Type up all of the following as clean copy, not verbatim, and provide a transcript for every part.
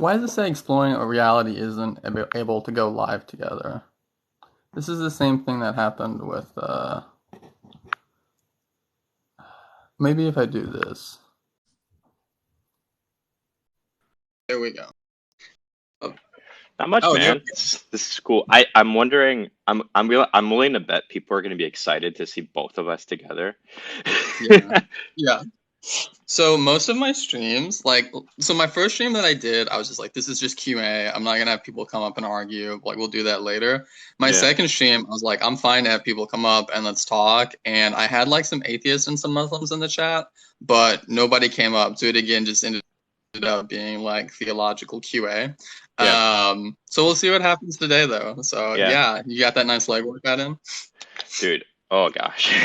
Why does it say exploring a reality isn't able to go live together? This is the same thing that happened with, maybe if I do this. There we go. Not much, Oh, man. This is cool. I'm wondering. I'm willing to bet people are going to be excited to see both of us together. yeah. Yeah. So most of my streams, so my first stream that I did, I was just like, this is just QA. I'm not gonna have people come up and argue. Like, we'll do that later. My Yeah. second stream, I was like, I'm fine to have people come up and let's talk. And I had like some atheists and some Muslims in the chat, but nobody came up. So it again just ended up being like theological QA. Yeah. So we'll see what happens today, though. So Yeah. yeah, you got that nice leg workout in. Dude. Oh gosh.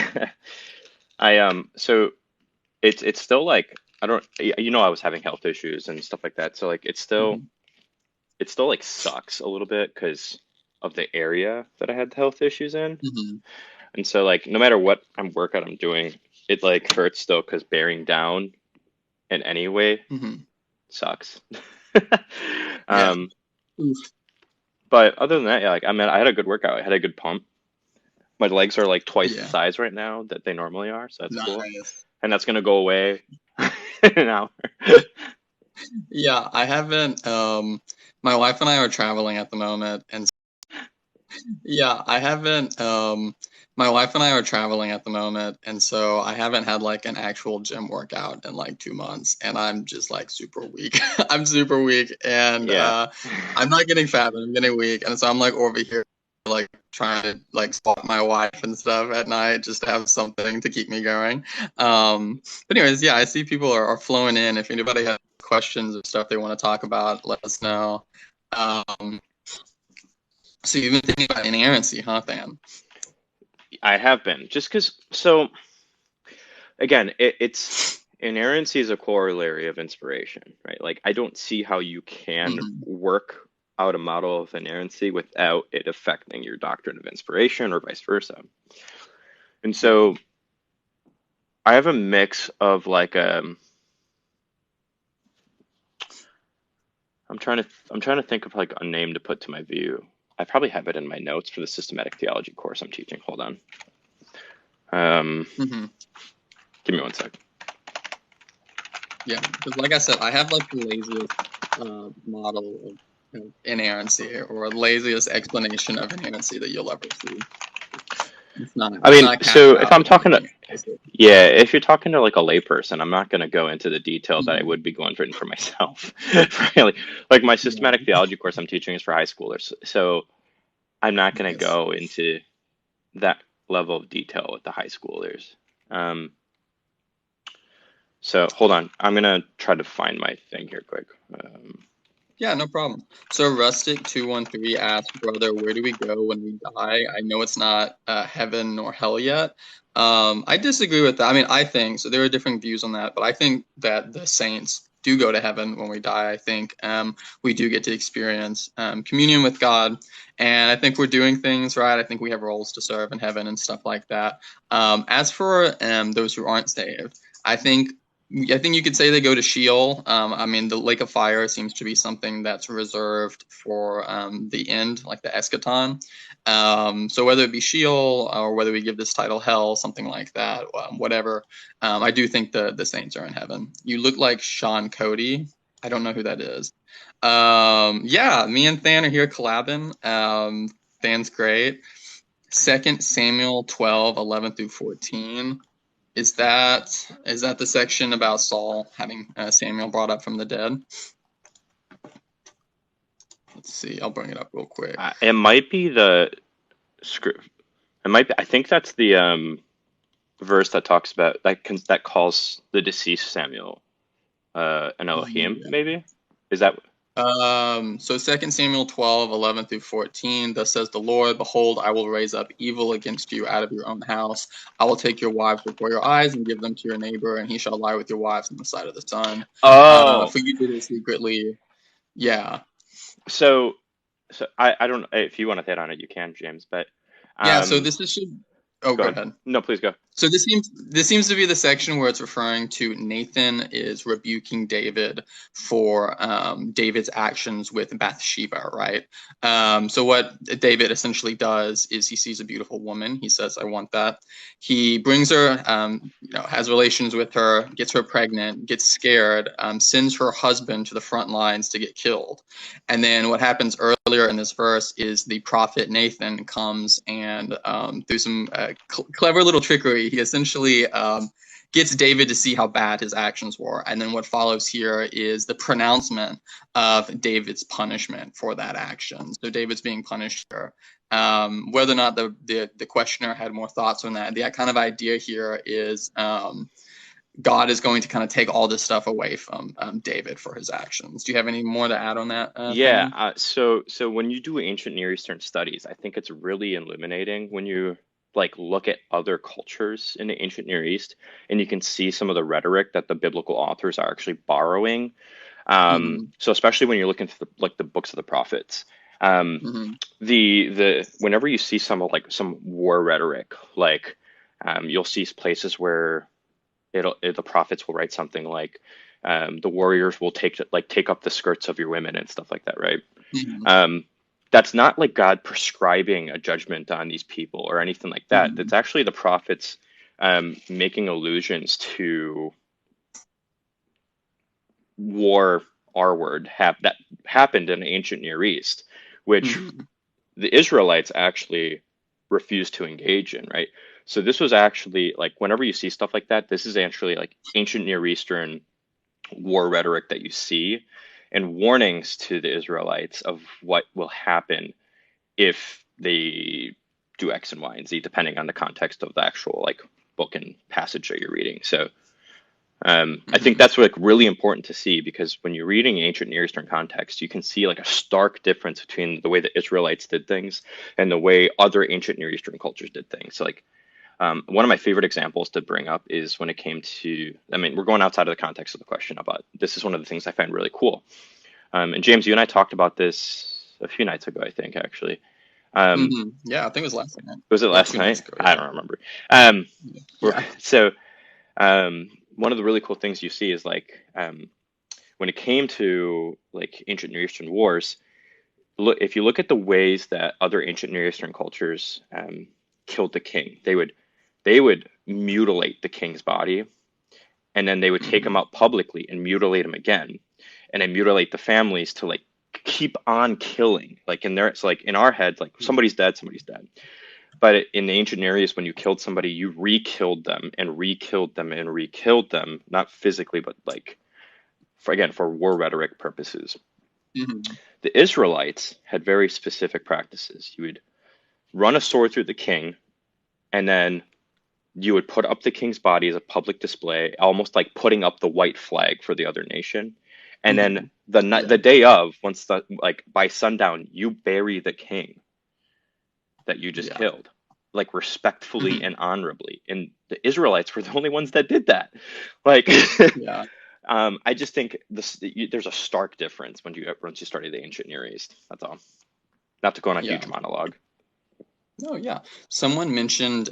So it's still like I don't I was having health issues and stuff like that. So like Mhm. it still like sucks a little bit because of the area that I had the health issues in. Mhm. And so like no matter what workout I'm doing, it like hurts still because bearing down in any way Mhm. sucks. Yeah. Um, Oof. but other than that, yeah, like I mean, I had a good workout. I had a good pump. My legs are like twice the Yeah. size right now that they normally are, so that's cool. Nice. And that's gonna go away in an hour. Yeah, I haven't. My wife and I are traveling at the moment, and yeah, I haven't. My wife and I are traveling at the moment, and so I haven't had like an actual gym workout in like 2 months, and I'm just like super weak. I'm super weak, and Yeah. I'm not getting fat, but I'm getting weak, and so I'm like over here like trying to like stalk my wife and stuff at night just to have something to keep me going. But anyways, yeah, I see people are flowing in. If anybody has questions or stuff they want to talk about, let us know. Um, so you've been thinking about inerrancy, huh, Than? I have been just because. So again, it's inerrancy is a corollary of inspiration, right? Like I don't see how you can Mm-hmm. work out a model of inerrancy without it affecting your doctrine of inspiration or vice versa. And Yeah. so I have a mix of like I'm trying to think of like a name to put to my view. I probably have it in my notes for the systematic theology course I'm teaching. Hold on. Um, Mm-hmm. Give me one sec. Yeah, because like I said, I have like the laziest model of inerrancy or laziest explanation of inerrancy that you'll ever see. I It's mean, not so cashed if out I'm or talking to, anything. yeah, if you're talking to like a layperson, I'm not going to go into the detail that I Mhm. would be going for myself. Really, like my systematic Yeah. theology course I'm teaching is for high schoolers, so I'm not going to Nice. go into that level of detail with the high schoolers. Um, so hold on, I'm gonna try to find my thing here quick. Yeah, no problem. So Rustic213 asked, brother, where do we go when we die? I know it's not heaven nor hell yet. I disagree with that. I mean, I think so. There are different views on that, but I think that the saints do go to heaven when we die. I think we do get to experience communion with God, and I think we're doing things right. I think we have roles to serve in heaven and stuff like that. As for those who aren't saved, I think I think you could say they go to Sheol. I mean, the Lake of Fire seems to be something that's reserved for the end, like the eschaton. So whether it be Sheol or whether we give this title Hell, something like that, whatever, I do think the saints are in heaven. You look like Sean Cody. I don't know who that is. Yeah, me and Than are here collabing. Than's great. 2 Samuel 12:11 through 14. Is that the section about Saul having Samuel brought up from the dead? Let's see. I'll bring it up real quick. It might be the script. It might be. I think that's the verse that talks about that calls the deceased Samuel an Elohim. Yeah. Maybe is that? So 2 Samuel 12:11 through 14, thus says the Lord, behold, I will raise up evil against you out of your own house. I will take your wives before your eyes and give them to your neighbor, and he shall lie with your wives on the side of the sun. Oh, For you did it secretly. Yeah. so I don't know if you want to hit on it, you can, James. But Yeah, so um, this is should. Oh, go go ahead. ahead. No, please go. So this seems to be the section where it's referring to Nathan is rebuking David for David's actions with Bathsheba, right? So what David essentially does is he sees a beautiful woman. He says, "I want that." He brings her, has relations with her, gets her pregnant, gets scared, sends her husband to the front lines to get killed. And then what happens earlier in this verse is the prophet Nathan comes and through some clever little trickery, he essentially gets David to see how bad his actions were. And then what follows here is the pronouncement of David's punishment for that action. So David's being punished here. Whether or not the questioner had more thoughts on that, the kind of idea here is God is going to kind of take all this stuff away from David for his actions. Do you have any more to add on that, Yeah, Finn? so when you do ancient Near Eastern studies, I think it's really illuminating when you like look at other cultures in the ancient Near East, and you can see some of the rhetoric that the biblical authors are actually borrowing. Mm-hmm. So especially when you're looking through the books of the prophets, um, Mm-hmm. the whenever you see some of like some war rhetoric, like you'll see places where the prophets will write something like the warriors will take up the skirts of your women and stuff like that, right? Mm-hmm. um, that's not like God prescribing a judgment on these people or anything like that. Mm-hmm. That's actually the prophets making allusions to war R word that happened in the ancient Near East, which Mm-hmm. the Israelites actually refused to engage in, right? So this was actually like whenever you see stuff like that, this is actually like ancient Near Eastern war rhetoric that you see and warnings to the Israelites of what will happen if they do X and Y and Z, depending on the context of the actual like book and passage that you're reading. So I think Mm-hmm. that's like really important to see because when you're reading ancient Near Eastern context, you can see like a stark difference between the way the Israelites did things and the way other ancient Near Eastern cultures did things. So like one of my favorite examples to bring up is when it came to, I mean, we're going outside of the context of the question, but this is one of the things I find really cool. And James, you and I talked about this a few nights ago, I think, actually. Um, Mm-hmm. Yeah, I think it was last night was it or last 2 nights night? ago. I Yeah. don't remember. Um, Yeah. so one of the really cool things you see is like when it came to like ancient Near Eastern wars, if you look at the ways that other ancient Near Eastern cultures killed the king, they would mutilate the king's body, and then they would take him Mm-hmm. out publicly and mutilate him again, and then mutilate the families to like keep on killing. Like in there, it's like in our heads, like somebody's dead, somebody's dead. But in the ancient Near East, when you killed somebody, you re-killed them and re-killed them and re-killed them, not physically, but like for war rhetoric purposes. Mm-hmm. The Israelites had very specific practices. You would run a sword through the king, and then you would put up the king's body as a public display, almost like putting up the white flag for the other nation. And then Mm-hmm. Yeah. the day of, once the like by sundown, you bury the king that you just Yeah. killed, like respectfully Mm-hmm. and honorably. And the Israelites were the only ones that did that. Like, Yeah. I just think there's a stark difference once you study the ancient Near East. That's all. Not to go on a Yeah. huge monologue. Oh yeah. Someone mentioned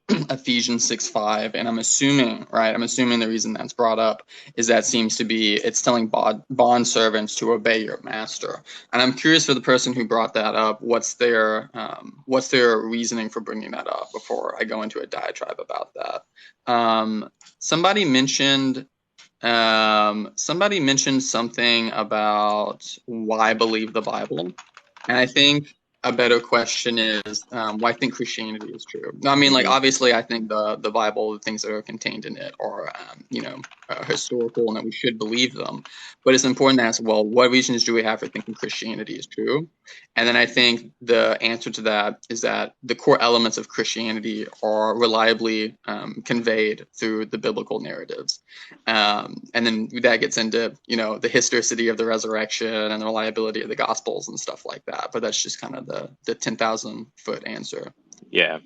Ephesians 6:5, and I'm assuming, right? I'm assuming the reason that's brought up is that seems to be it's telling bond servants to obey your master. And I'm curious for the person who brought that up, what's their reasoning for bringing that up before I go into a diatribe about that. Somebody mentioned something about why believe the Bible. And I think a better question is why I think Christianity is true. I mean, like Hmm. obviously, I think the Bible, the things that are contained in it, are historical and that we should believe them. But it's important to ask, well, what reasons do we have for thinking Christianity is true? And then I think the answer to that is that the core elements of Christianity are reliably conveyed through the biblical narratives. And then that gets into, the historicity of the resurrection and the reliability of the gospels and stuff like that. But that's just kind of the 10,000 foot answer. Yeah.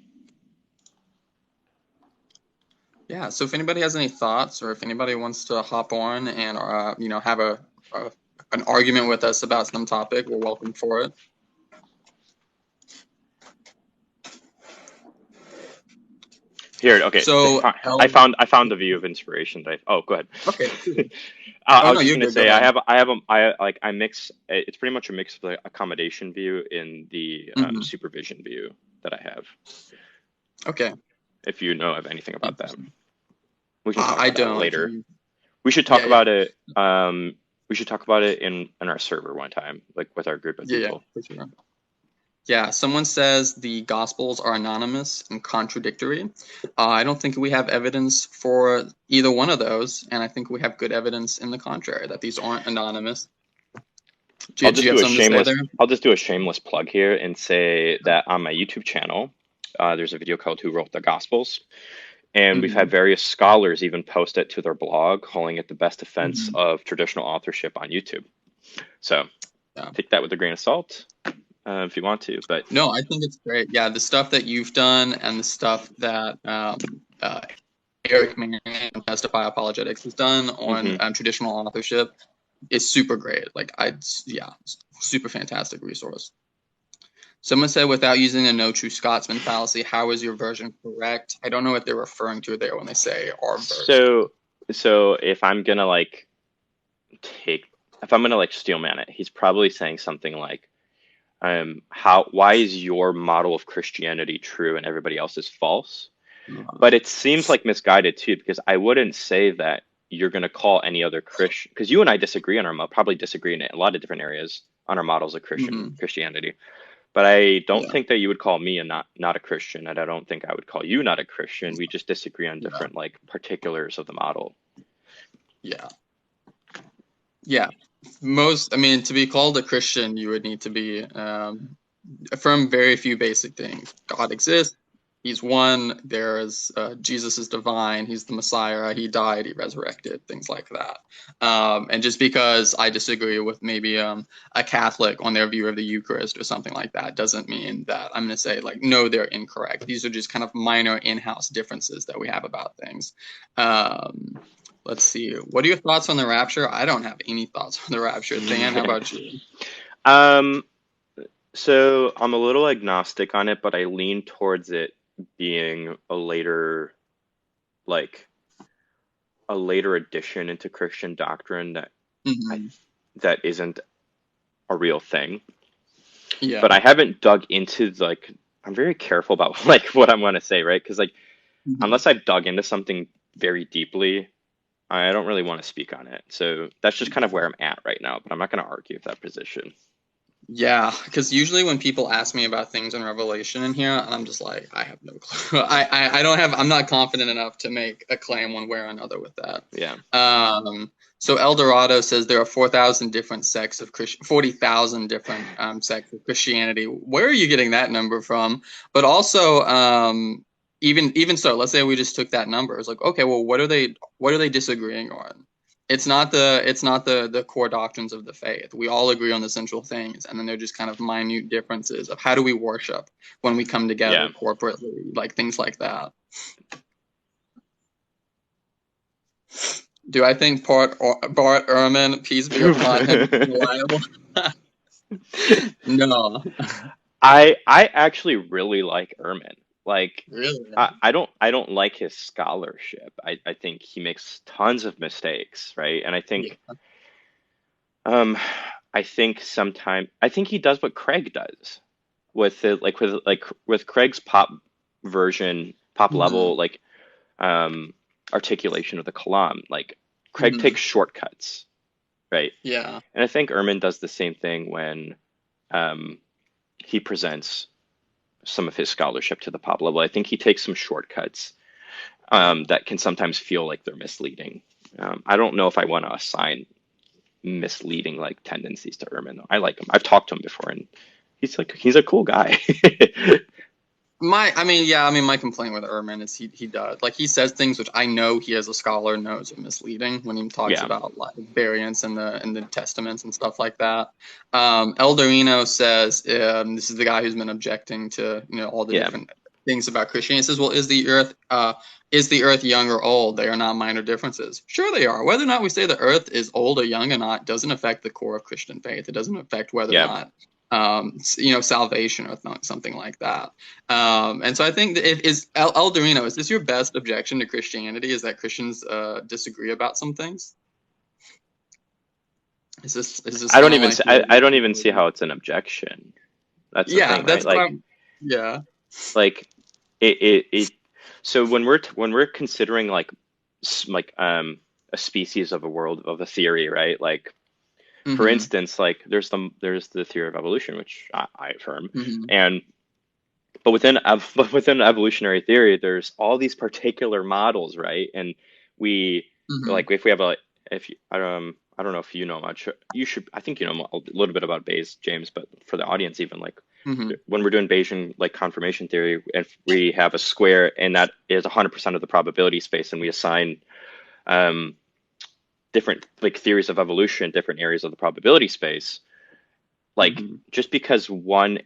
Yeah. So if anybody has any thoughts or if anybody wants to hop on and, have an argument with us about some topic, we're welcome for it. Here, okay. So, I found the view of inspiration that oh, go ahead. okay, cool. I Oh was no, just you're gonna good. Go say ahead. I mix. It's pretty much a mix of the accommodation view in the supervision view that I have. Okay. If you know of anything about that, we can talk I about that don't. later. We should Yeah, talk about it. We should talk about it in our server one time, like with our group of people. for sure. Yeah, someone says the Gospels are anonymous and contradictory. I don't think we have evidence for either one of those, and I think we have good evidence in the contrary that these aren't anonymous. Do you have something to say there? I'll just do a shameless plug here and say that on my YouTube channel, there's a video called "Who Wrote the Gospels," and we've had various scholars even post it to their blog, calling it the best defense of traditional authorship on YouTube. So take that with a grain of salt. If you want to, but no, I think it's great. Yeah, the stuff that you've done and the stuff that Eric Manning on Testify Apologetics has done on traditional authorship is super great. Super fantastic resource. Someone said, without using a no true Scotsman fallacy, how is your version correct? I don't know what they're referring to there when they say our version. So if I'm gonna steel man it, he's probably saying something like, why is your model of Christianity true and everybody else is false? But it seems like misguided too, because I wouldn't say that you're going to call any other Christian, because you and I disagree on probably disagree in a lot of different areas on our models of Christianity. But I don't think that you would call me not a Christian, and I don't think I would call you not a Christian. We just disagree on different particulars of the model. Yeah. To be called a Christian, you would need to be affirm very few basic things. God exists. He's one. There is Jesus is divine. He's the Messiah. He died. He resurrected. Things like that. And just because I disagree with maybe a Catholic on their view of the Eucharist or something like that doesn't mean that I'm going to say no, they're incorrect. These are just kind of minor in-house differences that we have about things. Let's see. What are your thoughts on the rapture? I don't have any thoughts on the rapture. Dan, how about you? So I'm a little agnostic on it, but I lean towards it being a later addition into Christian doctrine that isn't a real thing. Yeah. But I haven't dug into I'm very careful about what I'm going to say, right? Because unless I've dug into something very deeply, I don't really want to speak on it. So that's just kind of where I'm at right now, but I'm not going to argue with that position. Yeah, because usually when people ask me about things in Revelation in here, I'm just like, I have no clue. I'm not confident enough to make a claim one way or another with that. Yeah. So El Dorado says there are 4,000 different sects of 40,000 different sects of Christianity. Where are you getting that number from? But also, even so, let's say we just took that number. It's like, okay, well, what are they disagreeing on? It's not the core doctrines of the faith. We all agree on the central things, and then they're just kind of minute differences of how do we worship when we come together corporately, things like that. Do I think Bart Ehrmann, peace be upon him, is reliable? No. I actually really like Ehrmann. Really? I don't like his scholarship. I think he makes tons of mistakes, right? And I think I think he does what Craig does with it, with Craig's pop level articulation of the Kalam. Craig takes shortcuts, right? Yeah. And I think Ehrmann does the same thing when he presents some of his scholarship to the pop level. I think he takes some shortcuts that can sometimes feel like they're misleading. I don't know if I want to assign misleading tendencies to Ehrmann, though. I like him. I've talked to him before, and he's a cool guy. My complaint with Ehrmann is he does he says things which I know he as a scholar knows are misleading when he talks about variants in the testaments and stuff like that. El Dorino says this is the guy who's been objecting to all the different things about Christianity. He says, well, is the earth young or old? They are not minor differences. Sure they are. Whether or not we say the earth is old or young or not doesn't affect the core of Christian faith. It doesn't affect whether or not salvation or something like that. And so I think that Eldorino, is this your best objection to Christianity? Is that Christians disagree about some things? Is this I don't kind of even like I don't even see how it's an objection. That's the yeah, thing, right? that's what Like I'm yeah. like it so when we're considering like a species of a world of a theory, right? Like for Hmm. instance, like there's the theory of evolution, which I affirm, Hmm. and but within evolutionary theory, there's all these particular models, right? And we Hmm. like if we have a if you, I don't know if you know much. You should. I think you know a little bit about Bayes, James, but for the audience, even like Hmm. when we're doing Bayesian like confirmation theory, if we have a square and that is 100% of the probability space, and we assign um, different like theories of evolution, different areas of the probability space, like Hmm. just because one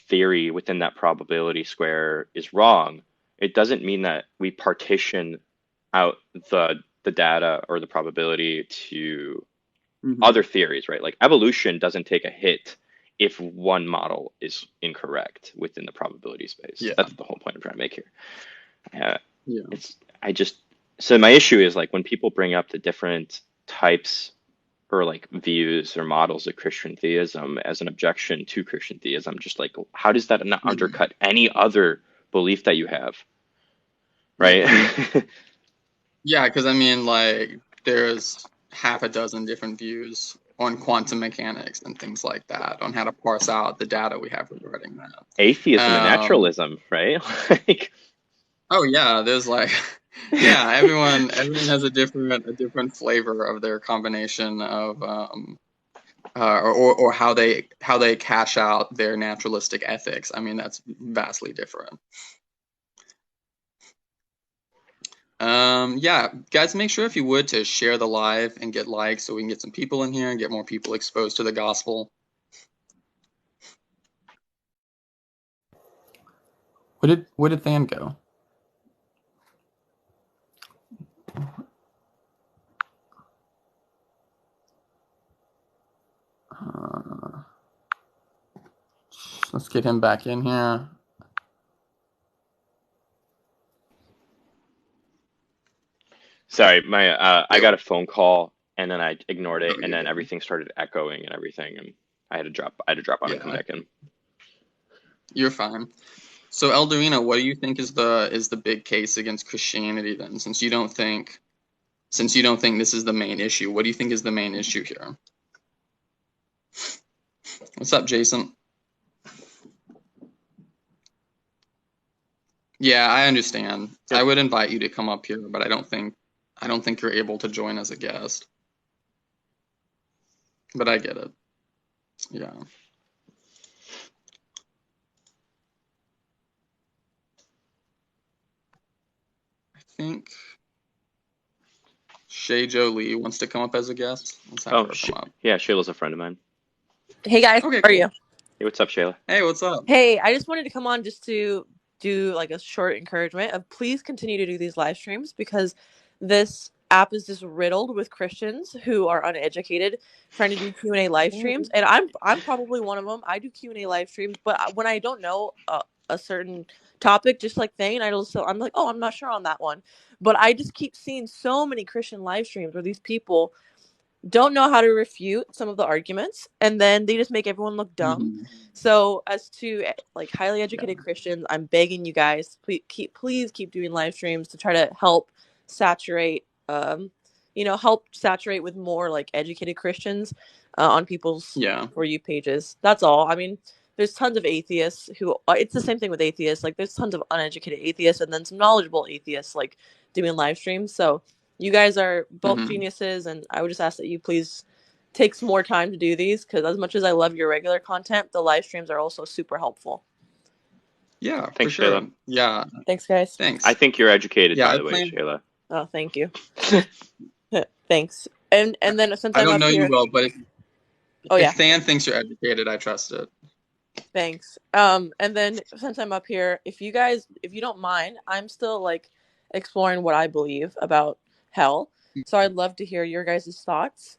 theory within that probability square is wrong, it doesn't mean that we partition out the data or the probability to Hmm. other theories, right? Like evolution doesn't take a hit if one model is incorrect within the probability space. Yeah. That's the whole point I'm trying to make here. Uh, Yeah. it's I just so my issue is like when people bring up the different types or like views or models of Christian theism as an objection to Christian theism, just like how does that not Hmm. undercut any other belief that you have, right? Yeah. Yeah, because I mean, like, there's half a dozen different views on quantum mechanics and things like that, on how to parse out the data we have regarding that. Atheism and naturalism, right? Like, Oh yeah, there's like, yeah, everyone has a different flavor of their combination of or how they cash out their naturalistic ethics. I mean, that's vastly different. Yeah, guys, make sure if you would to share the live and get likes so we can get some people in here and get more people exposed to the gospel. Where did Than go? Uh, let's get him back in here. sorry, I Yo, got a phone call and then I ignored oh, it and you're then good. everything started echoing and everything and I had to drop out and come Yeah, back in. you're fine. So, Eldorino, what do you think is the big case against Christianity then? Since you don't think this is the main issue, what do you think is the main issue here? What's up, Jason? Yeah, I understand. I Yep. would invite you to come up here, but I don't think you're able to join as a guest. But I get it. Yeah. I think Shay Jolie wants to come up as a guest. Let's have Oh, her come up. yeah, Shayla's a friend of mine. Hey guys, Okay, how are cool. you? Hey, what's up, Shayla? Hey, what's up? Hey, I just wanted to come on just to do like a short encouragement of please continue to do these live streams because this app is just riddled with Christians who are uneducated trying to do Q&A live streams, and I'm probably one of them. I do Q&A live streams, but when I don't know a certain topic, just like Thane, I'm like, oh, I'm not sure on that one. But I just keep seeing so many Christian live streams where these people don't know how to refute some of the arguments, and then they just make everyone look dumb. Hmm. So as to like highly Yeah. educated Christians, I'm begging you guys, please keep doing live streams to try to help saturate help saturate with more like educated Christians on people's Yeah. For You pages. That's all. I mean, there's tons of atheists who it's the same thing with atheists. Like there's tons of uneducated atheists and then some knowledgeable atheists like doing live streams. So you guys are both Hmm. geniuses, and I would just ask that you please take some more time to do these because as much as I love your regular content, the live streams are also super helpful. Yeah, for Thanks, sure. Shayla. Yeah. Thanks, guys. I Thanks. think you're educated, Yeah, by I the way, plan. Shayla. Oh, thank you. Thanks. And then since I I'm don't up know you here, well, but if oh if yeah, Than thinks you're educated, I trust it. thanks. And then since I'm up here, if you don't mind, I'm still like exploring what I believe about hell. So I'd love to hear your guys' thoughts.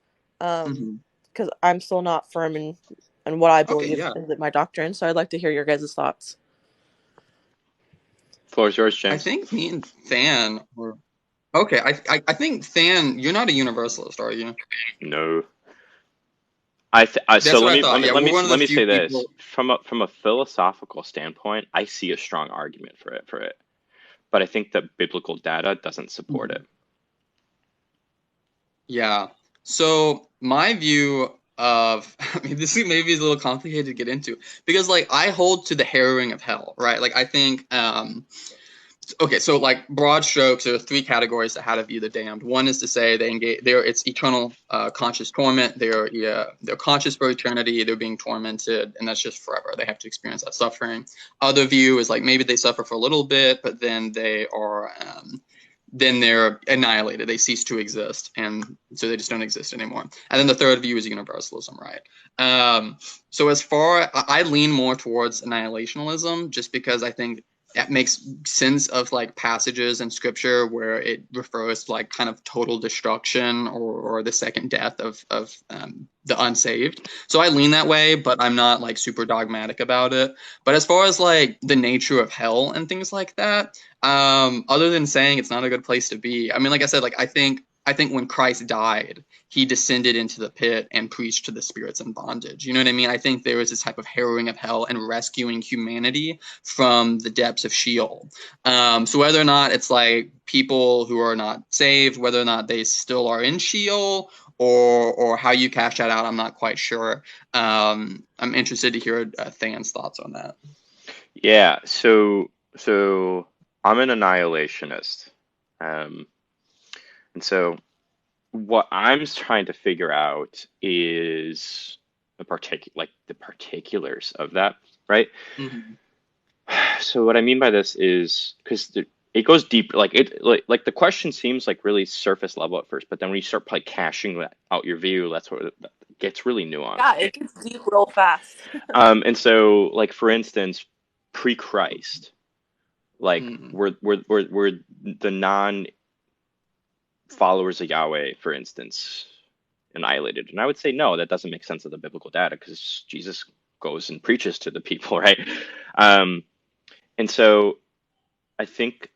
Hmm. Because I'm still not firm in and what I Okay, believe yeah. is my doctrine. So I'd like to hear your guys' thoughts. Floor is yours, I James. think me and Than were okay. I think Than, you're not a universalist, are you? No. So That's what let I me let thought. me Yeah, let we're me one of the let me few say this people. from a philosophical standpoint. I see a strong argument for it, but I think that biblical data doesn't support it. Yeah. So my view of, I mean, this maybe is a little complicated to get into because like I hold to the harrowing of hell, right? Like I think, okay, so like broad strokes, there are three categories to how to view the damned. One is to say they engage, it's eternal conscious torment. They're conscious for eternity. They're being tormented, and that's just forever. They have to experience that suffering. Other view is like maybe they suffer for a little bit, but then they're annihilated. They cease to exist, and so they just don't exist anymore. And then the third view is universalism, right? So as far, I lean more towards annihilationism, just because I think that makes sense of like passages in scripture where it refers to like kind of total destruction or the second death of the unsaved. So I lean that way, but I'm not like super dogmatic about it. But as far as like the nature of hell and things like that, other than saying it's not a good place to be, I mean, like I said, like I think when Christ died, he descended into the pit and preached to the spirits in bondage. You know what I mean? I think there was this type of harrowing of hell and rescuing humanity from the depths of Sheol. So whether or not it's like people who are not saved, whether or not they still are in Sheol, or how you cash that out, I'm not quite sure. I'm interested to hear Than's thoughts on that. Yeah. So I'm an annihilationist, um, and so what I'm trying to figure out is the particulars of that, right? Mm-hmm. So what I mean by this is because it goes deep, like the question seems like really surface level at first, but then when you start like cashing out your view, that's what it gets really nuanced. Yeah, it gets deep real fast. And so like for instance, pre-Christ, like Mm-hmm. were the non followers of Yahweh, for instance, annihilated? And I would say no, that doesn't make sense of the biblical data because Jesus goes and preaches to the people, right? Um, and so I think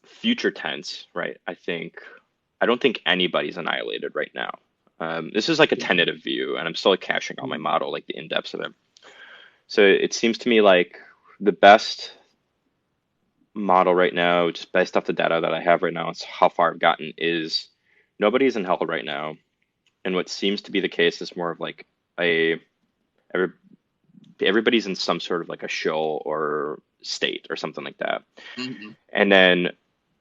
future tense, right? I don't think anybody's annihilated right now. This is like a tentative view, and I'm still like cashing out my model, like the in-depths of it. So it seems to me like the best model right now, just based off the data that I have right now, it's how far I've gotten, is nobody's in hell right now. And what seems to be the case is more of like a every, everybody's in some sort of like a Sheol or state or something like that. Mm-hmm. And then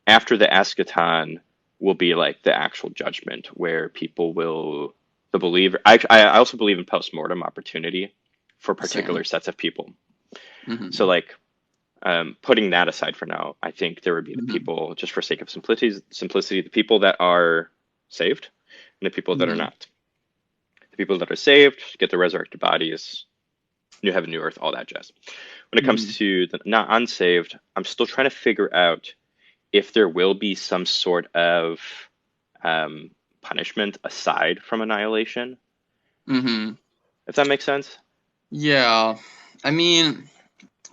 after the eschaton will be like the actual judgment where people will the believer. I also believe in post-mortem opportunity for particular Same. sets of people. So Mm-hmm. like putting that aside for now, I think there would be the Mm-hmm. people, just for sake of simplicity, the people that are saved and the people that are Mm-hmm. not. The people that are saved get the resurrected bodies, new heaven, new earth, all that jazz. When it Mm-hmm. comes to the not unsaved, I'm still trying to figure out if there will be some sort of punishment aside from annihilation, Mm-hmm. if that makes sense. Yeah. I mean,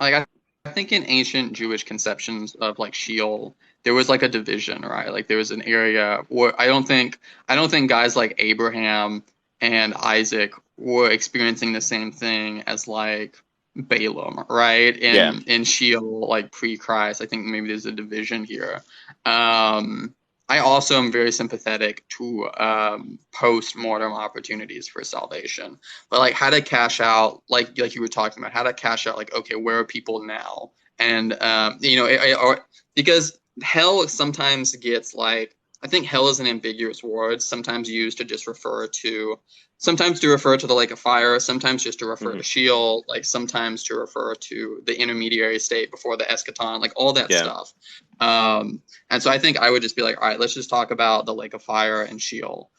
like I think in ancient Jewish conceptions of like Sheol, there was like a division, right? Like there was an area where I don't think guys like Abraham and Isaac were experiencing the same thing as like Balaam, right? Yeah. In Sheol, like pre-Christ. I think maybe there's a division here. Um, I also am very sympathetic to post-mortem opportunities for salvation, but like how to cash out, like you were talking about, how to cash out, like okay, where are people now? And because hell sometimes gets like, I think hell is an ambiguous word, sometimes used to just refer to, sometimes to refer to the lake of fire, sometimes just to refer Hmm. to Sheol, like sometimes to refer to the intermediary state before the eschaton, like all that Yeah. stuff. And so I think I would just be like, all right, let's just talk about the lake of fire and Sheol.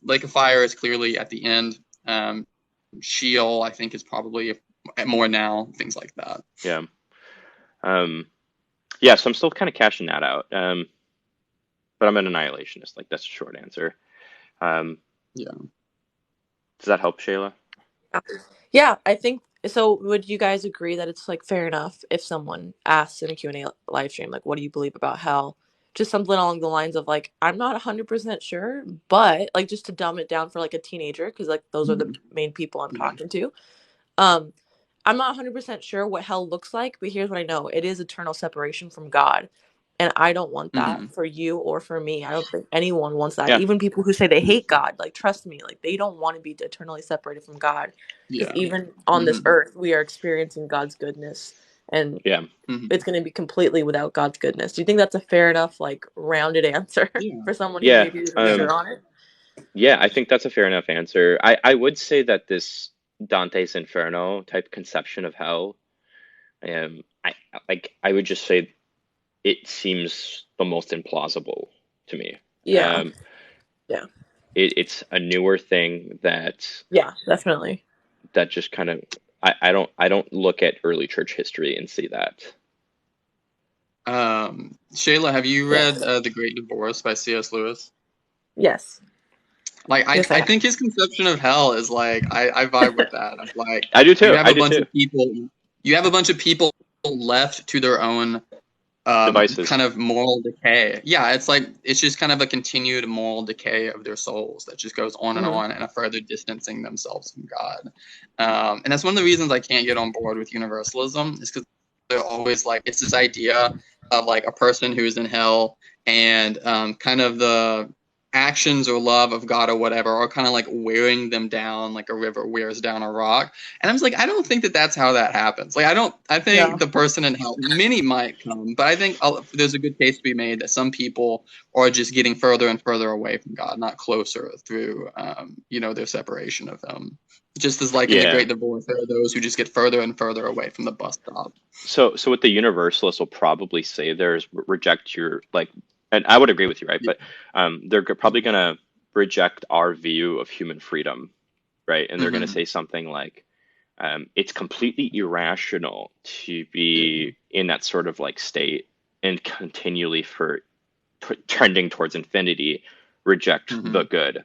Lake of fire is clearly at the end. Sheol, I think, is probably more now, things like that. Yeah. Um, yeah. So I'm still kind of cashing that out. But I'm an annihilationist. Like that's the short answer. Um, Yeah. does that help, Shayla? Yeah, I think so. Would you guys agree that it's like fair enough if someone asks in a Q&A live stream, like, what do you believe about hell? Just something along the lines of like, I'm not 100% sure, but like just to dumb it down for like a teenager, because like those are the main people I'm Yeah. talking to. Um, I'm not 100% sure what hell looks like, but here's what I know. It is eternal separation from God. And I don't want that Hmm. for you or for me. I don't think anyone wants that. Yeah. Even people who say they hate God, like, trust me, like, they don't want to be eternally separated from God. Because Yeah. even on this Hmm. earth, we are experiencing God's goodness. And Yeah. Hmm. it's going to be completely without God's goodness. Do you think that's a fair enough, like, rounded answer Yeah. for someone who Yeah. maybe isn't Yeah. sure on it? Yeah, I think that's a fair enough answer. I would say that this Dante's Inferno type conception of hell, I I would just say it seems the most implausible to me. Yeah. Um, Yeah. it's a newer thing Yeah, definitely. that just kind of I don't look at early church history and see that. Shayla, have you read Yes. The Great Divorce by C.S. Lewis? Yes. Like, Yes, I I have. think his conception of hell is like, I vibe with that. Of like, I do you too. have I a do bunch too. of people, you have a bunch of people left to their own Devices. kind of moral decay. Yeah, it's like it's just kind of a continued moral decay of their souls that just goes Mhm. on and a further distancing themselves from God. And that's one of the reasons I can't get on board with universalism is because they're always like it's this idea of like a person who's in hell and kind of the actions or love of God or whatever are kind of like wearing them down like a river wears down a rock. And I was like, I don't think that that's how that happens. Like, I don't. I Yeah. think the person in hell, many might come, but I think there's a good case to be made that some people are just getting further and further away from God, not closer through, their separation of Him. Just as like in the Yeah. Great Divorce, there are those who just get further and further away from the bus stop. So what the universalists will probably say there is reject your like, and I would agree with you, right? Yeah. But they're probably gonna reject our view of human freedom, right? And they're gonna Hmm. say something like, it's completely irrational to be in that sort of like state and continually for trending towards infinity, reject the Hmm. good.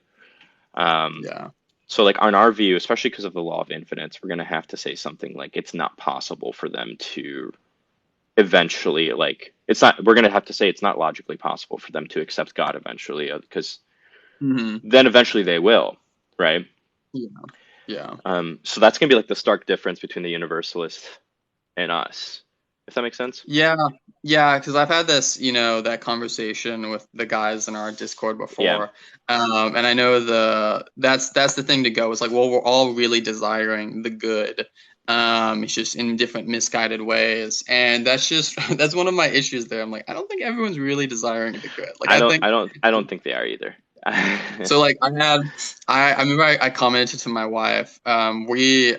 Um, Yeah. so like on our view, especially because of the law of infinites, we're gonna have to say something like it's not possible for them to eventually like it's not we're going to have to say it's not logically possible for them to accept God eventually because Hmm. then eventually they will, right? Yeah. Yeah. So that's going to be like the stark difference between the universalist and us, if that makes sense. Yeah, yeah, because I've had this, that conversation with the guys in our Discord Yeah. before, and I know that's the thing to go. It's like, well, we're all really desiring the good, it's just in different misguided ways, and that's just that's one of my issues there. I'm like, I don't think everyone's really desiring the good. Like, I think I don't think they are either. so. Like, I remember I commented to my wife. We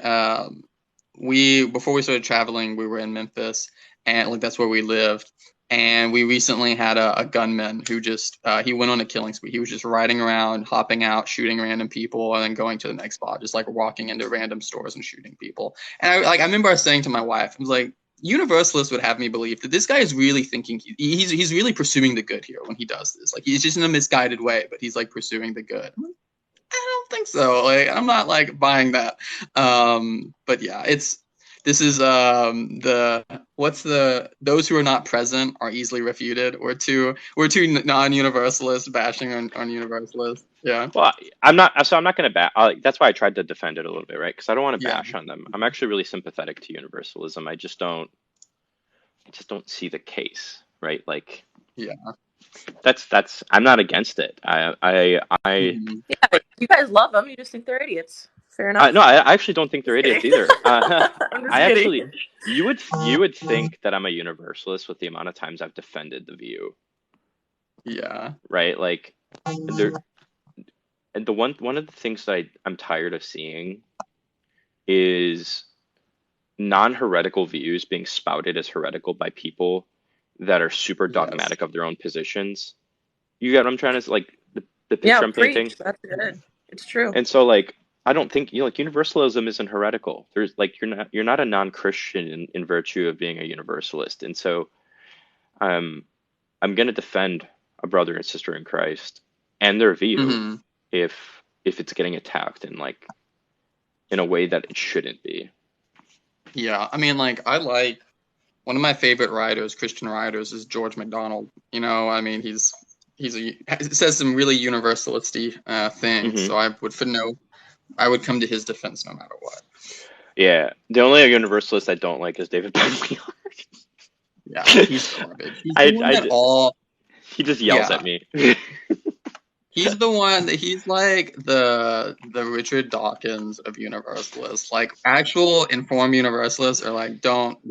before we started traveling, we were in Memphis, and like that's where we lived. And we recently had a gunman who just he went on a killing spree. He was just riding around, hopping out, shooting random people, and then going to the next spot, just like walking into random stores and shooting people. And I remember saying to my wife, I was like, Universalists would have me believe that this guy is really thinking he's really pursuing the good here when he does this. Like he's just in a misguided way, but he's like pursuing the good. I don't think so. Like I'm not like buying that. But yeah, this is the what's the those who are not present are easily refuted. We're two non-universalists bashing on universalists. Yeah. Well, I'm not going to bash. That's why I tried to defend it a little bit, right? Because I don't want to Yeah. bash on them. I'm actually really sympathetic to universalism. I just don't see the case, right? Like Yeah. that's I'm not against it. Mhm. Yeah, you guys love them. You just think they're idiots. Fair No, enough. I actually don't think they're Just idiots kidding. either. I'm just I kidding. actually, you would think that I'm a universalist with the amount of times I've defended the view, Yeah. right? Like there, and the one of the things that I'm tired of seeing is non-heretical views being spouted as heretical by people that are super Yes. dogmatic of their own positions. You get what I'm trying to like the Yeah, picture I'm painting? preach. That's good. It's true. And so like I don't think like universalism isn't heretical. There's like you're not a non-Christian in virtue of being a universalist. And so um I'm gonna defend a brother and sister in Christ and their view Hmm. if it's getting attacked and like in a way that it shouldn't be. Yeah, I mean, like, I like one of my favorite writers, Christian writers, is George MacDonald. You know, I mean, he says some really universalisty things. Hmm. So I would come to his defense no matter what. Yeah, the only universalist I don't like is David Bentley. Yeah, he's garbage. He's the one that He just yells yeah. at me. He's the one that he's like the Richard Dawkins of Universalists. Like actual informed Universalists are like,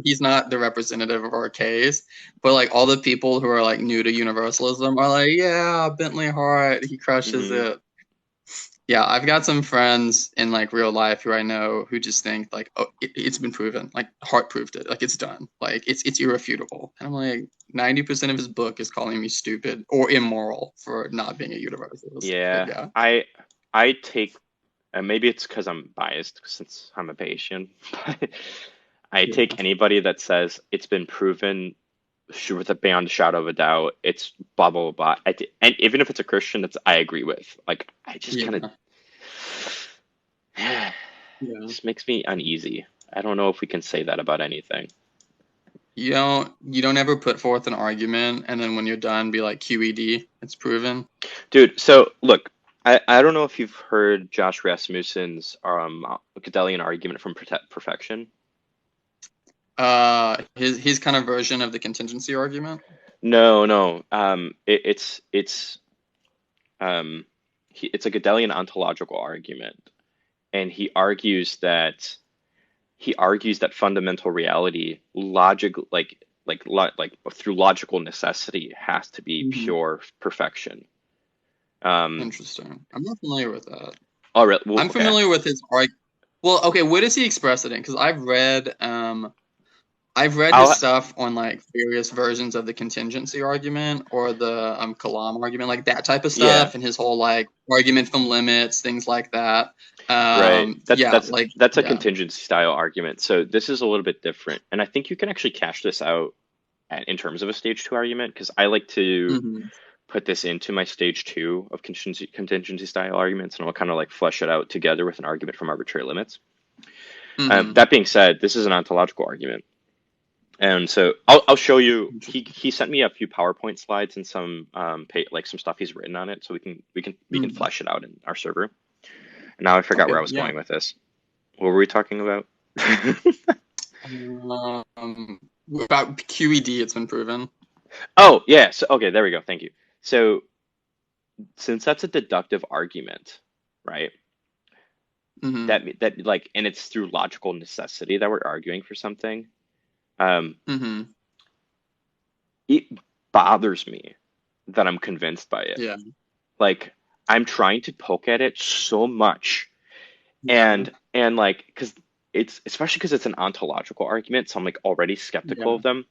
he's not the representative of our case. But like all the people who are like new to Universalism are like, yeah, Bentley Hart, he crushes Hmm. it. Yeah, I've got some friends in like real life who I know who just think like, oh, it's been proven. Like Hart proved it. Like it's done. Like it's irrefutable. And I'm like, 90% of his book is calling me stupid or immoral for not being a universalist. But Yeah, yeah, I take, and maybe it's because I'm biased since I'm a Bayesian, but I take yeah, anybody that says it's been proven with a beyond a shadow of a doubt, it's blah blah blah. And even if it's a Christian, that's I agree with. Like I just kind of yeah, yeah. just makes me uneasy. I don't know if we can say that about anything. You don't ever put forth an argument and then when you're done, be like QED, it's proven. Dude, so look, I don't know if you've heard Josh Rasmussen's Gödelian argument from perfection. His kind of version of the contingency argument. No, no. Um, it's a Gödelian ontological argument, and he argues that fundamental reality, logic, like through logical necessity, has to be Hmm. pure perfection. Um, Interesting. I'm not familiar with that. all right, well, I'm okay. familiar with his arg. Well, okay, where does he express it in? Because I've read his I'll stuff on like various versions of the contingency argument or the Kalam argument, like that type of yeah. stuff, and his whole like argument from limits, things like that. Right. That's Yeah, that's like that's a yeah. contingency style argument. So this is a little bit different, and I think you can actually cash this out in terms of a stage two argument because I like to Hmm. put this into my stage two of contingency style arguments, and I'll kind of like flesh it out together with an argument from arbitrary limits. Hmm. That being said, this is an ontological argument, and so I'll show you. He sent me a few PowerPoint slides and some like some stuff he's written on it, so we can Hmm. flesh it out in our server. And now I forgot where Okay, I was yeah. going with this. What were we talking about? Um, about QED, it's been proven. Oh, yeah. So, okay, there we go. Thank you. So, since that's a deductive argument, right? Hmm. That like, and it's through logical necessity that we're arguing for something. Um, Hmm. it bothers me that I'm convinced by it. Yeah. Like, I'm trying to poke at it so much, Yeah. and like, because it's especially because it's an ontological argument, so I'm like already skeptical Yeah. of them,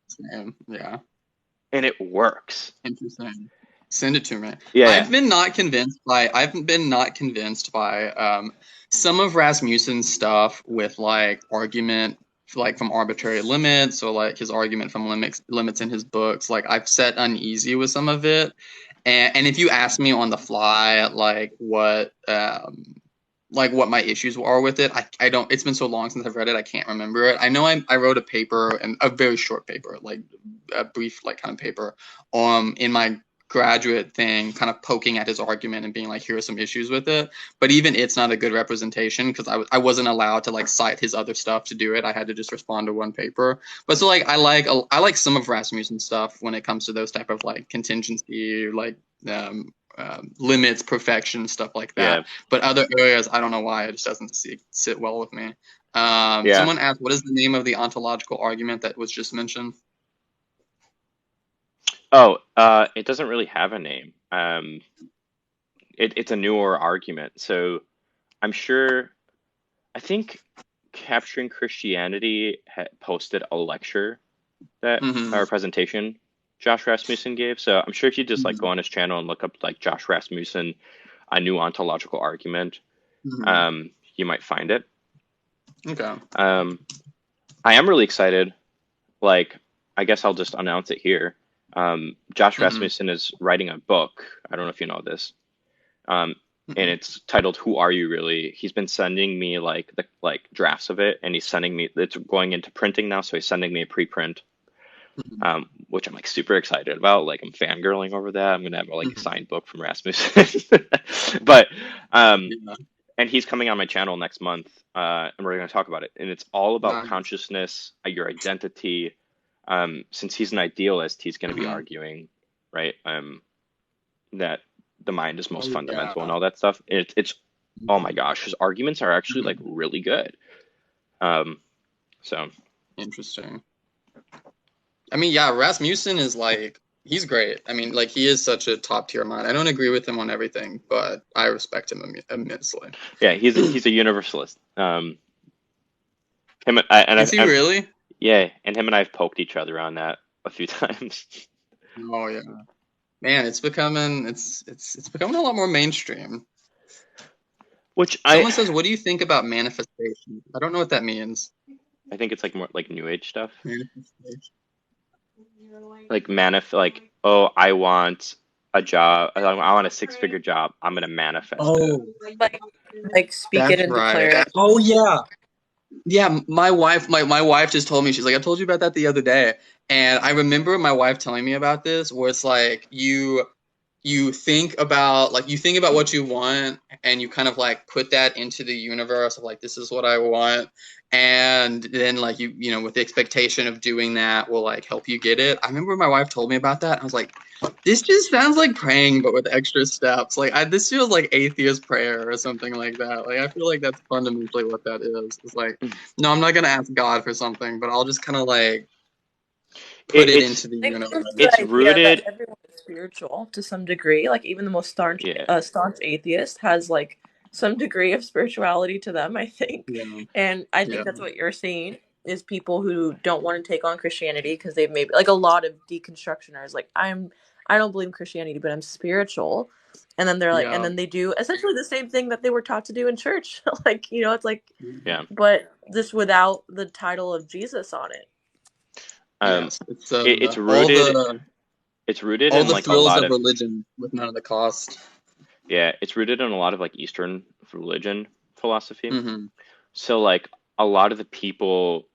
Same. Yeah. and it works. Interesting. Send it to me. Yeah, yeah. I've been not convinced by some of Rasmussen's stuff with like argument like from arbitrary limits or like his argument from limits in his books. Like I've set uneasy with some of it. And if you ask me on the fly like what my issues are with it, I don't, it's been so long since I've read it, I can't remember it. I know I wrote a paper, and a very short paper, like a brief like kind of paper in my graduate thing, kind of poking at his argument and being like, here are some issues with it. But even it's not a good representation because I wasn't allowed to like cite his other stuff to do it. I had to just respond to one paper. But so like I like some of Rasmussen stuff when it comes to those type of like contingency like limits, perfection, stuff like Yeah, that. But other areas, I don't know why it just doesn't sit well with me. yeah. Someone asked, what is the name of the ontological argument that was just mentioned? Oh, it doesn't really have a name. It's a newer argument, so I'm sure. I think Capturing Christianity posted a lecture that or Mm-hmm. a presentation Josh Rasmussen gave. So I'm sure if you just like Mm-hmm. go on his channel and look up like Josh Rasmussen, a new ontological argument, Mm-hmm. you might find it. Okay. Um, I am really excited. Like, I guess I'll just announce it here. Josh Mm-hmm. Rasmussen is writing a book. I don't know if you know this. Um, and Mhm. it's titled "Who Are You Really?" He's been sending me like the drafts of it, and he's sending me. It's going into printing now, so he's sending me a preprint, Mhm. which I'm like super excited about. Like I'm fangirling over that. I'm gonna have like a Mhm. signed book from Rasmussen, but um, Yeah. and he's coming on my channel next month, and we're gonna talk about it. And it's all about Nice. consciousness, your identity. Since he's an idealist, he's gonna be Mhm. arguing, right? That the mind is most Oh fundamental and yeah. all that stuff. It's oh my Mhm. gosh, his arguments are actually like Mhm. really good. Um, so Interesting. I mean, yeah, Rasmussen is like he's great. I mean, like he is such a top tier mind. I don't agree with him on everything, but I respect him immensely. yeah, he's a universalist. Him and I, and Is he I've really? yeah, and him and I've poked each other on that a few times. Oh yeah. Man, it's becoming a lot more mainstream. Which Someone says, "What do you think about manifestation?" I don't know what that means. I think it's like more like new age stuff. Manifestation. Like like, oh, I want a job. I want a six-figure job. I'm gonna manifest it. Oh, Like speak it that's and right. declare it. Oh yeah. Yeah, my wife just told me, she's like, I told you about that the other day. And I remember my wife telling me about this, where it's like you think about what you want and you kind of like put that into the universe of like this is what I want, and then like you know with the expectation of doing that will like help you get it. I remember my wife told me about that. I was like, this just sounds like praying but with extra steps. Like this feels like atheist prayer or something like that. Like I feel like that's fundamentally what that is. It's like, no, I'm not gonna ask God for something, but I'll just kind of like put it It's into the I think universe. it's the it's idea that rooted. everyone is spiritual to some degree. Like even the most Yeah, staunch atheist has like some degree of spirituality to them, I think. Yeah, And I yeah, think that's what you're seeing is people who don't want to take on Christianity because they've maybe like a lot of deconstructioners. Like I don't believe in Christianity, but I'm spiritual. And then they're like, and yeah. then they do essentially the same thing that they were taught to do in church. Like, it's like, yeah. but just without the title of Jesus on it. Um, Yes, it's it's all rooted. the It's rooted all in the like a thrills lot of of religion with none of the cost. yeah. It's rooted in a lot of like Eastern religion philosophy. Hmm. So like a lot of the people,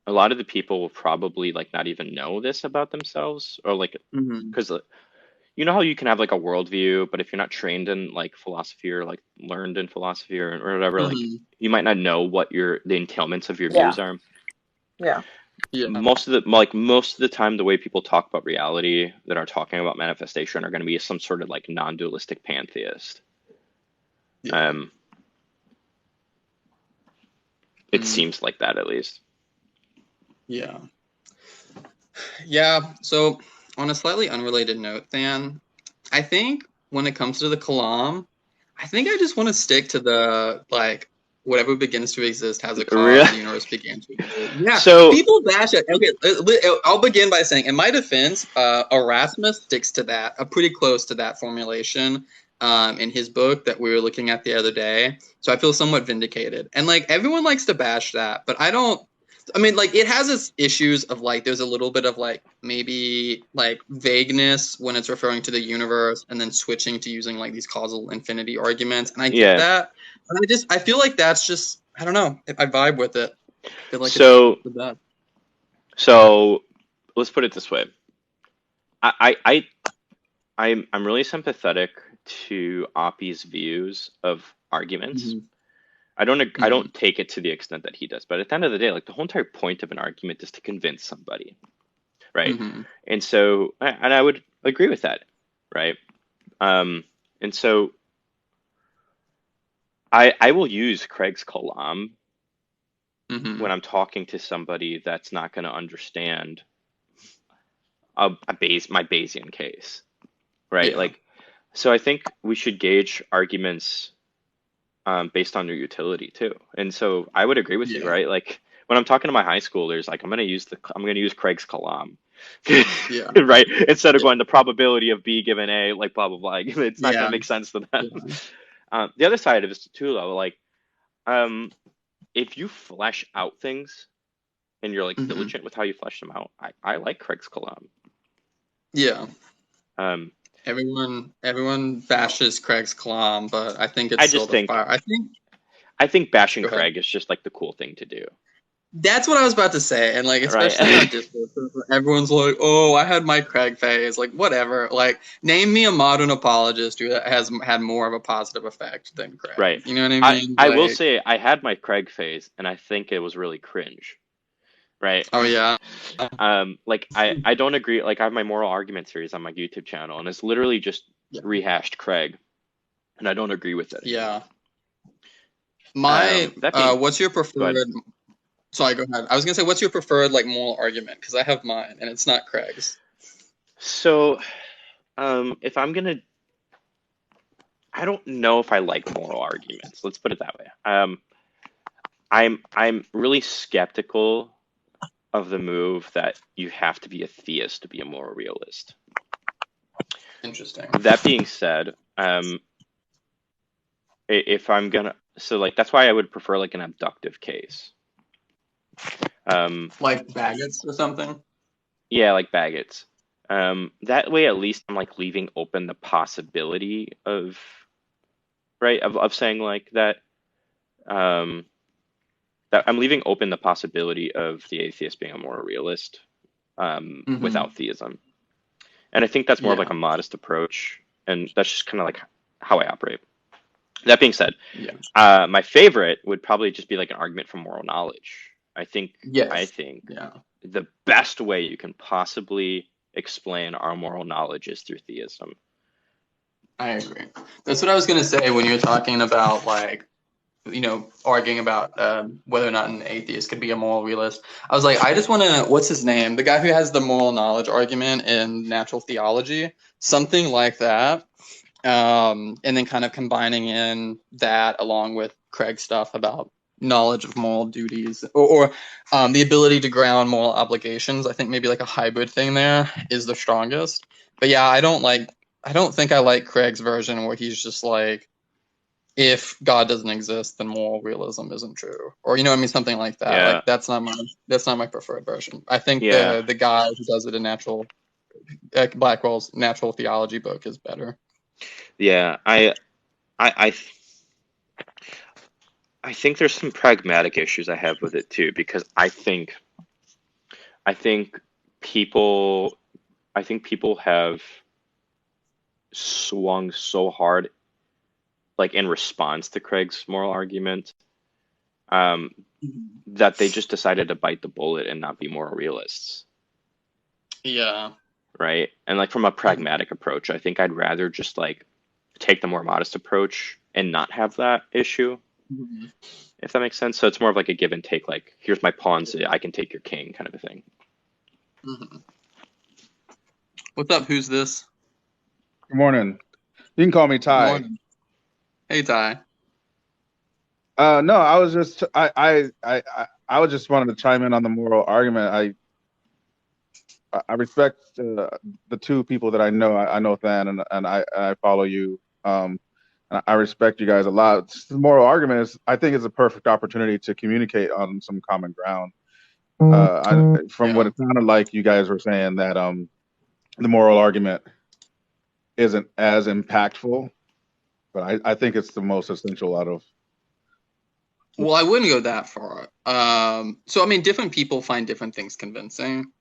a lot of the people will probably like not even know this about themselves, or like Hmm. because you know how you can have like a worldview, but if you're not trained in like philosophy or like learned in philosophy or whatever, like Hmm. you might not know what the entailments of your Yeah. views are. Yeah. Yeah, Most of the time, the way people talk about reality that are talking about manifestation are going to be some sort of like non-dualistic pantheist. yeah. Um, it Mm, seems like that at least. yeah. Yeah. So on a slightly unrelated note, Dan, I think when it comes to the Kalam, I think I just want to stick to the like whatever begins to exist has a Really? cause. The universe began to exist. Yeah, So people bash it. Okay, I'll begin by saying, in my defense, Erasmus sticks to that, pretty close to that formulation, in his book that we were looking at the other day. So I feel somewhat vindicated. And like everyone likes to bash that, but I don't. I mean, like it has its issues of like there's a little bit of like maybe like vagueness when it's referring to the universe and then switching to using like these causal infinity arguments, and I get yeah. that, but I feel like that's just I don't know, I vibe with it. I feel like it's So the best. so let's put it this way. I I'm really sympathetic to Oppie's views of arguments. Hmm. I Hmm. don't take it to the extent that he does, but at the end of the day, like the whole entire point of an argument is to convince somebody, right? Hmm. And so, and I would agree with that, right? Um, and so I will use Craig's Kalam Hmm. when I'm talking to somebody that's not going to understand my Bayesian case, right? Yeah. Like, so I think we should gauge arguments based on their utility too. And so I would agree with you, Yeah. right? Like when I'm talking to my high schoolers, like I'm gonna use Craig's Kalam, Yeah. right? Instead of Yeah. going the probability of B given A, like blah blah blah. It's not gonna Yeah. make sense to them. Yeah. The other side of it too, though, like um, if you flesh out things and you're like Hmm. diligent with how you flesh them out, I like Craig's Kalam. Yeah. Um, Everyone bashes Craig's Clom, but I think I it's still just the think fire. I think bashing Go ahead. Craig is just like the cool thing to do, That's what I was about to say, and like right? especially on Discord, everyone's like, "Oh, I had my Craig phase." Like, whatever. Like, name me a modern apologist who has had more of a positive effect than Craig. Right. You know what I I mean? I will Like, say I had my Craig phase, and I think it was really cringe, right? oh yeah, Like I don't agree. Like I have my moral argument series on my YouTube channel, and it's literally just yeah, rehashed Craig, and I don't agree with it yeah. anymore. My, That being, what's your go ahead. preferred? Sorry, go ahead. I was gonna say, what's your preferred like moral argument? Because I have mine, and it's not Craig's. So, if I'm gonna, I don't know if I like moral arguments. Let's put it that way. I'm really skeptical of the move that you have to be a theist to be a moral realist. Interesting. That being said, if I'm gonna, so like that's why I would prefer like an abductive case. Like Baggots or something. Yeah, like Baggots. That way at least I'm like leaving open the possibility of, right, of saying like that, that I'm leaving open the possibility of the atheist being a moral realist, without theism. And I think that's more of like Yeah, a modest approach, and that's just kind of like how I operate. That being said, yeah, my favorite would probably just be like an argument from moral knowledge. I think yes, yeah. the best way you can possibly explain our moral knowledge is through theism. I agree. That's what I was gonna say when you were talking about like, arguing about whether or not an atheist could be a moral realist. I was like, I just want to, what's his name? The guy who has the moral knowledge argument in natural theology, something like that. And then kind of combining in that along with Craig's stuff about knowledge of moral duties or the ability to ground moral obligations. I think maybe like a hybrid thing there is the strongest. But yeah, I don't think I like Craig's version where he's just like, if God doesn't exist, then moral realism isn't true, or I mean, something like that. Yeah, Like that's not my preferred version. I think yeah, the guy who does it in Blackwell's natural theology book is better. yeah. I I think there's some pragmatic issues I have with it too, because I think people I think people have swung so hard like in response to Craig's moral argument, um, that they just decided to bite the bullet and not be moral realists, Yeah. right? And like from a pragmatic approach, I think I'd rather just like take the more modest approach and not have that issue, Mhm. if that makes sense. So it's more of like a give and take, like here's my pawn, so I can take your king kind of a thing. Mhm. What's up? Who's this? Good morning. You can call me Good Ty. morning. Hey, Ty. No, I was just I was just wanted to chime in on the moral argument. I respect the two people that I know. I know Than and I follow you. And I respect you guys a lot. The moral argument is, I think, is a perfect opportunity to communicate on some common ground. From what Yeah. it sounded like, you guys were saying that the moral argument isn't as impactful, but I think it's the most essential out of. Well, I wouldn't go that far. So I mean, different people find different things convincing.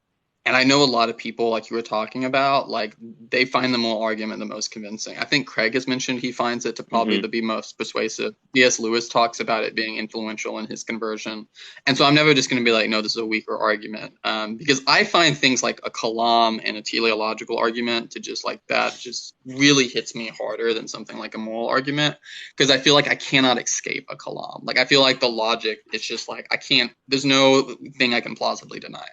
And I know a lot of people, like you were talking about, like they find the moral argument the most convincing. I think Craig has mentioned he finds it to probably Hmm. be most persuasive. C.S. Lewis talks about it being influential in his conversion. And so I'm never just going to be like, no, this is a weaker argument. Because I find things like a kalam and a teleological argument to just like that just really hits me harder than something like a moral argument. Because I feel like I cannot escape a kalam. Like I feel like the logic, it's just like I can't, there's no thing I can plausibly deny.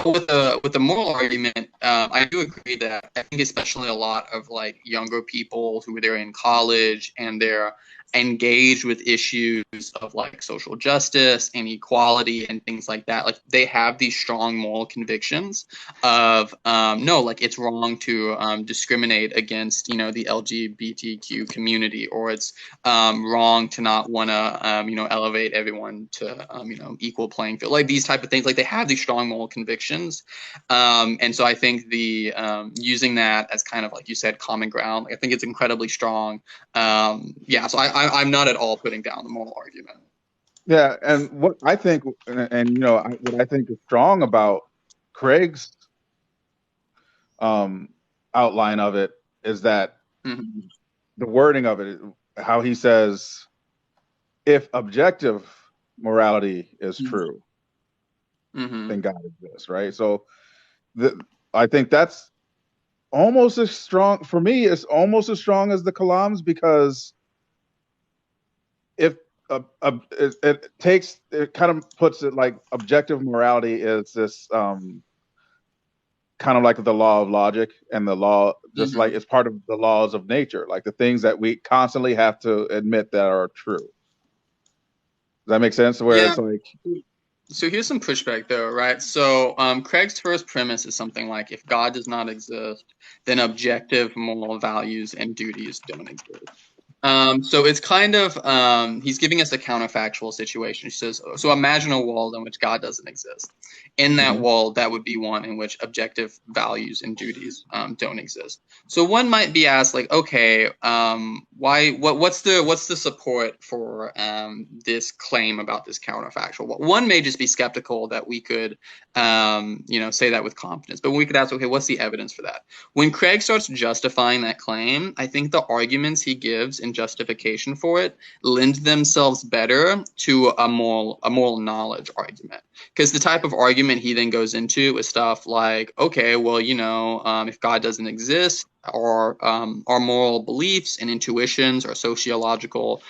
With the moral argument, I do agree that I think especially a lot of like younger people who they're in college and they're engage with issues of like social justice and equality and things like that, like they have these strong moral convictions of no, like it's wrong to discriminate against, you know, the LGBTQ community, or it's wrong to not want to you know, elevate everyone to you know, equal playing field, like these type of things. Like they have these strong moral convictions, and so I think the using that as kind of like you said common ground, like, I think it's incredibly strong. Yeah, so I'm not at all putting down the moral argument. Yeah, and what I think, and you know, what I think is strong about Craig's outline of it is that Mm-hmm. the wording of it, how he says, if objective morality is true, Mm-hmm. then God exists, right? So I think that's almost as strong for me. It's almost as strong as the Kalam's, because if it kind of puts it like objective morality is this kind of like the law of logic, and the law, just like Mm-hmm. it's part of the laws of nature, like the things that we constantly have to admit that are true. Does that make sense? Where Yeah. it's like, So here's some pushback though, right? So Craig's first premise is something like, if God does not exist, then objective moral values and duties don't exist. So it's kind of he's giving us a counterfactual situation. He says, so imagine a world in which God doesn't exist. In that mhm. world, that would be one in which objective values and duties don't exist. So one might be asked, like, okay, why? What's the support for this claim about this counterfactual? Well, one may just be skeptical that we could, you know, say that with confidence. But we could ask, okay, what's the evidence for that? When Craig starts justifying that claim, I think the arguments he gives in justification for it lend themselves better to a moral knowledge argument. Because the type of argument he then goes into is stuff like, okay, well, you know, if God doesn't exist, our moral beliefs and intuitions or socio-biological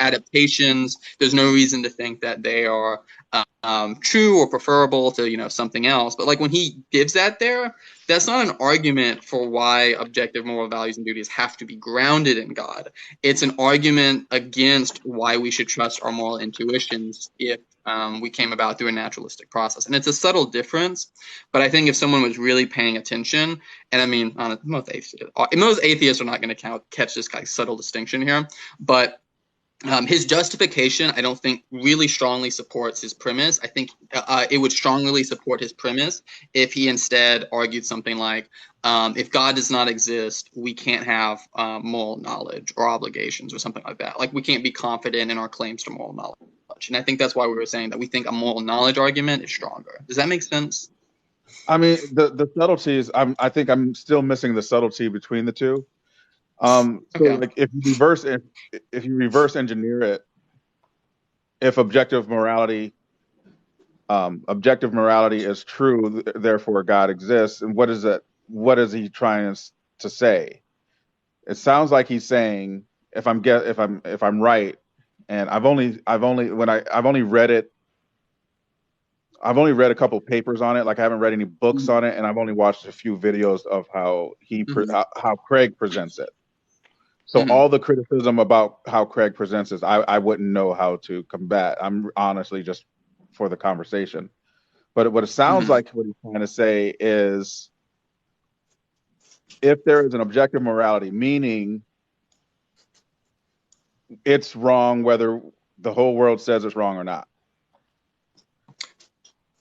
adaptations, there's no reason to think that they are true or preferable to, you know, something else. But like when he gives that there, that's not an argument for why objective moral values and duties have to be grounded in God. It's an argument against why we should trust our moral intuitions if we came about through a naturalistic process. And it's a subtle difference, but I think if someone was really paying attention, and I mean, most atheists are not going to catch this guy's subtle distinction here, but his justification, I don't think, really strongly supports his premise. I think it would strongly support his premise if he instead argued something like, if God does not exist, we can't have moral knowledge or obligations or something like that. Like, we can't be confident in our claims to moral knowledge. And I think that's why we were saying that we think a moral knowledge argument is stronger. Does that make sense? I mean, the subtleties. I think I'm still missing the subtlety between the two. So Okay. like if you reverse engineer it, if objective morality is true, therefore God exists, and what is that? What is he trying to say? It sounds like he's saying, if I'm right, and I've only read it. I've only read a couple papers on it. Like I haven't read any books on it, and I've only watched a few videos of how Mm-hmm. how Craig presents it. So Mm-hmm. all the criticism about how Craig presents this, I wouldn't know how to combat. I'm honestly just for the conversation. But what it sounds Mm-hmm. like what he's trying to say is, if there is an objective morality, meaning it's wrong whether the whole world says it's wrong or not.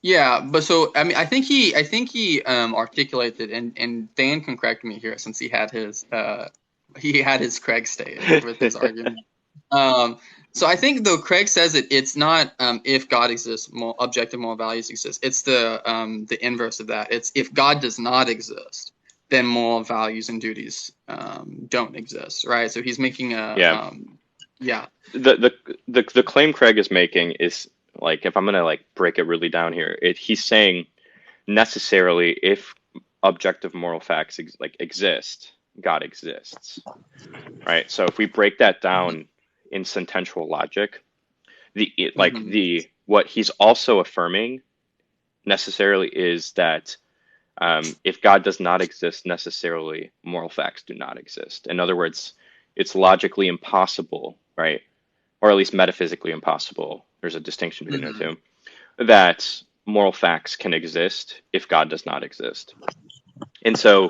Yeah, but so I mean, I think he articulated, and Dan can correct me here since he had his Craig stage with his argument. So I think though Craig says that it's not if God exists, objective moral values exist. It's the inverse of that. It's if God does not exist, then moral values and duties don't exist, right? So he's making a Yeah. yeah. The claim Craig is making is, like, if I'm gonna like break it really down here, he's saying necessarily if objective moral facts exist, God exists, right? So if we break that down in sentential logic, what he's also affirming necessarily is that if God does not exist, necessarily moral facts do not exist. In other words, it's logically impossible, right? Or at least metaphysically impossible. There's a distinction between the two. That moral facts can exist if God does not exist. And so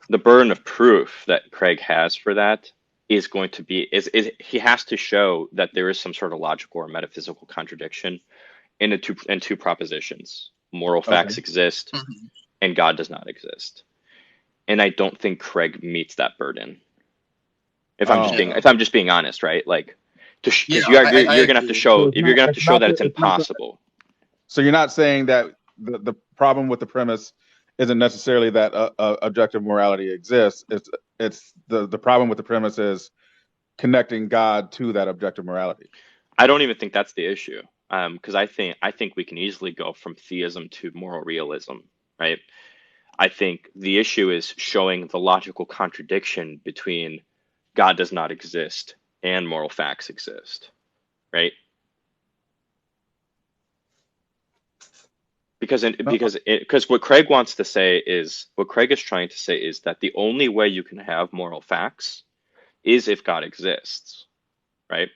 the burden of proof that Craig has for that is going to be is he has to show that there is some sort of logical or metaphysical contradiction in two propositions. Moral facts exist and God does not exist. And I don't think Craig meets that burden. If I'm just being honest, right? Like, because you're gonna have to show that it's impossible. So you're not saying that the problem with the premise isn't necessarily that objective morality exists. It's the problem with the premise is connecting God to that objective morality. I don't even think that's the issue. Because I think we can easily go from theism to moral realism, right? I think the issue is showing the logical contradiction between God does not exist and moral facts exist, right? Because what Craig is trying to say is that the only way you can have moral facts is if God exists, right?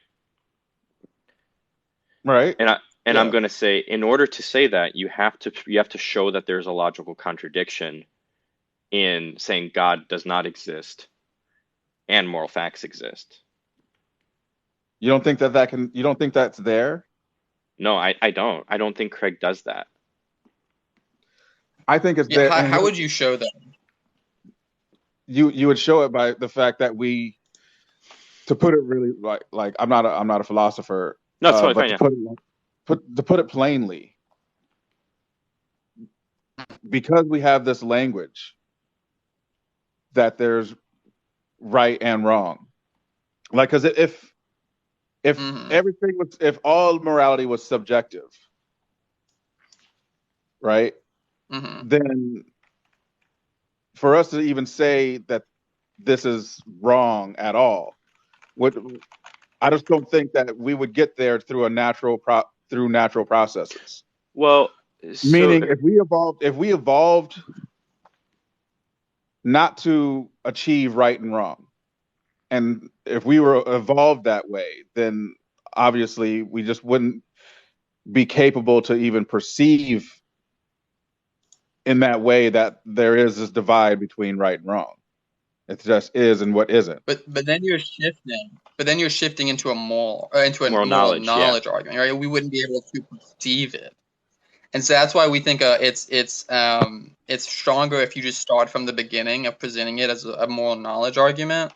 Right. And I'm going to say, in order to say that, you have to show that there's a logical contradiction in saying God does not exist and moral facts exist. You don't think you don't think that's there? No, I don't. I don't think Craig does that. I think it's there. How would you show that? You would show it by the fact that to put it really like I'm not a philosopher. No, it's totally but fine. To put it plainly, because we have this language that there's right and wrong, like, because if everything was, if all morality was subjective, right, then for us to even say that this is wrong at all, I just don't think that we would get there through natural processes. Well, meaning if we evolved not to achieve right and wrong, and if we were evolved that way, then obviously we just wouldn't be capable to even perceive in that way that there is this divide between right and wrong. It just is and what isn't. But then you're shifting. But then you're shifting into a moral knowledge argument, right? We wouldn't be able to perceive it, and so that's why we think it's stronger if you just start from the beginning of presenting it as a moral knowledge argument,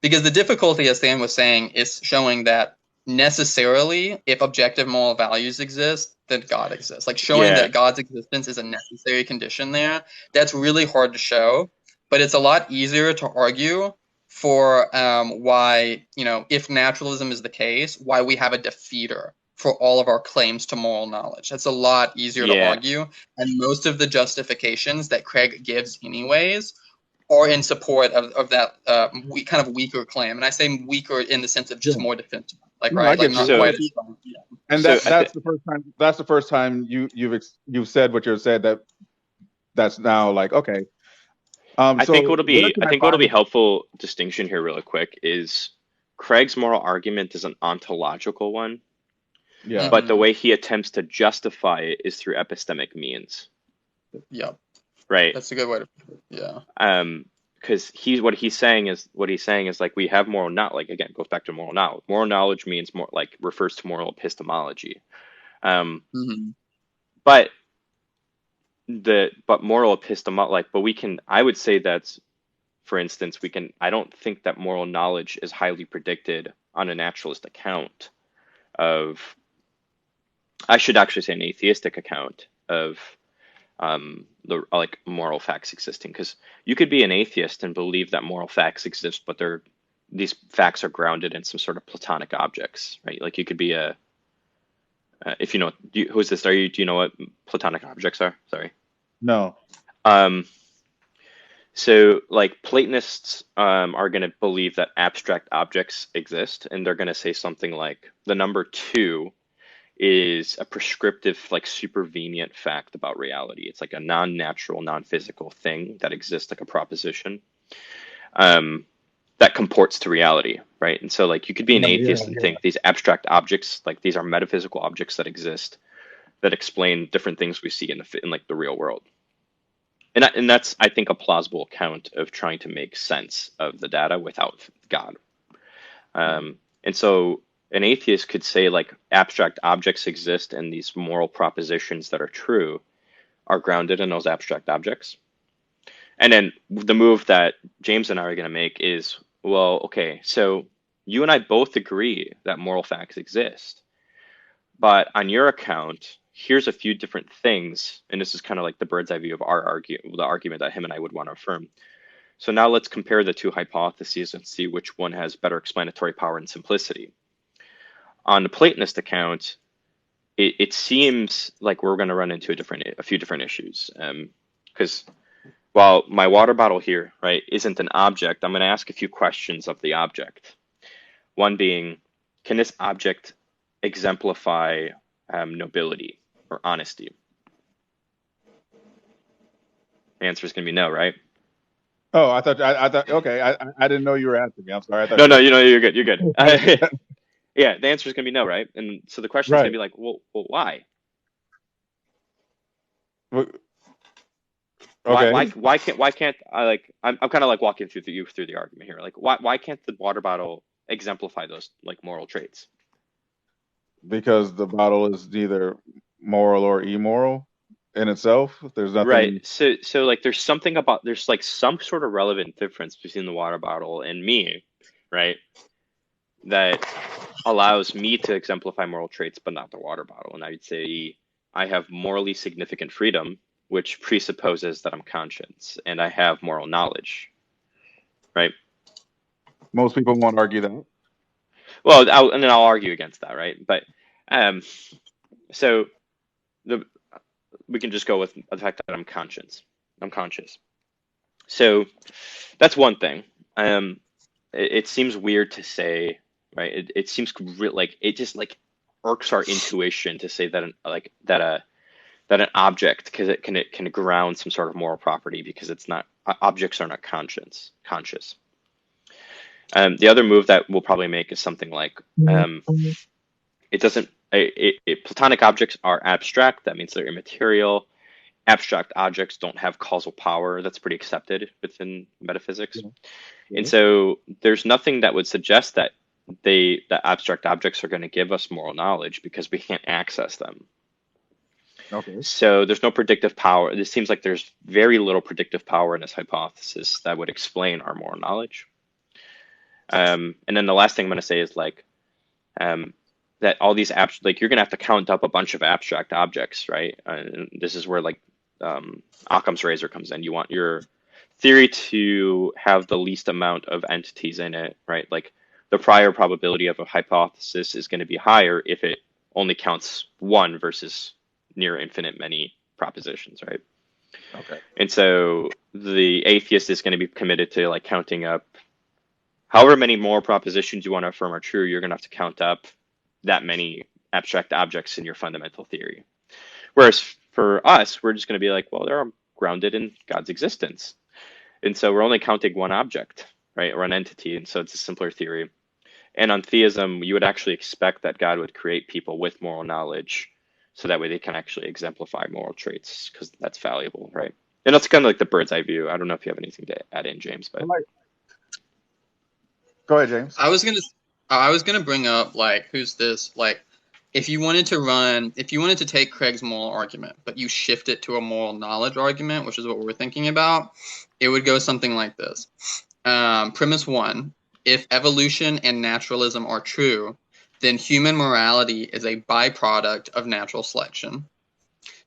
because the difficulty, as Stan was saying, is showing that necessarily, if objective moral values exist, then God exists. Like showing that God's existence is a necessary condition there. That's really hard to show, but it's a lot easier to argue for why, if naturalism is the case, why we have a defeater for all of our claims to moral knowledge. That's a lot easier to argue, and most of the justifications that Craig gives anyways are in support of that kind of weaker claim. And I say weaker in the sense of just more defensive. Like, right? Like, not quite as strong. Yeah. And that's the first time you've said what you've said, that's now like, okay. I think what'll be helpful distinction here really quick is Craig's moral argument is an ontological one. Yeah. But the way he attempts to justify it is through epistemic means. Yeah. Right. That's a good way to put it. Yeah. Because what he's saying is like we have moral knowledge. Like, again, goes back to moral knowledge. Moral knowledge means more like refers to moral epistemology. But moral epistemology, I would say that's, for instance, I don't think that moral knowledge is highly predicted on a naturalist account of, I should actually say an atheistic account of the moral facts existing, because you could be an atheist and believe that moral facts exist, but these facts are grounded in some sort of Platonic objects, right? Like you could be if you know, who's this? Do you know what Platonic objects are? Sorry. No. So like Platonists are going to believe that abstract objects exist, and they're going to say something like the number 2 is a prescriptive, like supervenient fact about reality. It's like a non-natural, non-physical thing that exists, like a proposition. that comports to reality, right? And so like you could be an Yeah, atheist and think these abstract objects, like these are metaphysical objects that exist that explain different things we see in like the real world. And that's, I think, a plausible account of trying to make sense of the data without God. And so an atheist could say like abstract objects exist and these moral propositions that are true are grounded in those abstract objects. And then the move that James and I are going to make is, well, okay, so you and I both agree that moral facts exist. But on your account, here's a few different things, and this is kind of like the bird's eye view of the argument that him and I would want to affirm. So now let's compare the two hypotheses and see which one has better explanatory power and simplicity. On the Platonist account, it seems like we're going to run into a few different issues. Because while my water bottle here, right, isn't an object, I'm going to ask a few questions of the object. One being, can this object exemplify nobility or honesty? The answer is going to be no, right? Oh, I thought. Okay, I didn't know you were asking me. I'm sorry. I thought No, you're good. You're good. Yeah, the answer is going to be no, right? And so the question is going to be like, well, why? Okay. Why can't I like? I'm kind of like walking through the argument here. Like, why can't the water bottle exemplify those like moral traits? Because the bottle is neither moral or immoral in itself. There's nothing. Right. So like there's like some sort of relevant difference between the water bottle and me, right? That allows me to exemplify moral traits, but not the water bottle. And I would say I have morally significant freedom, which presupposes that I'm conscious and I have moral knowledge, right? Most people won't argue that. Well, I'll argue against that, right? But so we can just go with the fact that I'm conscious. So that's one thing. It seems weird to say, right? It seems like it just like irks our intuition to say that an object, because it can ground some sort of moral property, because it's not, objects are not conscious. The other move that we'll probably make is something like Platonic objects are abstract. That means they're immaterial. Abstract objects don't have causal power. That's pretty accepted within metaphysics. Yeah. And so there's nothing that would suggest that abstract objects are going to give us moral knowledge, because we can't access them. Okay. So there's no predictive power. It seems like there's very little predictive power in this hypothesis that would explain our moral knowledge. And then the last thing I'm going to say is like that all these you're going to have to count up a bunch of abstract objects, right? And this is where like Occam's razor comes in. You want your theory to have the least amount of entities in it, right? Like the prior probability of a hypothesis is going to be higher if it only counts one versus near infinite many propositions, right? Okay. And so the atheist is going to be committed to like counting up however many more propositions you want to affirm are true. You're going to have to count up that many abstract objects in your fundamental theory. Whereas for us, we're just going to be like, well, they're grounded in God's existence. And so we're only counting one object, right? Or an entity. And so it's a simpler theory. And on theism, you would actually expect that God would create people with moral knowledge, so that way they can actually exemplify moral traits, because that's valuable, right? And that's kind of like the bird's eye view. I don't know if you have anything to add in, James, but go ahead, James. I was gonna bring up like, who's this? Like, if you wanted to take Craig's moral argument, but you shift it to a moral knowledge argument, which is what we're thinking about, it would go something like this. Premise 1: if evolution and naturalism are true, then human morality is a byproduct of natural selection.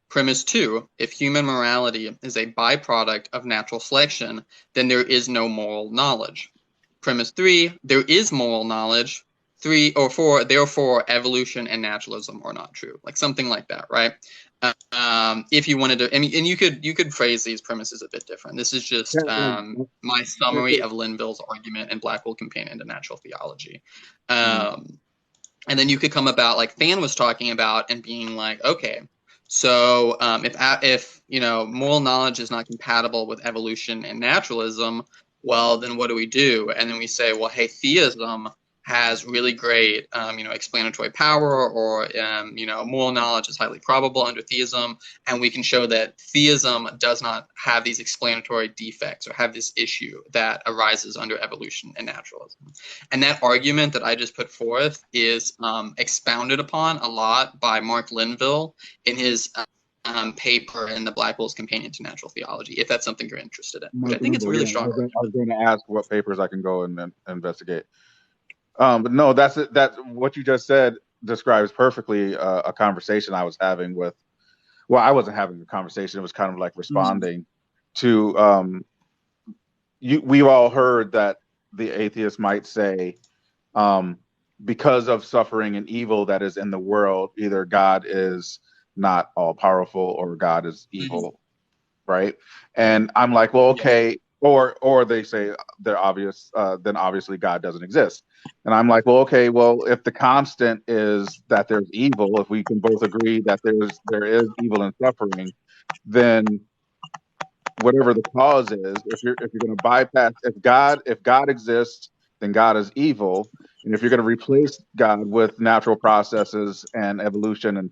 Premise 2: if human morality is a byproduct of natural selection, then there is no moral knowledge. Premise 3: there is moral knowledge. 3 or 4, therefore evolution and naturalism are not true. Like something like that, right? If you wanted to, and you could phrase these premises a bit different. This is just my summary of Linville's argument and Blackwell Companion to Natural Theology. And then you could come about like Fan was talking about and being like, okay, so if moral knowledge is not compatible with evolution and naturalism, well, then what do we do? And then we say, well, hey, theism has really great, explanatory power, or moral knowledge is highly probable under theism, and we can show that theism does not have these explanatory defects or have this issue that arises under evolution and naturalism. And that argument that I just put forth is expounded upon a lot by Mark Linville in his paper in the Blackwell's Companion to Natural Theology, if that's something you're interested in, which I think it's a really strong argument. I was going to ask what papers I can go and investigate. But no, that's what you just said describes perfectly a conversation I was having with. Well, I wasn't having a conversation; it was kind of like responding to. We've all heard that the atheist might say, because of suffering and evil that is in the world, either God is not all powerful or God is evil, right? And I'm like, well, okay. Or they say they're obvious, then obviously God doesn't exist. And I'm like, well, okay, well, if the constant is that there's evil, if we can both agree that there is evil and suffering, then whatever the cause is, if you're going to bypass, if God exists, then God is evil. And if you're going to replace God with natural processes and evolution and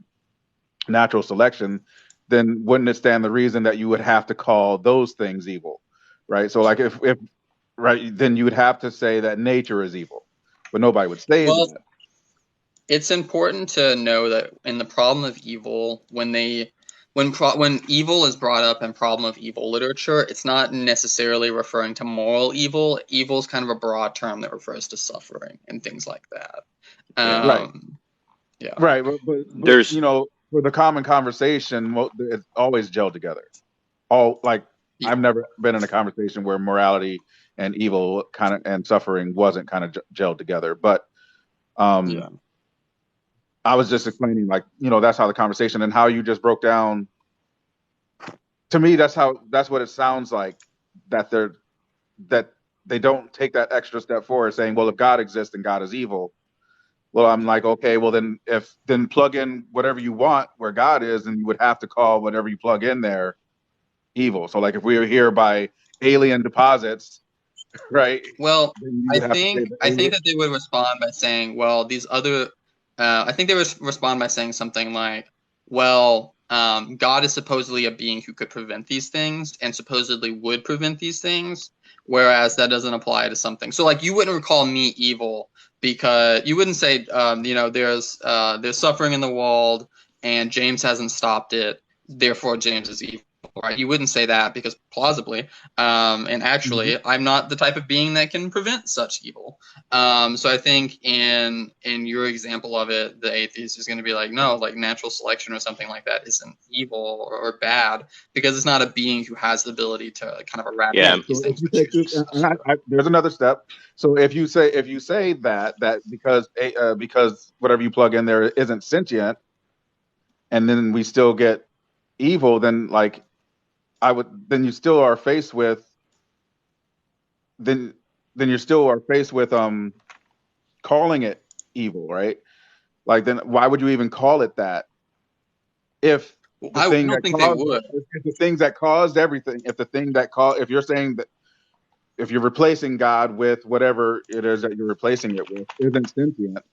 natural selection, then wouldn't it stand the reason that you would have to call those things evil, right? So like if right, then you would have to say that nature is evil, but nobody would say that. It's important to know that in the problem of evil, when evil is brought up in problem of evil literature, it's not necessarily referring to moral evil. Evil is kind of a broad term that refers to suffering and things like that. Right, but there's for the common conversation, it's always gelled together. I've never been in a conversation where morality and evil and suffering wasn't kind of gelled together. But I was just explaining, that's how the conversation and how you just broke down. To me, that's what it sounds like, that they don't take that extra step forward, saying, well, if God exists, then God is evil. Well, I'm like, okay, well then plug in whatever you want where God is, and you would have to call whatever you plug in there evil. So like if we were here by alien deposits, right? Well, I think that they would respond by saying, well, these other I think they would respond by saying something like, well, God is supposedly a being who could prevent these things and supposedly would prevent these things, whereas that doesn't apply to something. So like you wouldn't call me evil because you wouldn't say, there's suffering in the world and James hasn't stopped it, therefore James is evil. Right? You wouldn't say that because plausibly, and actually, I'm not the type of being that can prevent such evil. So I think in your example of it, the atheist is going to be like, no, like natural selection or something like that isn't evil or bad because it's not a being who has the ability to kind of eradicate these things. There's another step. So if you say that because whatever you plug in there isn't sentient, and then we still get evil, then then you still are faced with calling it evil, right? Like then why would you even call it that? If the things that caused everything, if you're saying that if you're replacing God with whatever it is that you're replacing it with isn't sentient,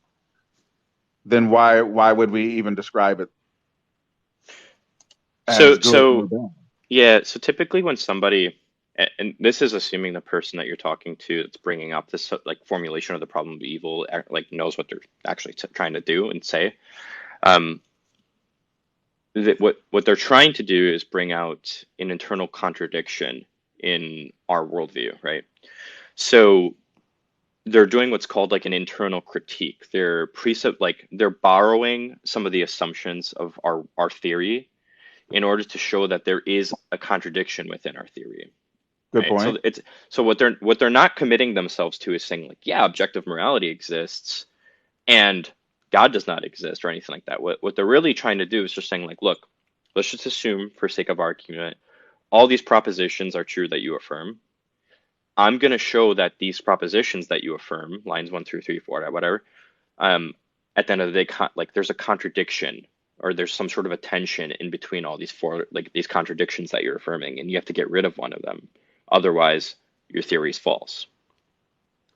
then why would we even describe it as good or bad? Yeah, so typically when somebody, and this is assuming the person that you're talking to that's bringing up this like formulation of the problem of evil like knows what they're actually trying to do and say, what they're trying to do is bring out an internal contradiction in our worldview, right? So they're doing what's called like an internal critique. They're borrowing some of the assumptions of our theory in order to show that there is a contradiction within our theory. Good point. So what they're not committing themselves to is saying like, yeah, objective morality exists and God does not exist or anything like that. What they're really trying to do is just saying like, look, let's just assume for sake of argument, all these propositions are true that you affirm. I'm going to show that these propositions that you affirm, lines 1 through 3, 4, whatever, at the end of the day, there's a contradiction or there's some sort of a tension in between all these these contradictions that you're affirming, and you have to get rid of one of them. Otherwise, your theory is false,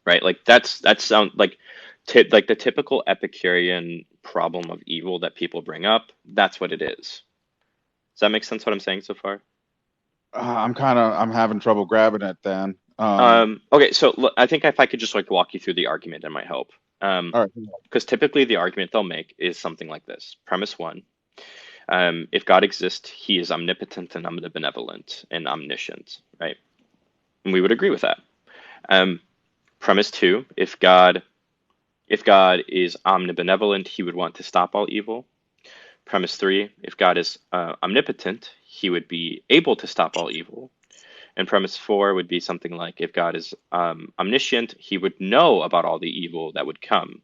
right? Like that sound like like the typical Epicurean problem of evil that people bring up. That's what it is. Does that make sense what I'm saying so far? I'm having trouble grabbing it then. Okay, so I think if I could just like walk you through the argument, it might help. All right. Because typically the argument they'll make is something like this. Premise one, if God exists, he is omnipotent and omnibenevolent and omniscient, right? And we would agree with that. Premise two, if God is omnibenevolent, he would want to stop all evil. Premise three, if God is omnipotent, he would be able to stop all evil. And premise four would be something like, if God is omniscient, he would know about all the evil that would come.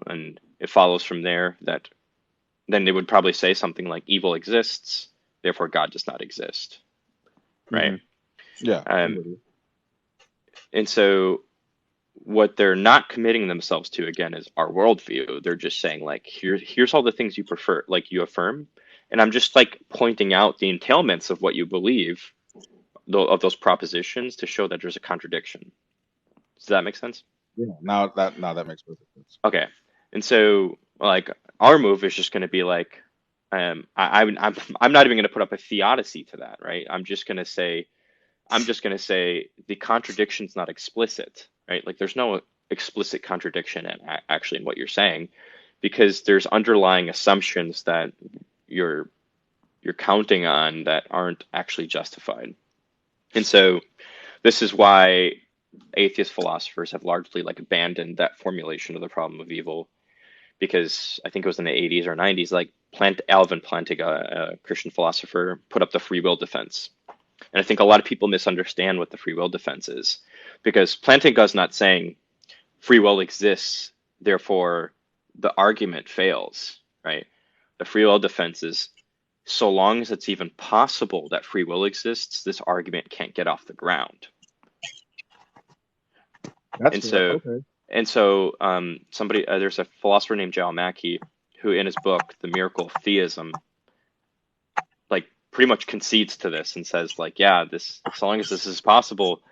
And it follows from there that then they would probably say something like, evil exists, therefore God does not exist, right? Mm-hmm. Yeah. And so what they're not committing themselves to, again, is our worldview. They're just saying, like, here's all the things you prefer, like you affirm, and I'm just like pointing out the entailments of what you believe, of those propositions, to show that there's a contradiction. Does that make sense? Yeah. Now that makes perfect sense. Okay. And so, like, our move is just going to be like, I'm not even going to put up a theodicy to that, right? I'm just going to say the contradiction's not explicit, right? Like, there's no explicit contradiction actually in what you're saying, because there's underlying assumptions that you're counting on that aren't actually justified. And so this is why atheist philosophers have largely like abandoned that formulation of the problem of evil, because I think it was in the 80s or 90s, like Alvin Plantinga, a Christian philosopher, put up the free will defense. And I think a lot of people misunderstand what the free will defense is, because Plantinga is not saying free will exists, therefore the argument fails, right? The free will defense is, so long as it's even possible that free will exists, this argument can't get off the ground. That's and so, okay. And so there's a philosopher named J.L. Mackie who, in his book, The Miracle of Theism, like pretty much concedes to this and says, like, yeah, this, so long as this is possible,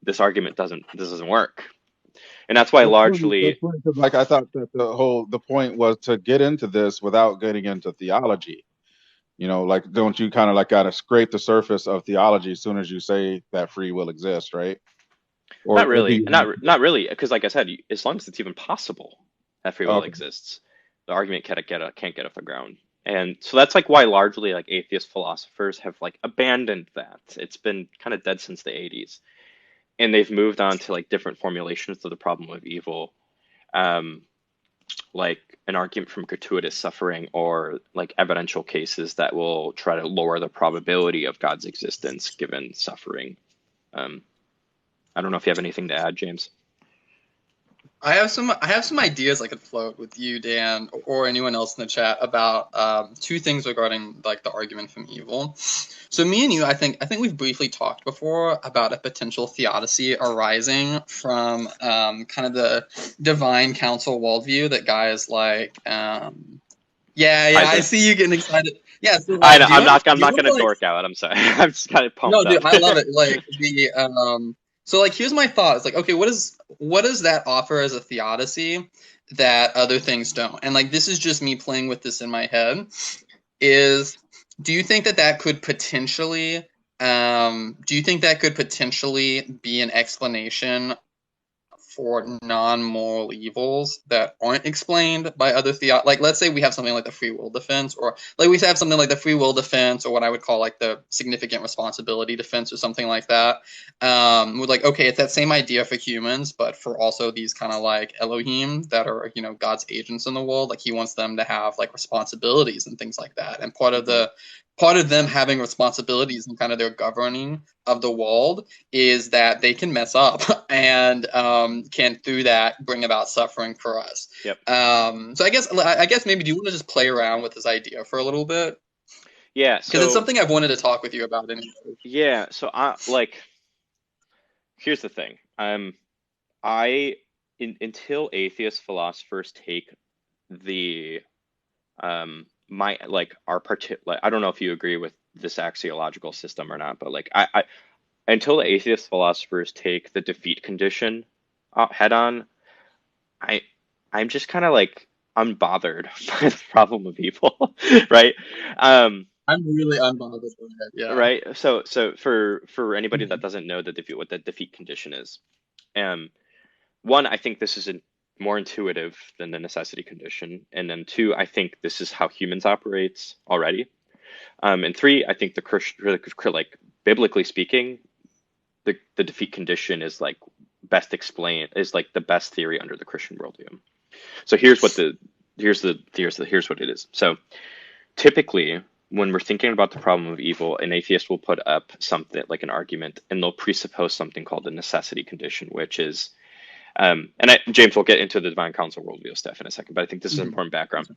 this argument doesn't work. And that's why largely, that's funny, 'cause, like, I thought that the point was to get into this without getting into theology. You know, like, don't you kind of like got to scrape the surface of theology as soon as you say that free will exists, right? Or not do really, you- not really, because like I said, as long as it's even possible that free will Okay. exists, the argument can't get off the ground. And so that's like why largely like atheist philosophers have like abandoned that. It's been kind of dead since the 80s. And they've moved on to like different formulations of the problem of evil, like an argument from gratuitous suffering, or like evidential cases that will try to lower the probability of God's existence given suffering. I don't know if you have anything to add, James. I have some ideas I could float with you, Dan, or anyone else in the chat about two things regarding like the argument from evil. So me and you, I think we've briefly talked before about a potential theodicy arising from kind of the divine counsel worldview that guys like I see you getting excited. Yeah, so I know, I'm not wanna, gonna like, dork out. I'm sorry. I'm just kind of pumped no, dude, up. I love it. Like so like here's my thought. It's like, okay, what does that offer as a theodicy that other things don't? And like this is just me playing with this in my head. Do you think that could potentially be an explanation for non-moral evils that aren't explained by other like let's say we have something like the free will defense, or like we have something like the free will defense, or what I would call like the significant responsibility defense, or something like that. With like, okay, it's that same idea for humans, but for also these kind of like Elohim that are, you know, God's agents in the world. Like he wants them to have like responsibilities and things like that. And part of them having responsibilities and kind of their governing of the world is that they can mess up and can through that bring about suffering for us. Yep. So I guess maybe do you want to just play around with this idea for a little bit? Yeah. Because it's something I've wanted to talk with you about anyway. Yeah. So here's the thing. Until atheist philosophers take the I don't know if you agree with this axiological system or not, but like until the atheist philosophers take the defeat condition head on, I I'm just kind of like unbothered by the problem of evil, right? Um, I'm really unbothered by it. Yeah. right. So for anybody that doesn't know what the defeat condition is, um, one, I think this is more intuitive than the necessity condition, and then two, I think this is how humans operates already. And three, I think like biblically speaking, the defeat condition is like best explained is like the best theory under the Christian worldview. So here's what it is. So typically, when we're thinking about the problem of evil, an atheist will put up something like an argument, and they'll presuppose something called the necessity condition, which is, James, will get into the divine counsel worldview stuff in a second, but I think this is an important background.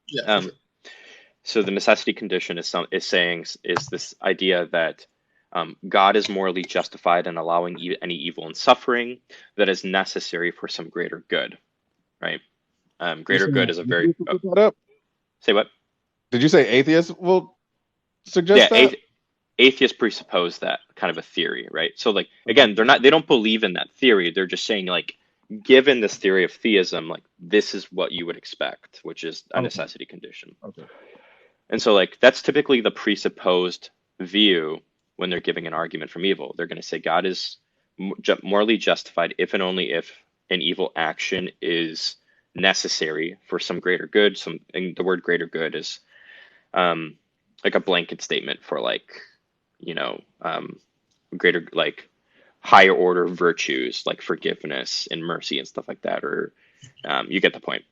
Yeah. Um, so the necessity condition is this idea that God is morally justified in allowing any evil and suffering that is necessary for some greater good, right? Greater good is a very Put that up? say what? Did you say atheists will suggest Yeah, that? atheists presuppose that kind of a theory, right? So like again, they don't believe in that theory. They're just saying like, given this theory of theism, like this is what you would expect, which is a necessity condition. Okay. And so like that's typically the presupposed view when they're giving an argument from evil. They're going to say God is morally justified if and only if an evil action is necessary for some greater good. And the word greater good is like a blanket statement for like, greater, like higher order virtues like forgiveness and mercy and stuff like that, or you get the point.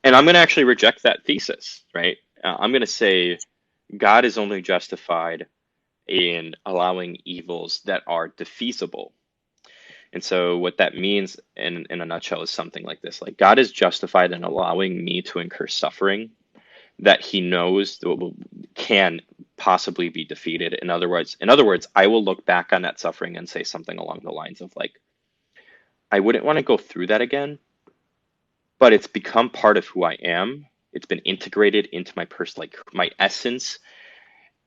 And I'm going to actually reject that thesis, right? I'm going to say God is only justified in allowing evils that are defeasible. And so what that means in a nutshell is something like this. Like God is justified in allowing me to incur suffering that he knows can possibly be defeated. In other words, I will look back on that suffering and say something along the lines of like, I wouldn't want to go through that again, but it's become part of who I am. It's been integrated into my like my essence.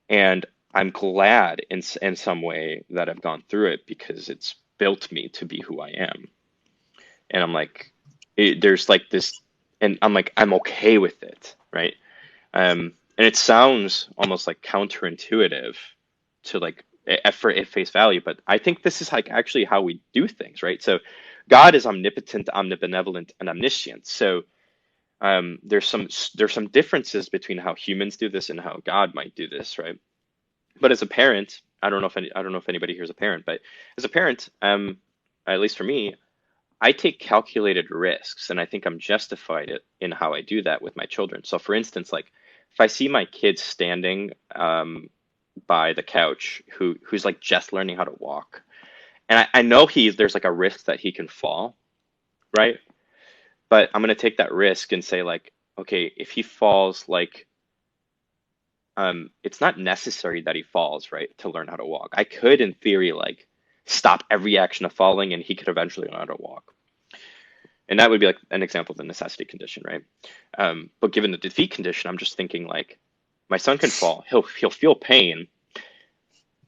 And I'm glad in some way that I've gone through it because it's built me to be who I am. And I'm like, there's like this, and I'm like, I'm okay with it, right? And it sounds almost like counterintuitive to like at face value, but I think this is like actually how we do things, right? So God is omnipotent, omnibenevolent, and omniscient. So there's some differences between how humans do this and how God might do this, right? But as a parent, I don't know if anybody here is a parent, but as a parent, at least for me, I take calculated risks, and I think I'm justified in how I do that with my children. So, for instance, like if I see my kid standing by the couch who's like just learning how to walk, and I know there's like a risk that he can fall, right? But I'm gonna take that risk and say like, okay, if he falls, like it's not necessary that he falls, right, to learn how to walk. I could, in theory, like stop every action of falling, and he could eventually learn how to walk. And that would be like an example of the necessity condition, right? But given the defeat condition, I'm just thinking like, my son can fall. He'll feel pain,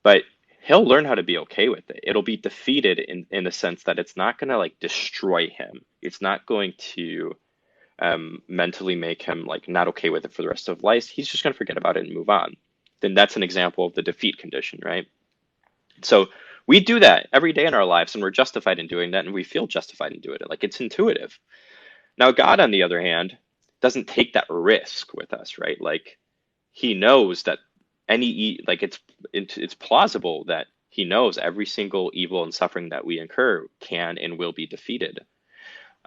but he'll learn how to be okay with it. It'll be defeated in the sense that it's not going to like destroy him. It's not going to mentally make him like not okay with it for the rest of life. He's just going to forget about it and move on. Then that's an example of the defeat condition, right? So we do that every day in our lives, and we're justified in doing that, and we feel justified in doing it. Like it's intuitive. Now, God, on the other hand, doesn't take that risk with us, right? Like he knows that it's plausible that he knows every single evil and suffering that we incur can and will be defeated.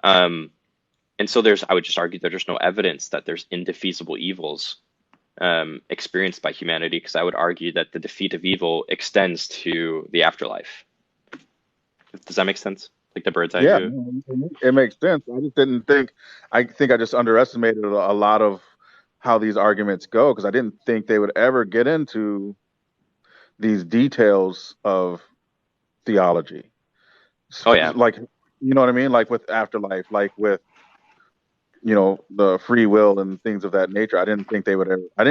And so I would just argue that there's no evidence that there's indefeasible evils experienced by humanity, because I would argue that the defeat of evil extends to the afterlife. Does that make sense? Like the bird's eye view? It makes sense. I think I just underestimated a lot of how these arguments go, because I didn't think they would ever get into these details of theology. Oh yeah. Like, you know what I mean? Like with afterlife, like with, the free will and things of that nature. I didn't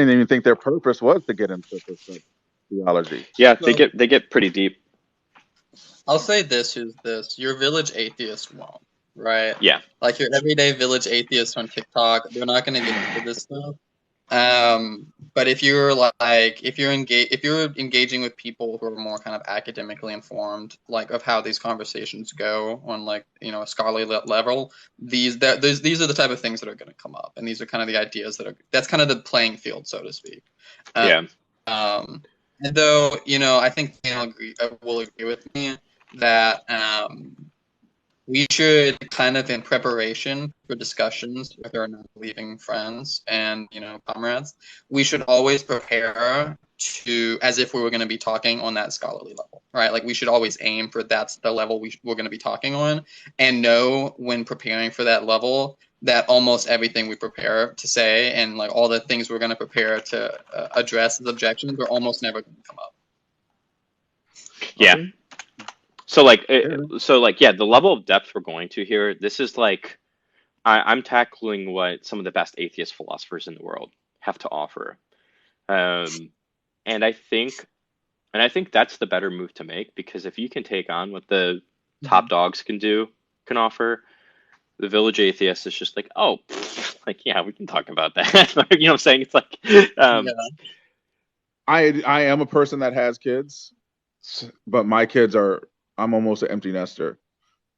even think their purpose was to get into this stuff. theology. Yeah, So they get pretty deep. I'll say this is this. Your village atheist won't, right? Yeah. Like your everyday village atheist on TikTok, they're not gonna get into this stuff. But if you're like if you're engaging with people who are more kind of academically informed, like of how these conversations go on like a scholarly level, these are the type of things that are going to come up, and these are kind of the ideas that's kind of the playing field, so to speak. Uh, Yeah. and though I think will agree with me that we should kind of in preparation for discussions with our non-believing friends and comrades, we should always prepare to as if we were going to be talking on that scholarly level, right? Like we should always aim for that's the level we're going to be talking on, and know when preparing for that level that almost everything we prepare to say and like all the things we're going to prepare to address as objections are almost never going to come up. Yeah. Okay. So like yeah, the level of depth we're going to here, this is like I'm tackling what some of the best atheist philosophers in the world have to offer. Um, and I think that's the better move to make, because if you can take on what the top dogs can offer, the village atheist is just like, oh, like yeah, we can talk about that. You know what I'm saying? It's like, Yeah. I am a person that has kids, but my kids I'm almost an empty nester.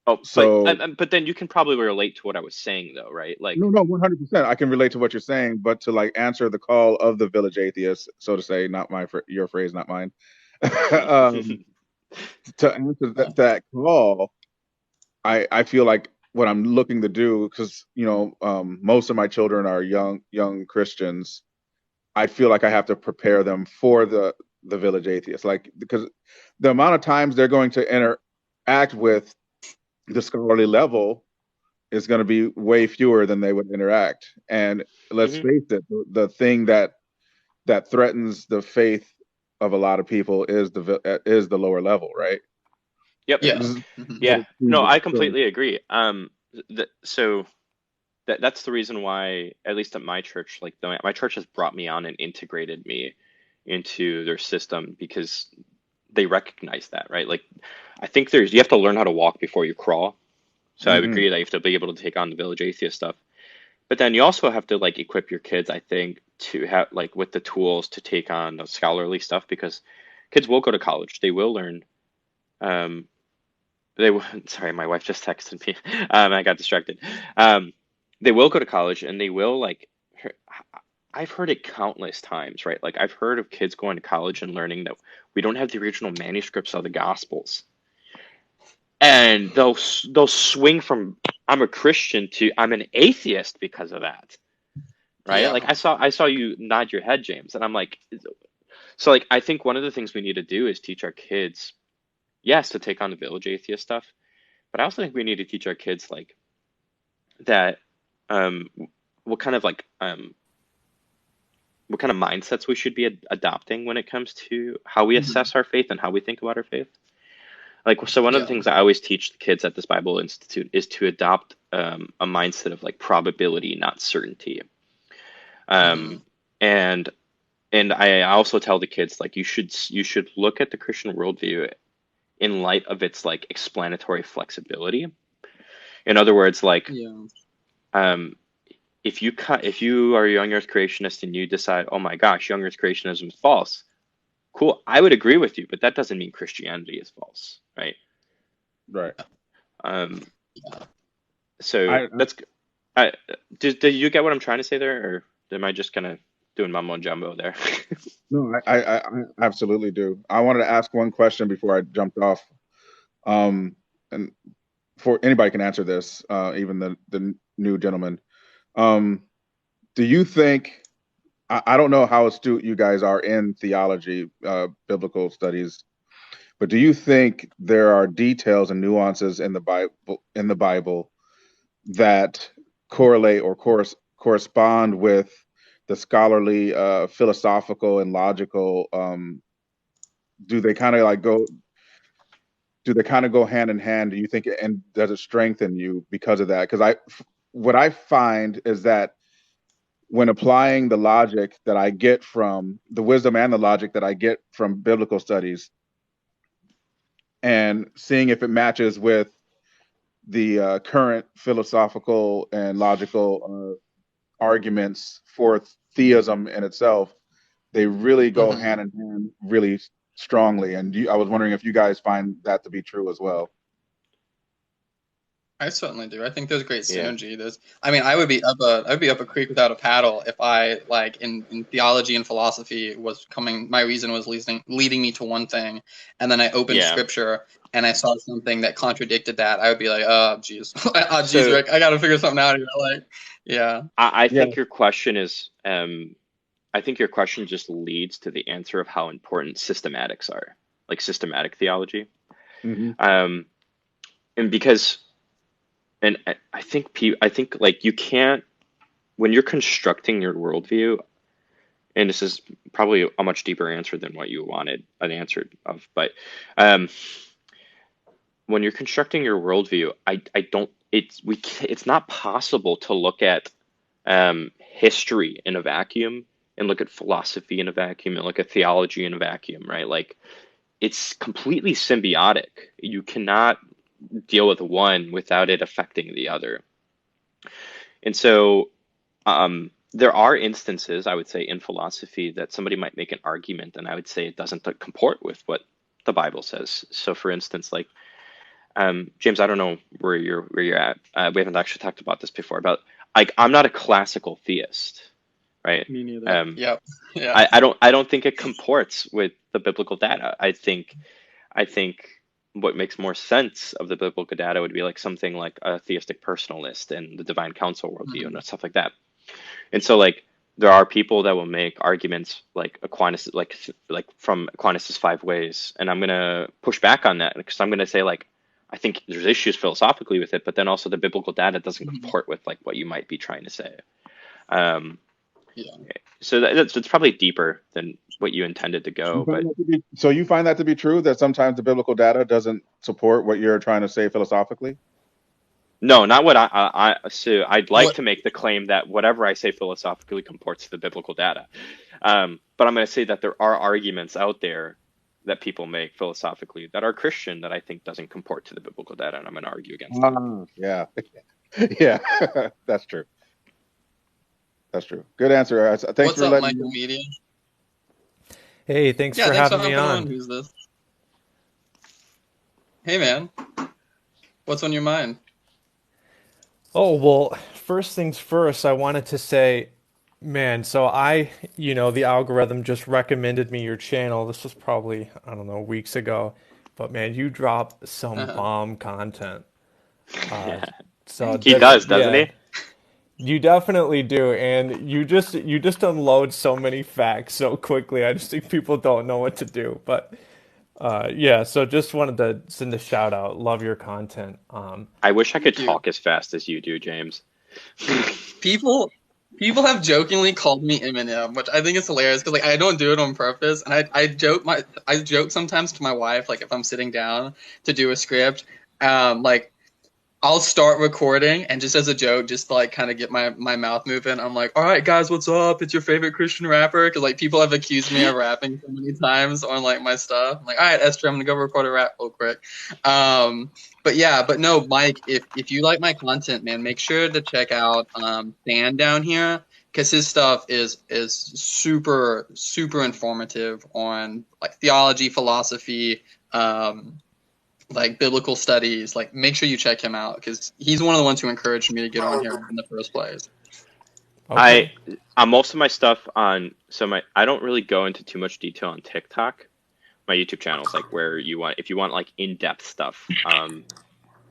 oh, So but then you can probably relate to what I was saying though, right? Like, no, 100%. I can relate to what you're saying, but to like answer the call of the village atheist, so to say, not your phrase, not mine. To answer that call, I feel like what I'm looking to do, because most of my children are young Christians. I feel like I have to prepare them for the village atheist, like because the amount of times they're going to interact with the scholarly level is going to be way fewer than they would interact. And let's mhm. face it, the thing that threatens the faith of a lot of people is the lower level, right? Yep. Yeah. This is Yeah. what it No, seems I so. completely agree. So that's the reason why, at least at my church, like my church has brought me on and integrated me into their system, because they recognize that, right? Like, I think you have to learn how to walk before you crawl. So I would Hmm. agree that you have to be able to take on the village atheist stuff. But then you also have to like equip your kids, I think, to have like with the tools to take on the scholarly stuff, because kids will go to college. They will learn. Um, they will, sorry, my wife just texted me. I got distracted. Um, they will go to college and they will like. I've heard it countless times, right? Like I've heard of kids going to college and learning that we don't have the original manuscripts of the Gospels, and they'll swing from I'm a Christian to I'm an atheist because of that, right? Like Yeah. I saw you nod your head, James, and I'm like, so like I think one of the things we need to do is teach our kids, yes, to take on the village atheist stuff, but I also think we need to teach our kids like that, um, what kind of like what kind of mindsets we should be adopting when it comes to how we Mhm. assess our faith and how we think about our faith. Like, so one of the Yeah. things I always teach the kids at this Bible Institute is to adopt a mindset of like probability, not certainty. Um, Mhm. and I also tell the kids like you should look at the Christian worldview in light of its like explanatory flexibility. In other words, like Yeah. um, if you are a young Earth creationist and you decide, oh my gosh, young Earth creationism is false, cool, I would agree with you, but that doesn't mean Christianity is false, right? Right. Um, Yeah. so I that's I did you get what I'm trying to say there, or am I just kind of doing mumbo jumbo there? No, I absolutely do. I wanted to ask one question before I jumped off. And for anybody can answer this, even the new gentleman. Um, do you think I don't know how astute you guys are in theology, biblical studies, but do you think there are details and nuances in the Bible that correlate or correspond with the scholarly, philosophical, and logical? Do they kind of like go? Do they kind of go hand in hand? Do you think, and does it strengthen you because of that? Because what I find is that when applying the logic that I get from the wisdom and the logic that I get from biblical studies and seeing if it matches with the current philosophical and logical arguments for theism in itself, they really go Mhm. hand in hand really strongly. And I was wondering if you guys find that to be true as well. I certainly do. I think there's great Yeah. synergy. I mean, I would be up a creek without a paddle if I like in theology and philosophy was coming. My reason was leading me to one thing, and then I opened Yeah. scripture and I saw something that contradicted that. I would be like, oh, jeez, oh, geez, So Rick, I got to figure something out here. Like, yeah, I Yeah. think your question is, I think your question just leads to the answer of how important systematics are, like systematic theology. hmm And because, and I think like you can't, when you're constructing your worldview, and this is probably a much deeper answer than what you wanted an answer of, but when you're constructing your worldview, I don't, it's not possible to look at history in a vacuum and look at philosophy in a vacuum and look at theology in a vacuum, right? Like it's completely symbiotic. You cannot deal with one without it affecting the other. And so there are instances, I would say, in philosophy that somebody might make an argument, and I would say it doesn't comport with what the Bible says. So, for instance, like James, I don't know where you're at. We haven't actually talked about this before, but like I'm not a classical theist, right? me neither. Um, Yep, yeah. I don't think it comports with the biblical data. I think what makes more sense of the biblical data would be like something like a theistic personalist and the divine council worldview Mhm. and stuff like that. And so like there are people that will make arguments like Aquinas, like from Aquinas' five ways, and I'm gonna push back on that because I'm gonna say like I think there's issues philosophically with it, but then also the biblical data doesn't Mhm. comport with like what you might be trying to say. Um, Yeah. so it's probably deeper than what you intended to go, but So you find that to be true, that sometimes the biblical data doesn't support what you're trying to say philosophically? no, not what so I'd like What? to make the claim that whatever I say philosophically comports to the biblical data. But I'm going to say that there are arguments out there that people make philosophically that are Christian that I think doesn't comport to the biblical data, and I'm going to argue against them. Yeah. Yeah. That's true. That's true. Good answer. Thanks What's for up, letting me Michael know. Media? Hey, thanks Yeah, for thanks for having me hopping on. on. Who's this? Hey, man. What's on your mind? Oh, well, first things first, I wanted to say, man, so the algorithm just recommended me your channel. This was probably, I don't know, weeks ago. But man, you drop some Uh-huh. bomb content. Uh, so Thank He you. does, doesn't yeah, he? you definitely do, and you just unload so many facts so quickly. I just think people don't know what to do. But yeah, so just wanted to send a shout out. Love your content. I wish I could Thank you. talk as fast as you do, James. People people have jokingly called me Eminem, which I think is hilarious because like I don't do it on purpose, and I joke sometimes to my wife like if I'm sitting down to do a script, like I'll start recording and just as a joke, just to, like kind of get my mouth moving. I'm like, all right, guys, what's up? It's your favorite Christian rapper because like people have accused me of rapping so many times on like my stuff. I'm like, all right, Esther, I'm gonna go record a rap real quick. But yeah, but no, Mike, if you like my content, man, make sure to check out Dan down here because his stuff is super informative on like theology, philosophy. Like biblical studies, like make sure you check him out because he's one of the ones who encouraged me to get on here in the first place. Okay. Most of my stuff on I don't really go into too much detail on TikTok. My YouTube channel is like where if you want like in-depth stuff,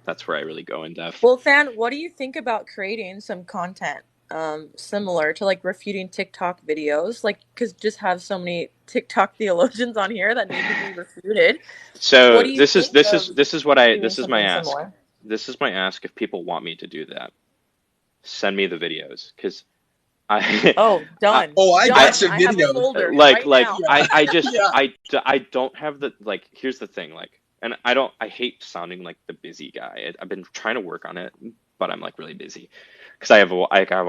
that's where I really go in depth. Well, Fan, what do you think about creating some content similar to like refuting TikTok videos? Like, because just have so many TikTok theologians on here that need to be refuted. What So do you think of this is doing this is my something ask. similar? This is my ask if people want me to do that. Send me the videos because I, Oh, I done. Oh, I got Done. your I have a videos. folder like right now. Yeah, I just yeah. I don't have the like here's the thing like and I hate sounding like the busy guy. I've been trying to work on it, but I'm like really busy. because I have a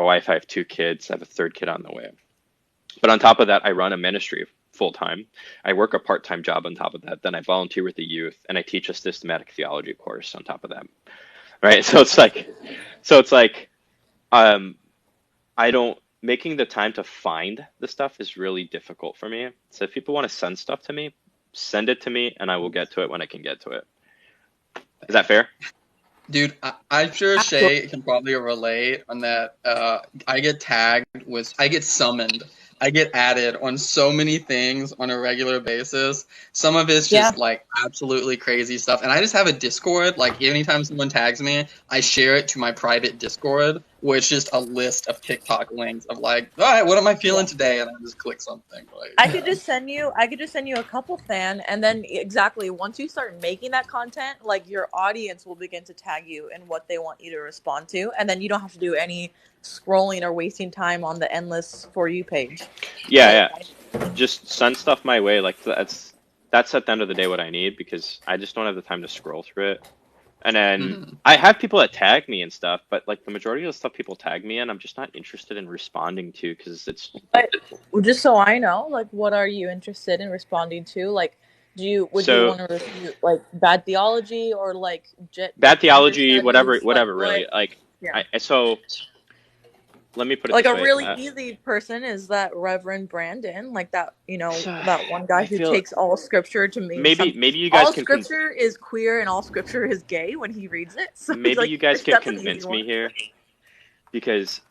wife, I have 2 kids, I have a third kid on the way. But on top of that, I run a ministry full time. I work a part-time job on top of that. Then I volunteer with the youth, and I teach a systematic theology course on top of that. Right? So it's like, um, I don't making the time to find the stuff is really difficult for me. So if people want to send stuff to me, send it to me, and I will get to it when I can get to it. Is that fair? Dude, I'm sure Shay can probably relate on that. I get summoned, I get added on so many things on a regular basis. Some of it's Yeah. just like absolutely crazy stuff. And I just have a Discord. Like anytime someone tags me, I share it to my private Discord, where it's just a list of TikTok links of like, all right, what am I feeling today? And I just click something. Like, I could just send you a couple fan, and then exactly once you start making that content, like your audience will begin to tag you and what they want you to respond to, and then you don't have to do any scrolling or wasting time on the endless For You page. Yeah. Just send stuff my way. Like that's at the end of the day what I need, because I just don't have the time to scroll through it. And then I have people that tag me and stuff, but like the majority of the stuff people tag me in, I'm just not interested in responding to, because it's But just so I know, like, what are you interested in responding to? Like, would you want to review like bad theology or like bad gender theology, studies? whatever, Like, really. Like, yeah. so let me put it Like this a way. really easy person is that Reverend Brandon, like that, that one guy who takes all scripture to mean maybe something. you guys All can scripture is queer and all scripture is gay when he reads it. So maybe like, you guys can that's an easy convince me one. here, because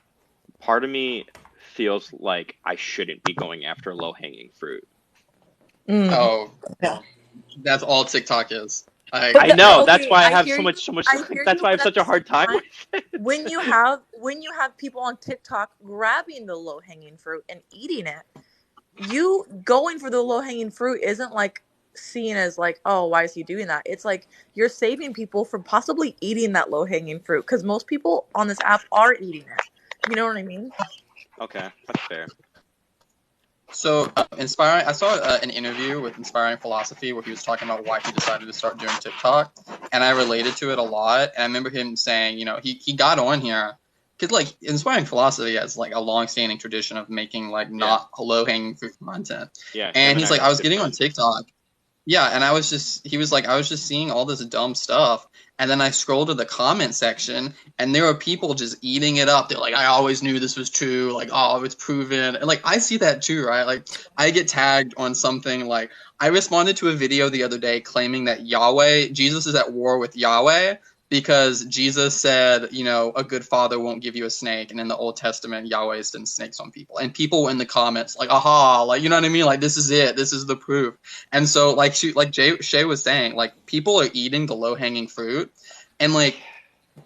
part of me feels like I shouldn't be going after low-hanging fruit. oh, Yeah. that's all TikTok is. I know, that's why I have so much that's why I have such a hard time with it. When you have people on TikTok grabbing the low hanging fruit and eating it, you going for the low hanging fruit isn't like seen as like, oh, why is he doing that? It's like you're saving people from possibly eating that low hanging fruit, because most people on this app are eating it. You know what I mean? Okay, that's fair. So, I saw an interview with Inspiring Philosophy where he was talking about why he decided to start doing TikTok, and I related to it a lot. And I remember him saying, he got on here because like Inspiring Philosophy has like a long-standing tradition of making like not low-hanging fruit content. Yeah, and he's like, I was getting on TikTok. Yeah, and I was just seeing all this dumb stuff, and then I scrolled to the comment section, and there were people just eating it up. They're like, I always knew this was true, like, oh, it's proven. And like, I see that too, right? Like, I get tagged on something like, I responded to a video the other day claiming that Jesus is at war with Yahweh, because Jesus said, a good father won't give you a snake, and in the Old Testament, Yahweh sends snakes on people. And people were in the comments like, aha, like, you know what I mean? Like, this is it. This is the proof. And so, like Shay was saying, like, people are eating the low-hanging fruit, and like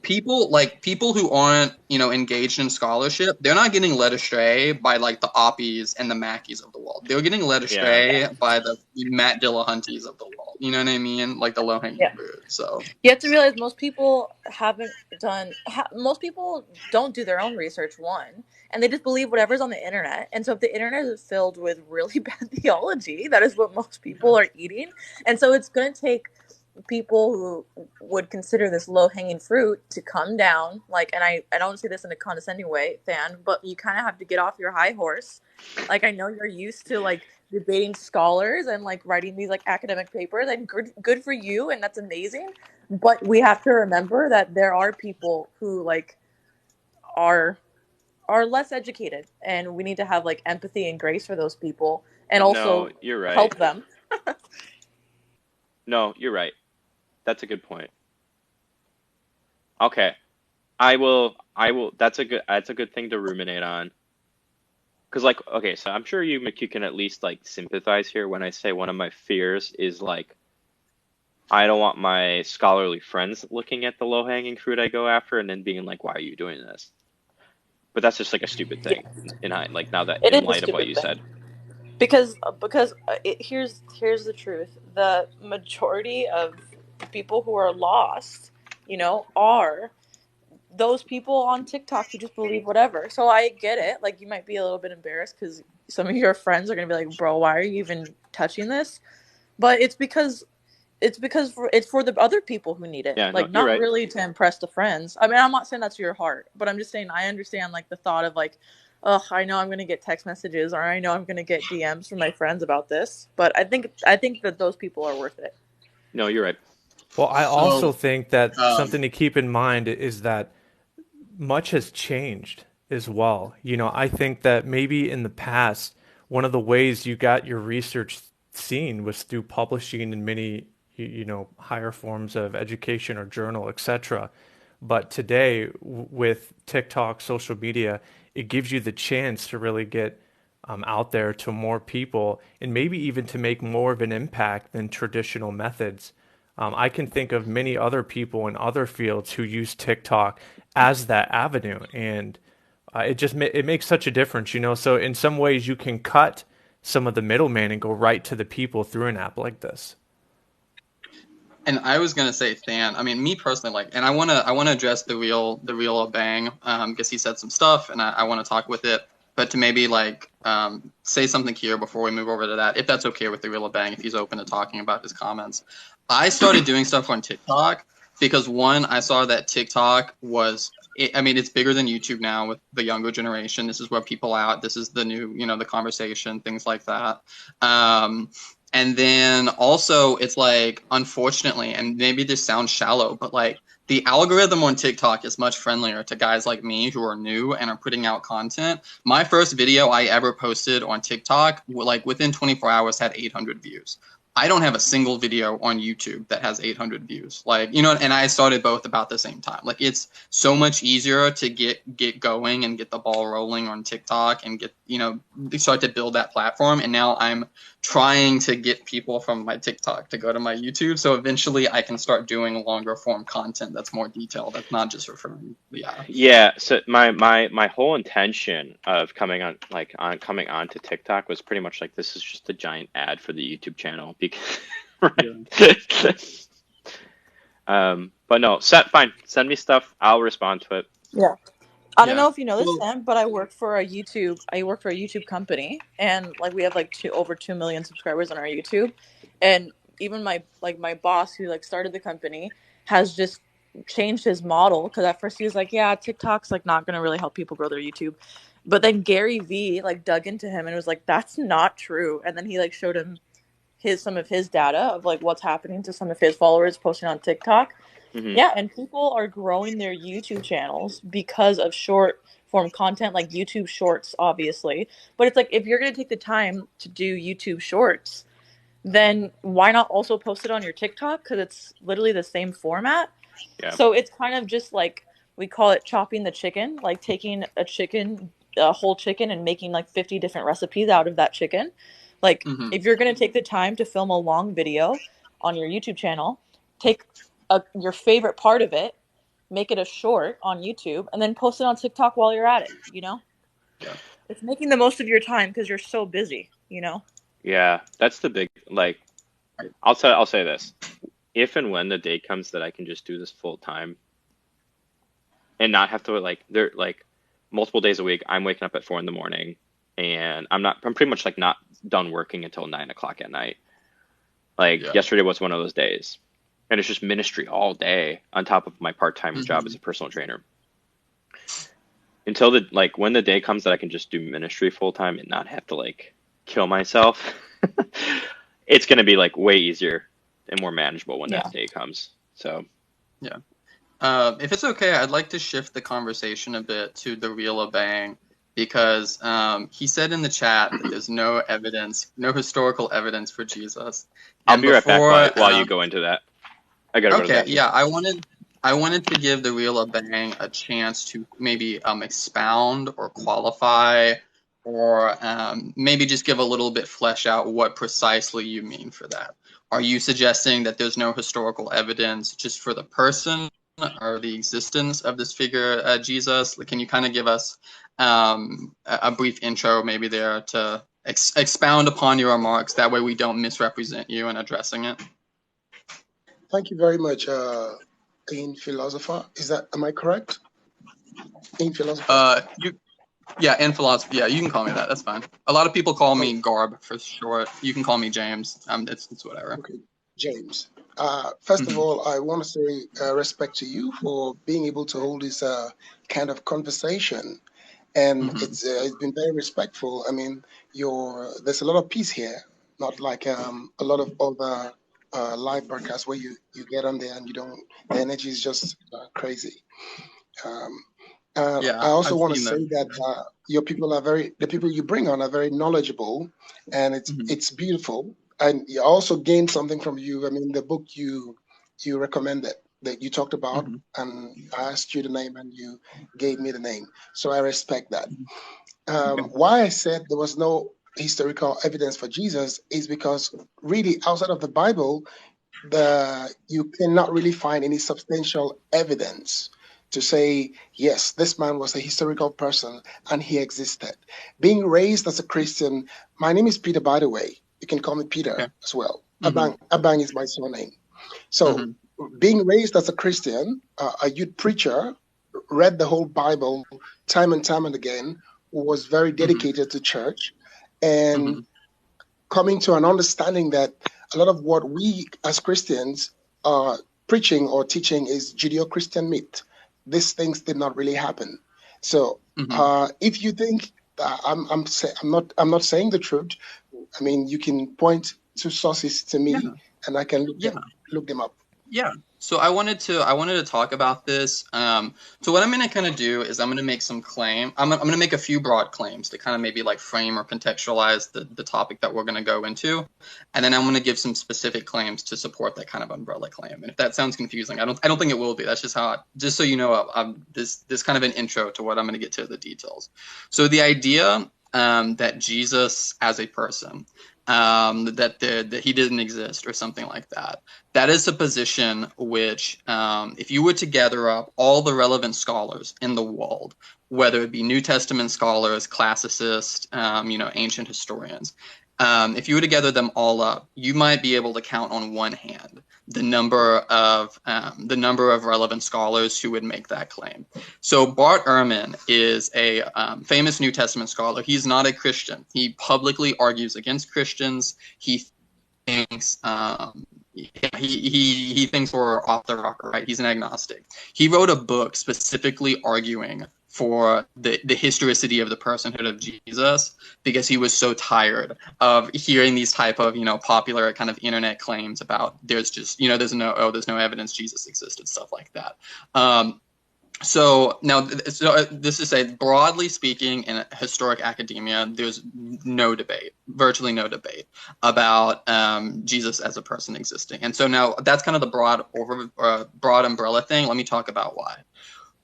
people who aren't engaged in scholarship, they're not getting led astray by like the Oppies and the Mackies of the world. They're getting led astray by the Matt Dillahunties of the world. You know what I mean? Like the low-hanging fruit. So you have to realize most people don't do their own research, one, and they just believe whatever's on the internet. And so if the internet is filled with really bad theology, that is what most people are eating. And so it's going to take people who would consider this low-hanging fruit to come down, like, and I don't say this in a condescending way, Fan, but you kind of have to get off your high horse. Like, I know you're used to like debating scholars and like writing these like academic papers, and good for you, and that's amazing, but we have to remember that there are people who like are less educated, and we need to have like empathy and grace for those people, and also you're right. help them. No, you're right. That's a good point. Okay. I will that's a good thing to ruminate on. Because like, okay, so I'm sure you can at least like sympathize here when I say one of my fears is like, I don't want my scholarly friends looking at the low-hanging fruit I go after and then being like, why are you doing this? But that's just like a stupid thing in light of what you said. Because here's the truth. The majority of people who are lost, are those people on TikTok who just believe whatever. So I get it. Like, you might be a little bit embarrassed because some of your friends are going to be like, bro, why are you even touching this? But it's because it's because it's for the other people who need it. Yeah, no, Like, you're not right. really to impress the friends. I mean, I'm not saying that's your heart, but I'm just saying I understand like the thought of like, ugh, I know I'm gonna get text messages or I know I'm gonna get DMs from my friends about this. But I think that those people are worth it. No, you're right. Well, I also So, think that um, something to keep in mind is that much has changed as well. I think that maybe in the past, one of the ways you got your research seen was through publishing in many, higher forms of education or journal, etc. But today, with TikTok, social media, it gives you the chance to really get out there to more people and maybe even to make more of an impact than traditional methods. I can think of many other people in other fields who use TikTok as that avenue, and it makes such a difference. So in some ways, you can cut some of the middleman and go right to the people through an app like this. and I was gonna say Than. I mean, me personally, like, and I wanna address the real Bang, because he said some stuff, and I want to talk with it. But to maybe like say something here before we move over to that, if that's okay with the real Bang, if he's open to talking about his comments. I started doing stuff on TikTok because one, I saw that TikTok I mean, it's bigger than YouTube now with the younger generation. This is where people are at. This is the new, the conversation, things like that. And then also, it's like, unfortunately, and maybe this sounds shallow, but like the algorithm on TikTok is much friendlier to guys like me who are new and are putting out content. My first video I ever posted on TikTok, like within 24 hours, had 800 views. I don't have a single video on YouTube that has 800 views. Like, and I started both about the same time. Like, it's so much easier to get going and get the ball rolling on TikTok and get, start to build that platform. And now I'm trying to get people from my TikTok to go to my YouTube. So eventually I can start doing longer form content that's more detailed. That's not just referring. Yeah. Yeah, so my whole intention of coming on to TikTok was pretty much like this is just a giant ad for the YouTube channel because right. But no, fine. Send me stuff. I'll respond to it. Yeah. I don't Yeah. know if you know this, Well, Sam, but I work for a YouTube company, and like we have like over 2 million subscribers on our YouTube, and even my boss who like started the company has just changed his model because at first he was like, yeah, TikTok's like not gonna really help people grow their YouTube, but then Gary V like dug into him and was like, that's not true, and then he like showed him some of his data of like what's happening to some of his followers posting on TikTok. Mm-hmm. Yeah, and people are growing their YouTube channels because of short form content like YouTube Shorts, obviously. But it's like if you're going to take the time to do YouTube Shorts, then why not also post it on your TikTok? Because it's literally the same format. Yeah. So it's kind of just like we call it chopping the chicken, like taking a whole chicken, and making like 50 different recipes out of that chicken. Like if you're going to take the time to film a long video on your YouTube channel, take your favorite part of it, make it a short on YouTube, and then post it on TikTok while you're at it. Yeah. It's making the most of your time because you're so busy. Yeah, that's the big I'll say this. If and when the day comes that I can just do this full time and not have to multiple days a week, I'm waking up at 4 a.m. and I'm pretty much like not done working until 9 o'clock at night. Yesterday was one of those days. And it's just ministry all day on top of my part-time job as a personal trainer. Until when the day comes that I can just do ministry full time and not have to kill myself, it's going to be way easier and more manageable when that day comes. So, yeah. If it's okay, I'd like to shift the conversation a bit to the real Bang, because he said in the chat that there's no historical evidence for Jesus. I'll be right back while you go into that. I gotta go to that. Yeah, I wanted to give the real Bang a chance to maybe expound or qualify, or maybe just give a little bit flesh out what precisely you mean for that. Are you suggesting that there's no historical evidence just for the person or the existence of this figure, Jesus? Can you kind of give us a brief intro maybe there to expound upon your remarks? That way we don't misrepresent you in addressing it. Thank you very much, in philosopher. Am I correct? In philosopher. In philosophy. Yeah, you can call me that. That's fine. A lot of people call me Garb for short. You can call me James. It's whatever. Okay, James. First of all, I want to say respect to you for being able to hold this kind of conversation, and it's been very respectful. I mean, there's a lot of peace here, not like a lot of other live broadcasts where you get on there and you don't. The energy is just crazy. Yeah, I also I've want to seen say them. that the people you bring on are very knowledgeable, and it's beautiful. And you also gained something from you. I mean, the book you recommended that you talked about, and I asked you the name, and you gave me the name. So I respect that. Okay. Why I said there was no historical evidence for Jesus is because really outside of the Bible, you cannot really find any substantial evidence to say yes, this man was a historical person and he existed. Being raised as a Christian, my name is Peter, by the way. You can call me Peter Okay. as well. Mhm. Abang is my surname. So Mhm. being raised as a Christian, a youth preacher, read the whole Bible time and time and again, was very Mhm. dedicated to church, and Mhm. coming to an understanding that a lot of what we as Christians are preaching or teaching is Judeo-Christian myth. These things did not really happen. So Mhm. if you think I'm not saying the truth, I mean you can point to sources to Yeah. me and I can Yeah. look them up. Yeah. So I wanted to talk about this. So what I'm going to kind of do is I'm going to make some claim. I'm going to make a few broad claims to kind of maybe like frame or contextualize the topic that we're going to go into, and then I'm going to give some specific claims to support that kind of umbrella claim. And if that sounds confusing, I don't think it will be. That's just just so you know, this kind of an intro to what I'm going to get to the details. So the idea that Jesus as a person, that he didn't exist or something like that. That is a position which, if you were to gather up all the relevant scholars in the world, whether it be New Testament scholars, classicists, ancient historians, if you were to gather them all up, you might be able to count on one hand the number of relevant scholars who would make that claim. So Bart Ehrmann is a famous New Testament scholar. He's not a Christian. He publicly argues against Christians. He thinks he thinks we're off the rocker, right? He's an agnostic. He wrote a book specifically arguing for the historicity of the personhood of Jesus because he was so tired of hearing these type of popular kind of internet claims about there's no evidence Jesus existed, stuff like that. So now, this is a broadly speaking in historic academia, there's virtually no debate about Jesus as a person existing. And so now that's kind of the broad umbrella thing. Let me talk about why.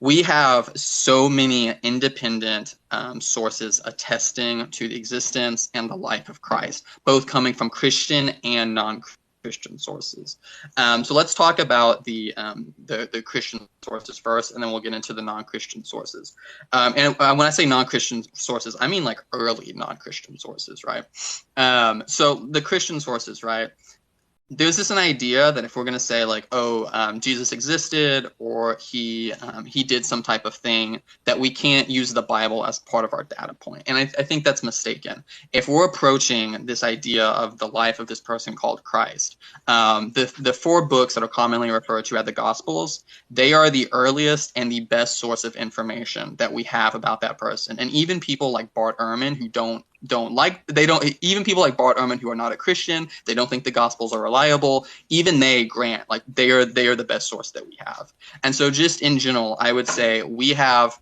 We have so many independent sources attesting to the existence and the life of Christ, both coming from Christian and non-Christian sources. So let's talk about the Christian sources first, and then we'll get into the non-Christian sources. And when I say non-Christian sources, I mean like early non-Christian sources, right? So the Christian sources, right? There's this an idea that if we're going to say like, Jesus existed or he did some type of thing, that we can't use the Bible as part of our data point. And I think that's mistaken. If we're approaching this idea of the life of this person called Christ, the four books that are commonly referred to as the Gospels, they are the earliest and the best source of information that we have about that person. And even people like Bart Ehrmann who even people like Bart Ehrmann who are not a Christian, they don't think the Gospels are reliable, even they grant like they are the best source that we have. And so just in general, I would say we have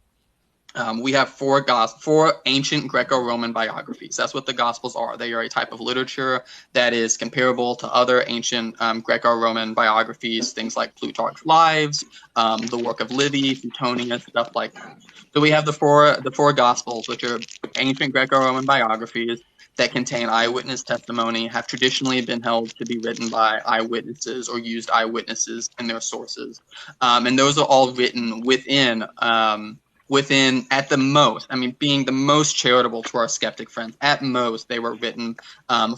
four ancient Greco-Roman biographies. That's what the Gospels are. They are a type of literature that is comparable to other ancient Greco-Roman biographies, things like Plutarch's Lives, the work of Livy, Suetonius, stuff like that. So we have the four Gospels, which are ancient Greco-Roman biographies that contain eyewitness testimony, have traditionally been held to be written by eyewitnesses or used eyewitnesses in their sources. And those are all written within at the most, I mean, being the most charitable to our skeptic friends, at most they were written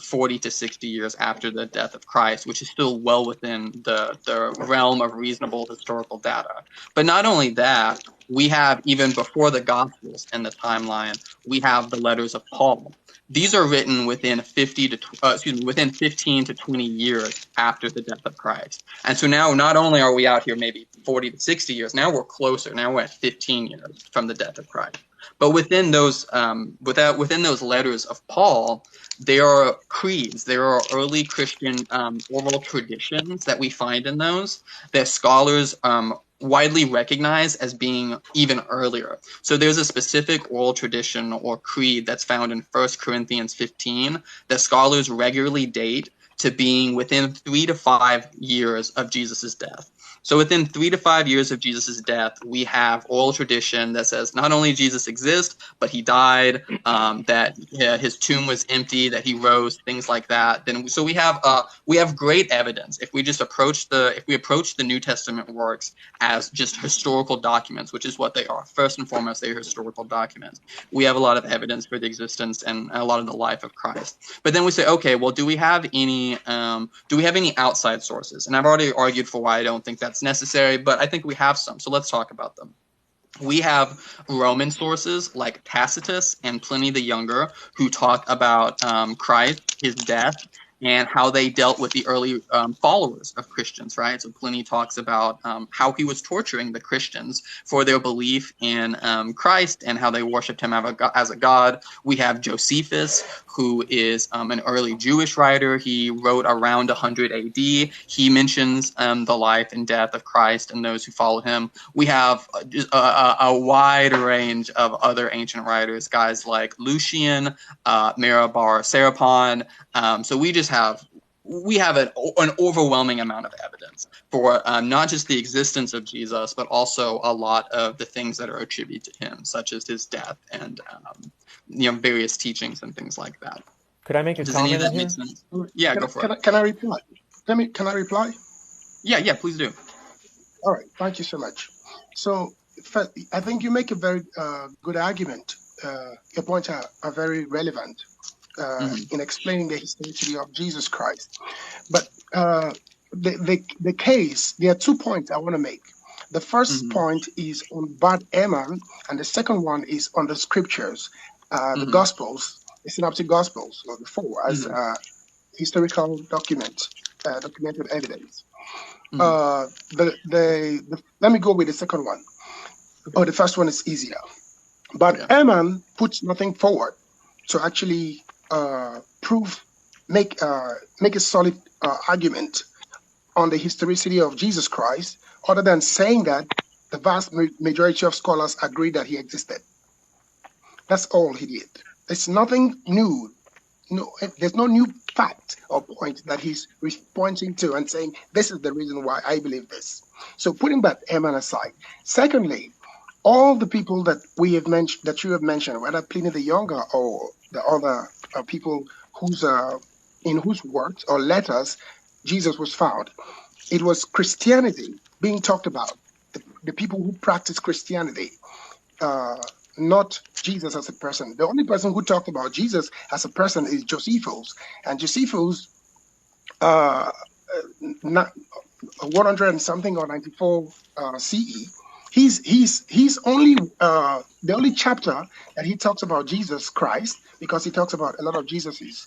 40 to 60 years after the death of Christ, which is still well within the realm of reasonable historical data. But not only that, We have, even before the Gospels in the timeline, we have the letters of Paul. These are written within 15 to 20 years after the death of Christ. And so now not only are we out here maybe 40 to 60 years, now we're closer. Now we're at 15 years from the death of Christ. But within those letters of Paul, there are creeds, there are early Christian oral traditions that we find in those that scholars widely recognize as being even earlier. So there's a specific oral tradition or creed that's found in 1 Corinthians 15 that scholars regularly date to being within 3 to 5 years of Jesus' death. So within 3 to 5 years of Jesus' death, we have oral tradition that says not only Jesus exists, but he died, that his tomb was empty, that he rose, things like that. So we have great evidence if we approach the New Testament works as just historical documents, which is what they are. First and foremost, they are historical documents. We have a lot of evidence for the existence and a lot of the life of Christ. But then we say, okay, well, do we have any outside sources? And I've already argued for why I don't think that's necessary, but I think we have some. So let's talk about them. We have Roman sources like Tacitus and Pliny the Younger who talk about Christ, his death, and how they dealt with the early followers of Christians, right? So Pliny talks about how he was torturing the Christians for their belief in Christ and how they worshipped him as a god. We have Josephus, who is an early Jewish writer. He wrote around 100 AD. He mentions the life and death of Christ and those who follow him. We have a wide range of other ancient writers, guys like Lucian, Mirabar, Serapon. So we have an overwhelming amount of evidence for not just the existence of Jesus, but also a lot of the things that are attributed to him, such as his death and various teachings and things like that. Could I make a Does any of comment that in make here? sense? Yeah, go for it. Can I reply? Can I reply? Yeah, please do. All right, thank you so much. So first, I think you make a very good argument. Your points are very relevant in explaining the historicity of Jesus Christ. But the case, there are 2 points I want to make. The first point is on Bart Ehrmann, and the second one is on the scriptures, the Gospels, the Synoptic Gospels, or the 4, as historical documented evidence. Let me go with the second one. The first one is easier. But Ehrmann puts nothing forward to actually make a solid argument on the historicity of Jesus Christ, other than saying that the vast majority of scholars agree that he existed. That's all he did. There's nothing new. No, there's no new fact or point that he's pointing to and saying, this is the reason why I believe this. So putting that Ehrmann aside. Secondly, all the people that we have mentioned, that you have mentioned, whether Pliny the Younger or the other people in whose works or letters Jesus was found, it was Christianity being talked about, the people who practice Christianity, not Jesus as a person. The only person who talked about Jesus as a person is Josephus, and Josephus, 100 and something or 94 CE. He's only the only chapter that he talks about Jesus Christ, because he talks about a lot of Jesuses,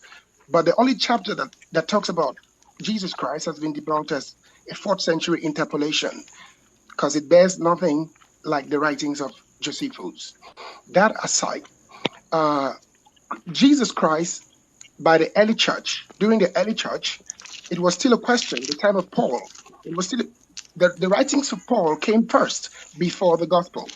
but the only chapter that talks about Jesus Christ has been debunked as a 4th century interpolation, because it bears nothing like the writings of Josephus. That aside, Jesus Christ, by the early church, during the early church, it was still a question. The time of Paul, it was still the writings of Paul came first before the gospel,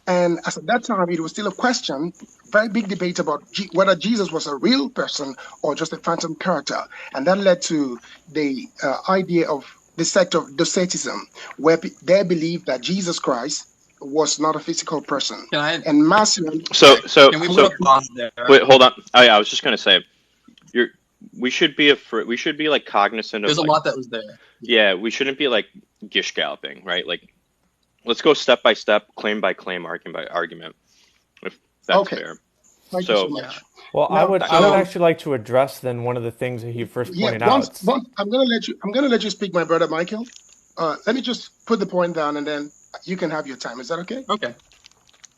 and as at that time, it was still a question. Very big debate about whether Jesus was a real person or just a phantom character, and that led to the idea of the sect of Docetism, where they believed that Jesus Christ was not a physical person. And Marcion. So Can we put a pause there? Wait, hold on. I was just gonna say, we should be like cognizant of. There's a lot that was there. Yeah, we shouldn't be like gish galloping, right? Like, let's go step by step, claim by claim, argument by argument, if that's fair. Thank you so much. Well, I would actually like to address then one of the things that he first pointed out. I'm gonna let you speak, my brother Michael. Let me just put the point down, and then you can have your time. Is that okay? Okay.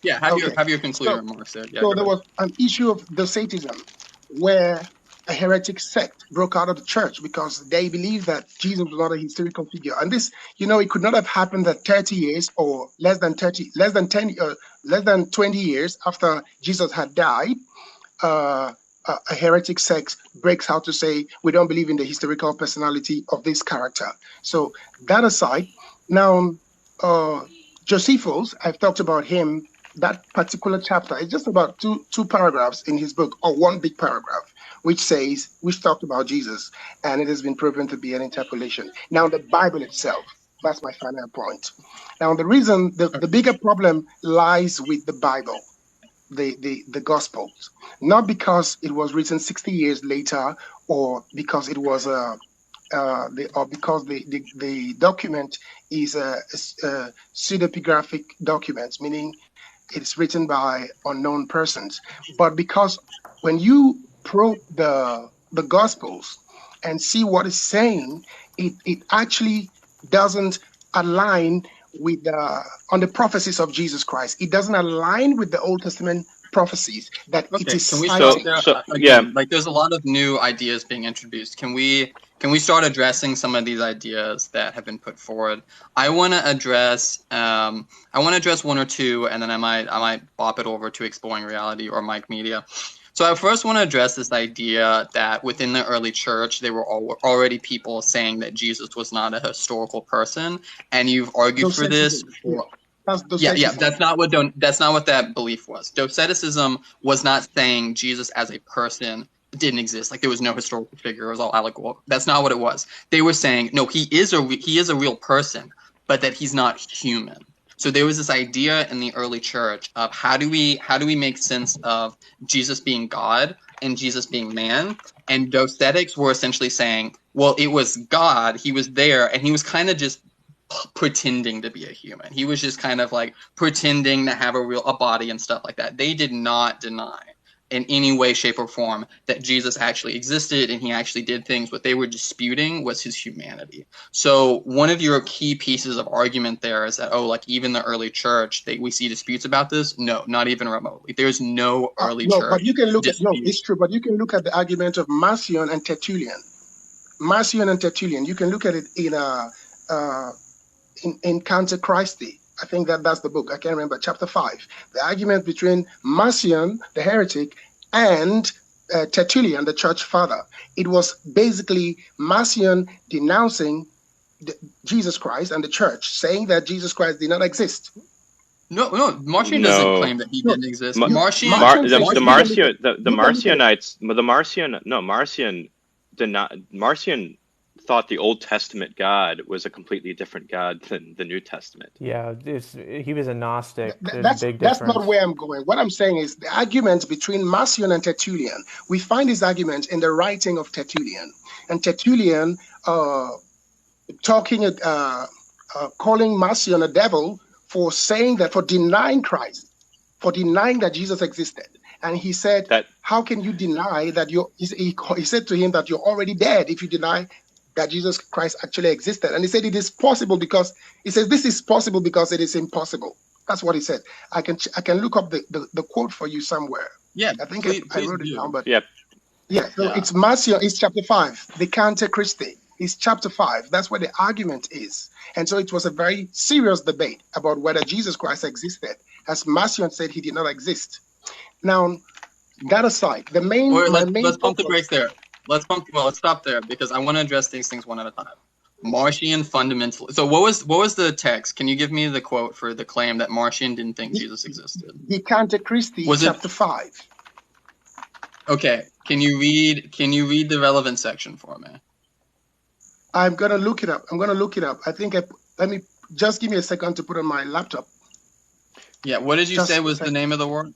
Yeah, Okay. have your concluding So, remarks there. Yeah, so go there ahead. was an issue of Docetism where a heretic sect broke out of the church because they believed that Jesus was not a historical figure. And this, it could not have happened that 30 years or less than 20 years after Jesus had died, uh, a heretic sect breaks out to say, we don't believe in the historical personality of this character. So that aside, now, Josephus, I've talked about him, that particular chapter is just about two paragraphs in his book, or one big paragraph, which talked about Jesus, and it has been proven to be an interpolation. Now, the Bible itself, that's my final point. Now, the reason, the bigger problem lies with the Bible, the Gospels, not because it was written 60 years later, or because it was because the document is a pseudepigraphic document, meaning it's written by unknown persons, but because when you probe the Gospels and see what it's saying, it actually doesn't align with on the prophecies of Jesus Christ. It doesn't align with the Old Testament prophecies that it Okay, is can we stop citing. there? Yeah, Again, like there's a lot of new ideas being introduced. Can we start addressing some of these ideas that have been put forward? I want to address one or two, and then I might bop it over to Exploring Reality or Mike Media. So I first want to address this idea that within the early church there were already people saying that Jesus was not a historical person, and you've argued for this Docetism. Yeah, for. that's Yeah, Docetism. that's not what that belief was. Doceticism was not saying Jesus as a person didn't exist, like there was no historical figure, it was all allegorical. That's not what it was. They were saying no, he is a real person, but that he's not human. So there was this idea in the early church of how do we make sense of Jesus being God and Jesus being man, and Docetics were essentially saying, well, it was God, he was there, and he was kind of just pretending to be a human. He was just kind of like pretending to have a body and stuff like that. They did not deny in any way, shape, or form that Jesus actually existed and he actually did things. What they were disputing was his humanity. So one of your key pieces of argument there is that, like even the early church, we see disputes about this. No, not even remotely. There's no early No, but church you can look at, no, dispute. it's true, but you can look at the argument of Marcion and Tertullian. Marcion and Tertullian, you can look at it uh, in Counter Christi. I think that's the book. I can't remember, chapter 5. The argument between Marcion, the heretic, and Tertullian, the church father. It was basically Marcion denouncing Jesus Christ and the church, saying that Jesus Christ did not exist. No, Marcion doesn't no. claim that he No, didn't exist. Ma- Marcion says, the you can look at, Marcion the you can look at it. Marcionites the Marcion no Marcion did not Marcion thought the Old Testament God was a completely different God than the New Testament. Yeah, he was a Gnostic. There's a That's big that's not difference. where I'm going. What I'm saying is the argument between Marcion and Tertullian. We find this argument in the writing of Tertullian, and Tertullian calling Marcion a devil for saying that, for denying Christ, for denying that Jesus existed. And he said, That how can you deny that he said to him that you're already dead if you deny that Jesus Christ actually existed? And he said, it is possible because, he says, this is possible because it is impossible. That's what he said. I can look up the quote for you somewhere. Yeah, I think I please wrote it down, do. but yeah yeah, so Yeah. it's Marcion, it's chapter 5. The Cante Christi is chapter 5. That's where the argument is. And so it was a very serious debate about whether Jesus Christ existed. As Marcion said, he did not exist. Now, that aside, Or my let's main pump the focus, brakes there. Let's stop there because I want to address these things one at a time. Marcion fundamental. So what was the text? Can you give me the quote for the claim that Marcion didn't think the, Jesus existed? the Cante Christi, Was it chapter 5. okay? Can you read the relevant section for me? I'm going to look it up. I think let me just give me a second to put on my laptop. Yeah. What did you Just say a was the second. name of the word?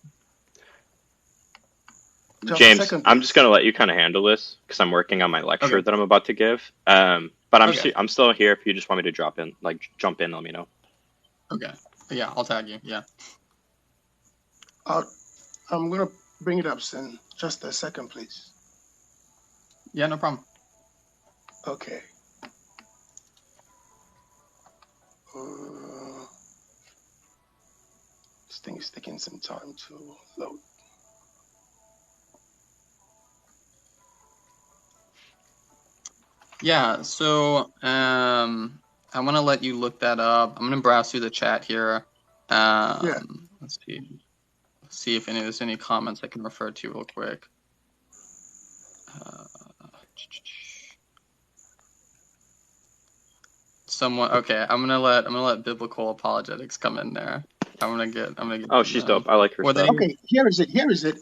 Just a James, second, I'm just please. gonna let you kind of handle this because I'm working on my lecture Okay. that I'm about to give. But Okay. I'm still here. If you just want me to jump in, let me know. Okay. Yeah, I'll tag you. Yeah. I'm going to bring it up soon. Just a second, please. Yeah, no problem. Okay. Uh, This thing is taking some time to load. Yeah, so I want to let you look that up. I'm going to browse through the chat here. Yeah. Let's see if there's any comments I can refer to real quick. Okay, I'm gonna let biblical apologetics come in there. I'm gonna get Oh, to she's them. dope. I like her Well, stuff. Okay, here is it.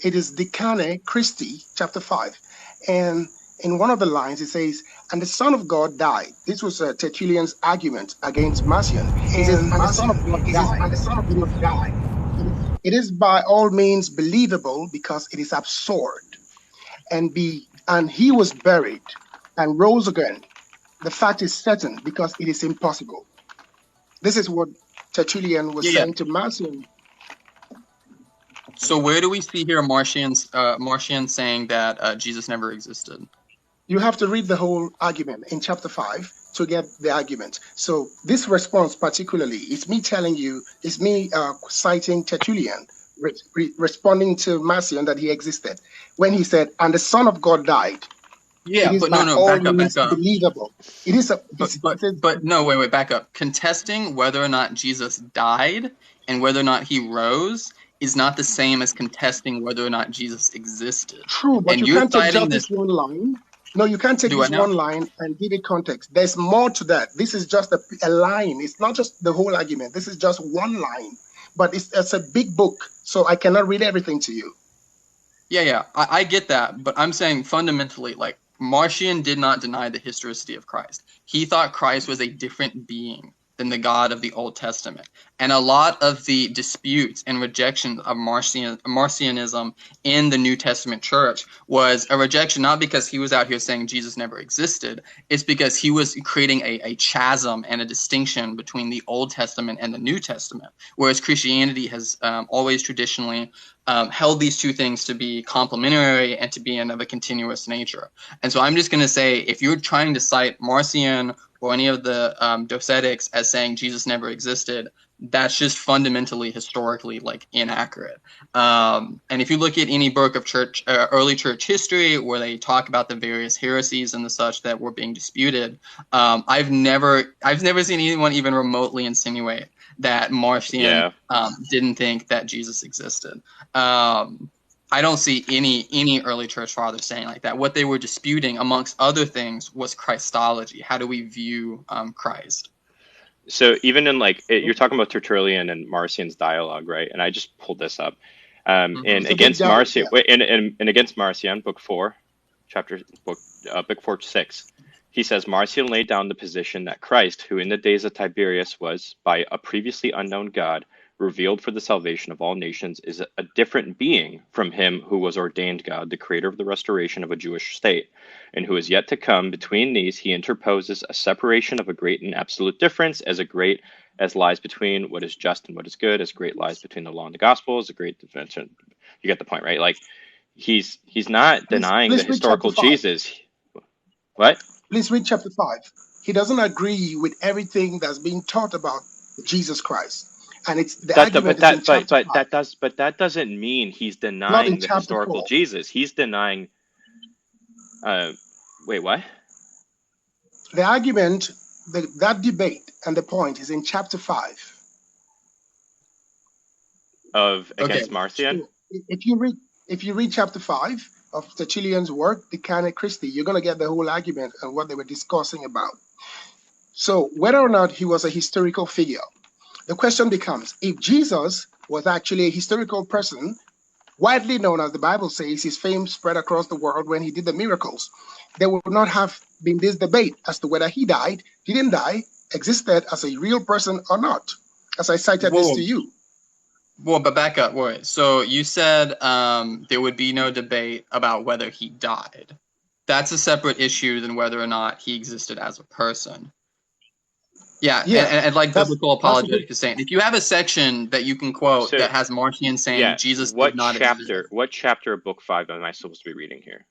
It is Decane Christi, chapter 5. And in one of the lines, it says, and the Son of God died. This was Tertullian's argument against Marcion. He says, And and the Son of Marcion, God he says, died. and the Son of It is, God died. it is by all means believable because it is absurd. And he was buried and rose again. The fact is certain because it is impossible. This is what Tertullian was yeah. saying to Marcion. So where do we see here Marcion saying that Jesus never existed? You have to read the whole argument in chapter 5 to get the argument. So this response particularly is me telling you, is me citing Tertullian, responding to Marcion that he existed. When he said, and the Son of God died, Yeah, it is but by no, all back up. means believable. It is a, it says, But no, wait, back up. Contesting whether or not Jesus died and whether or not he rose is not the same as contesting whether or not Jesus existed. true, but And you you're can't take citing just this. this one line. No, you can't take Do what this now? one line and give it context. There's more to that. This is just a line. It's not just the whole argument. This is just one line, but it's a big book, so I cannot read everything to you. Yeah, I get that, but I'm saying fundamentally, like, Marcion did not deny the historicity of Christ. He thought Christ was a different being than the God of the Old Testament. And a lot of the disputes and rejections of Marcionism in the New Testament church was a rejection not because he was out here saying Jesus never existed, it's because he was creating a chasm and a distinction between the Old Testament and the New Testament, whereas Christianity has always traditionally held these two things to be complementary and to be of a continuous nature. And so I'm just going to say, if you're trying to cite Marcion or any of the docetics as saying Jesus never existed, that's just fundamentally historically like inaccurate. And if you look at any book of early church history where they talk about the various heresies and the such that were being disputed, I've never seen anyone even remotely insinuate that Marcion didn't think that Jesus existed. I don't see any early church fathers saying like that. What they were disputing, amongst other things, was Christology. How do we view Christ? So even in you're talking about Tertullian and Marcion's dialogue, right? And I just pulled this up. And against Marcion, and against Marcion, book 4, book 4:6, he says Marcion laid down the position that Christ, who in the days of Tiberius was by a previously unknown God revealed for the salvation of all nations, is a different being from him who was ordained God, the creator of the restoration of a Jewish state, and who is yet to come. Between these he interposes a separation of a great and absolute difference, as great as lies between what is just and what is good, as great lies between the law and the gospel, as a great dimension. You get the point, right? Like he's not denying the historical Jesus. What? Please read chapter 5. He doesn't agree with everything that's being taught about Jesus Christ. And it's the argument is in chapter 5. But that doesn't mean he's Not denying in the chapter historical 4. Jesus. He's denying. Wait, what? The argument, that debate and the point is in chapter 5. Against Marcion? So if you read chapter 5 of Tertullian's work, Decane Christi, you're going to get the whole argument and what they were discussing about. So whether or not he was a historical figure, the question becomes, if Jesus was actually a historical person, widely known, as the Bible says, his fame spread across the world when he did the miracles, there would not have been this debate as to whether he died, didn't die, existed as a real person or not, as I cited this to you. Well, but back up. Wait. So you said there would be no debate about whether he died. That's a separate issue than whether or not he existed as a person. Yeah. And like biblical apologetics is saying, if you have a section that you can quote that has Marcion saying Jesus did not exist. What chapter of book 5 am I supposed to be reading here?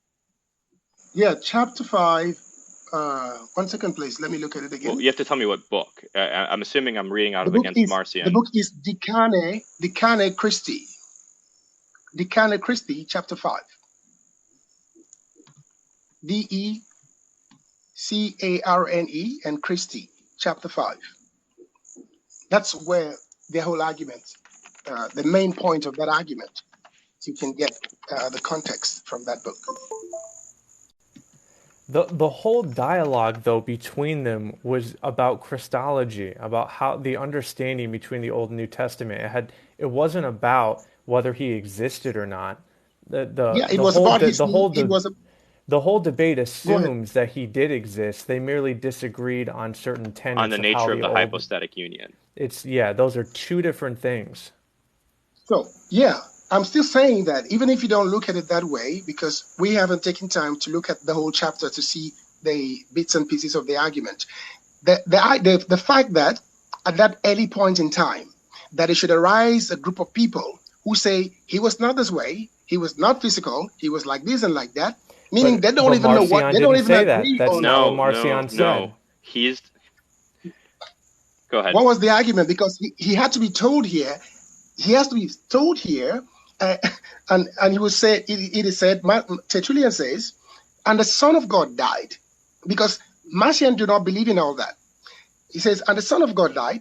Yeah, chapter 5, One second, please. Let me look at it Well, again. you have to tell me what book. I'm assuming I'm reading out The of book Against is Marcion. Decane Christi, chapter 5. DECARNE and Christi, chapter 5. That's where the whole argument, the main point of that argument, you can get the context from that book. The whole dialogue though between them was about Christology, about how the understanding between the Old and New Testament. It wasn't about whether he existed or not. Yeah, it was about his. The whole debate Go ahead. assumes that he did exist. They merely disagreed on certain tenets On the of how nature of the the old. hypostatic union. Those are two different things. So yeah, I'm still saying that even if you don't look at it that way, because we haven't taken time to look at the whole chapter to see the bits and pieces of the argument. The fact that at that early point in time, that it should arise a group of people who say he was not this way, he was not physical, he was like this and like that, meaning they don't even know what, they don't even agree That's on. not what Marcion said. Go ahead. What was the argument? Because he had to be told here, and he will say, it is said, Tertullian says, and the Son of God died, because Marcion do not believe in all that. He says, and the Son of God died.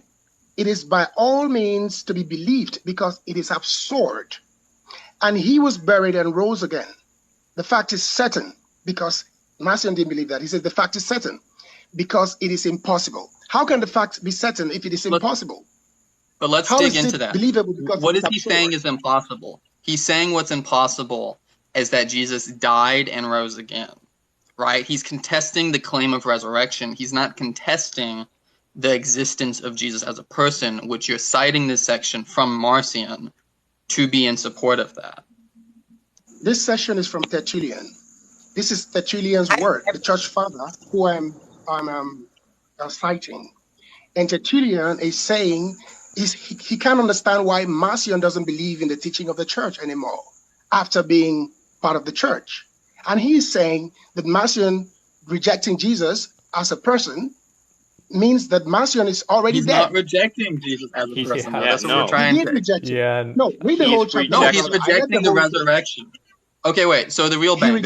It is by all means to be believed because it is absurd. And he was buried and rose again. The fact is certain, because Marcion didn't believe that. He said the fact is certain because it is impossible. How can the fact be certain if it is impossible? But let's dig into that. What is he saying is impossible? He's saying what's impossible is that Jesus died and rose again, right? He's contesting the claim of resurrection. He's not contesting the existence of Jesus as a person, which you're citing this section from Marcion to be in support of that. This section is from Tertullian. This is Tertullian's word, the church father, who I'm citing. And Tertullian is saying he can't understand why Marcion doesn't believe in the teaching of the church anymore after being part of the church. And he's saying that Marcion rejecting Jesus as a person means that Marcion is already dead. He's not rejecting Jesus as a person. That's what we're trying to. No, read the whole chapter. No, he's rejecting the resurrection. Okay, wait. So the real bang,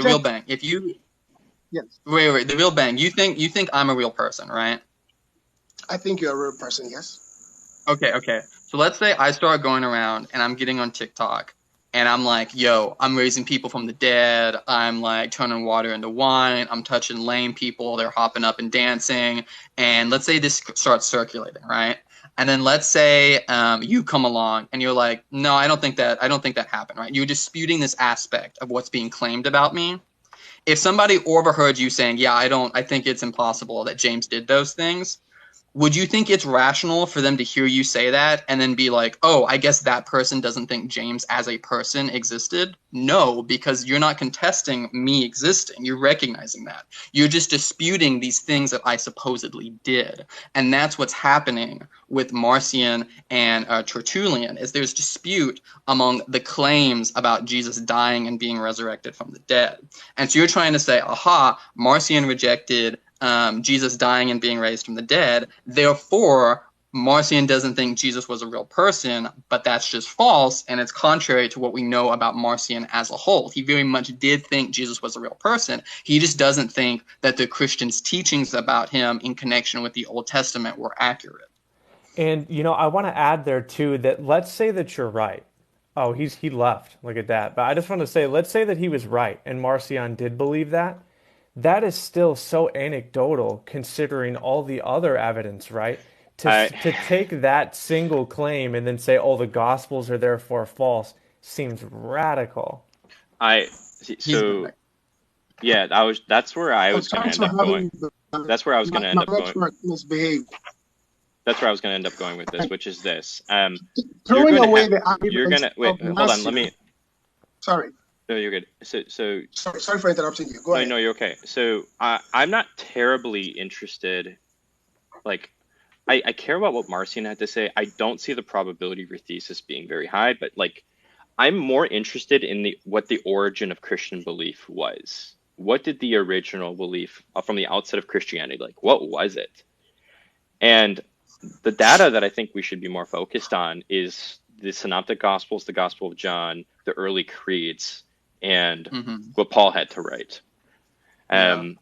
If you wait, the real bang. You think I'm a real person, right? I think you're a real person. Yes. Okay. So let's say I start going around and I'm getting on TikTok and I'm like, yo, I'm raising people from the dead. I'm like turning water into wine. I'm touching lame people. They're hopping up and dancing. And let's say this starts circulating, right? And then let's say you come along and you're like, no, I don't think that happened, right? You're disputing this aspect of what's being claimed about me. If somebody overheard you saying, yeah, I think it's impossible that James did those things, would you think it's rational for them to hear you say that and then be like, oh, I guess that person doesn't think James as a person existed? No, because you're not contesting me existing. You're recognizing that. You're just disputing these things that I supposedly did. And that's what's happening with Marcion and Tertullian, is there's dispute among the claims about Jesus dying and being resurrected from the dead. And so you're trying to say, aha, Marcion rejected Jesus dying and being raised from the dead. Therefore, Marcion doesn't think Jesus was a real person, but that's just false, and it's contrary to what we know about Marcion as a whole. He very much did think Jesus was a real person. He just doesn't think that the Christians' teachings about him in connection with the Old Testament were accurate. And, I want to add there, too, that let's say that you're right. Oh, he left. Look at that. But I just want to say, let's say that he was right, and Marcion did believe that. That is still so anecdotal considering all the other evidence, right? To take that single claim and then say, oh, the Gospels are therefore false seems radical. That's where I was going to end up going. That's where I was going to end up going. That's where I was going to end up going with this, which is this. Throwing away the argument. You're going to wait. Hold on. Let me. Sorry. No, you're good. Sorry for interrupting you. Go ahead. No, you're okay. So I'm not terribly interested. Like, I care about what Marcion had to say. I don't see the probability of your thesis being very high, but like, I'm more interested in what the origin of Christian belief was. what did the original belief from the outset of Christianity, like what was it? And the data that I think we should be more focused on is the Synoptic Gospels, the Gospel of John, the early creeds, and what Paul had to write. I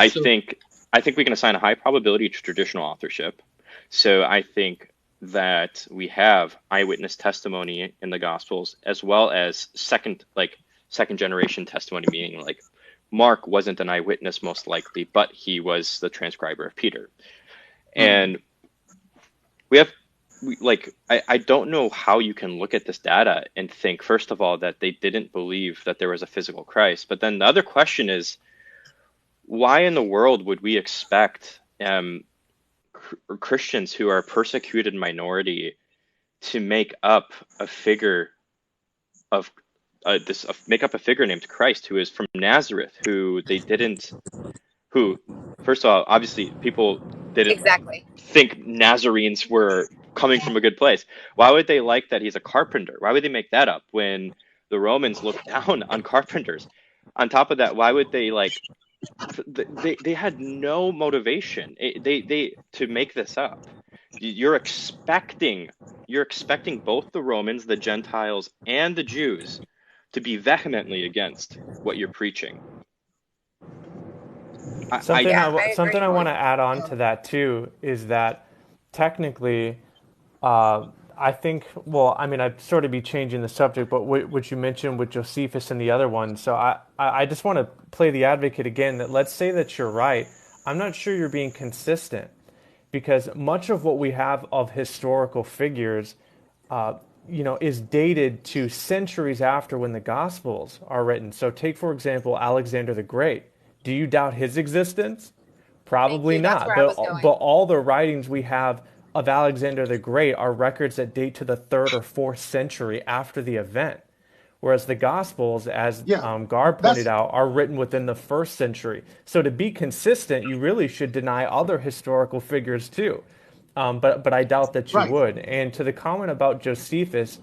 think we can assign a high probability to traditional authorship. So I think that we have eyewitness testimony in the Gospels, as well as second generation testimony, meaning like Mark wasn't an eyewitness most likely, but he was the transcriber of Peter. And I don't know how you can look at this data and think, first of all, that they didn't believe that there was a physical Christ. But then the other question is, why in the world would we expect Christians who are a persecuted minority to make up a figure of make up a figure named Christ, who is from Nazareth, who first of all, obviously people didn't think Nazarenes were coming from a good place. Why would they like that he's a carpenter? Why would they make that up when the Romans looked down on carpenters? On top of that, why would they they had no motivation to make this up. You're expecting both the Romans, the Gentiles, and the Jews to be vehemently against what you're preaching. Something I want to add on to that too is that technically, I think, well, I mean, I'd sort of be changing the subject, but what you mentioned with Josephus and the other one, so I just want to play the advocate again, that let's say that you're right. I'm not sure you're being consistent, because much of what we have of historical figures, is dated to centuries after when the Gospels are written. So take, for example, Alexander the Great. Do you doubt his existence? Probably not. But all the writings we have of Alexander the Great are records that date to the 3rd or 4th century after the event. Whereas the Gospels, as Gar pointed out, are written within the 1st century. So to be consistent, you really should deny other historical figures too. But I doubt that you would. And to the comment about Josephus,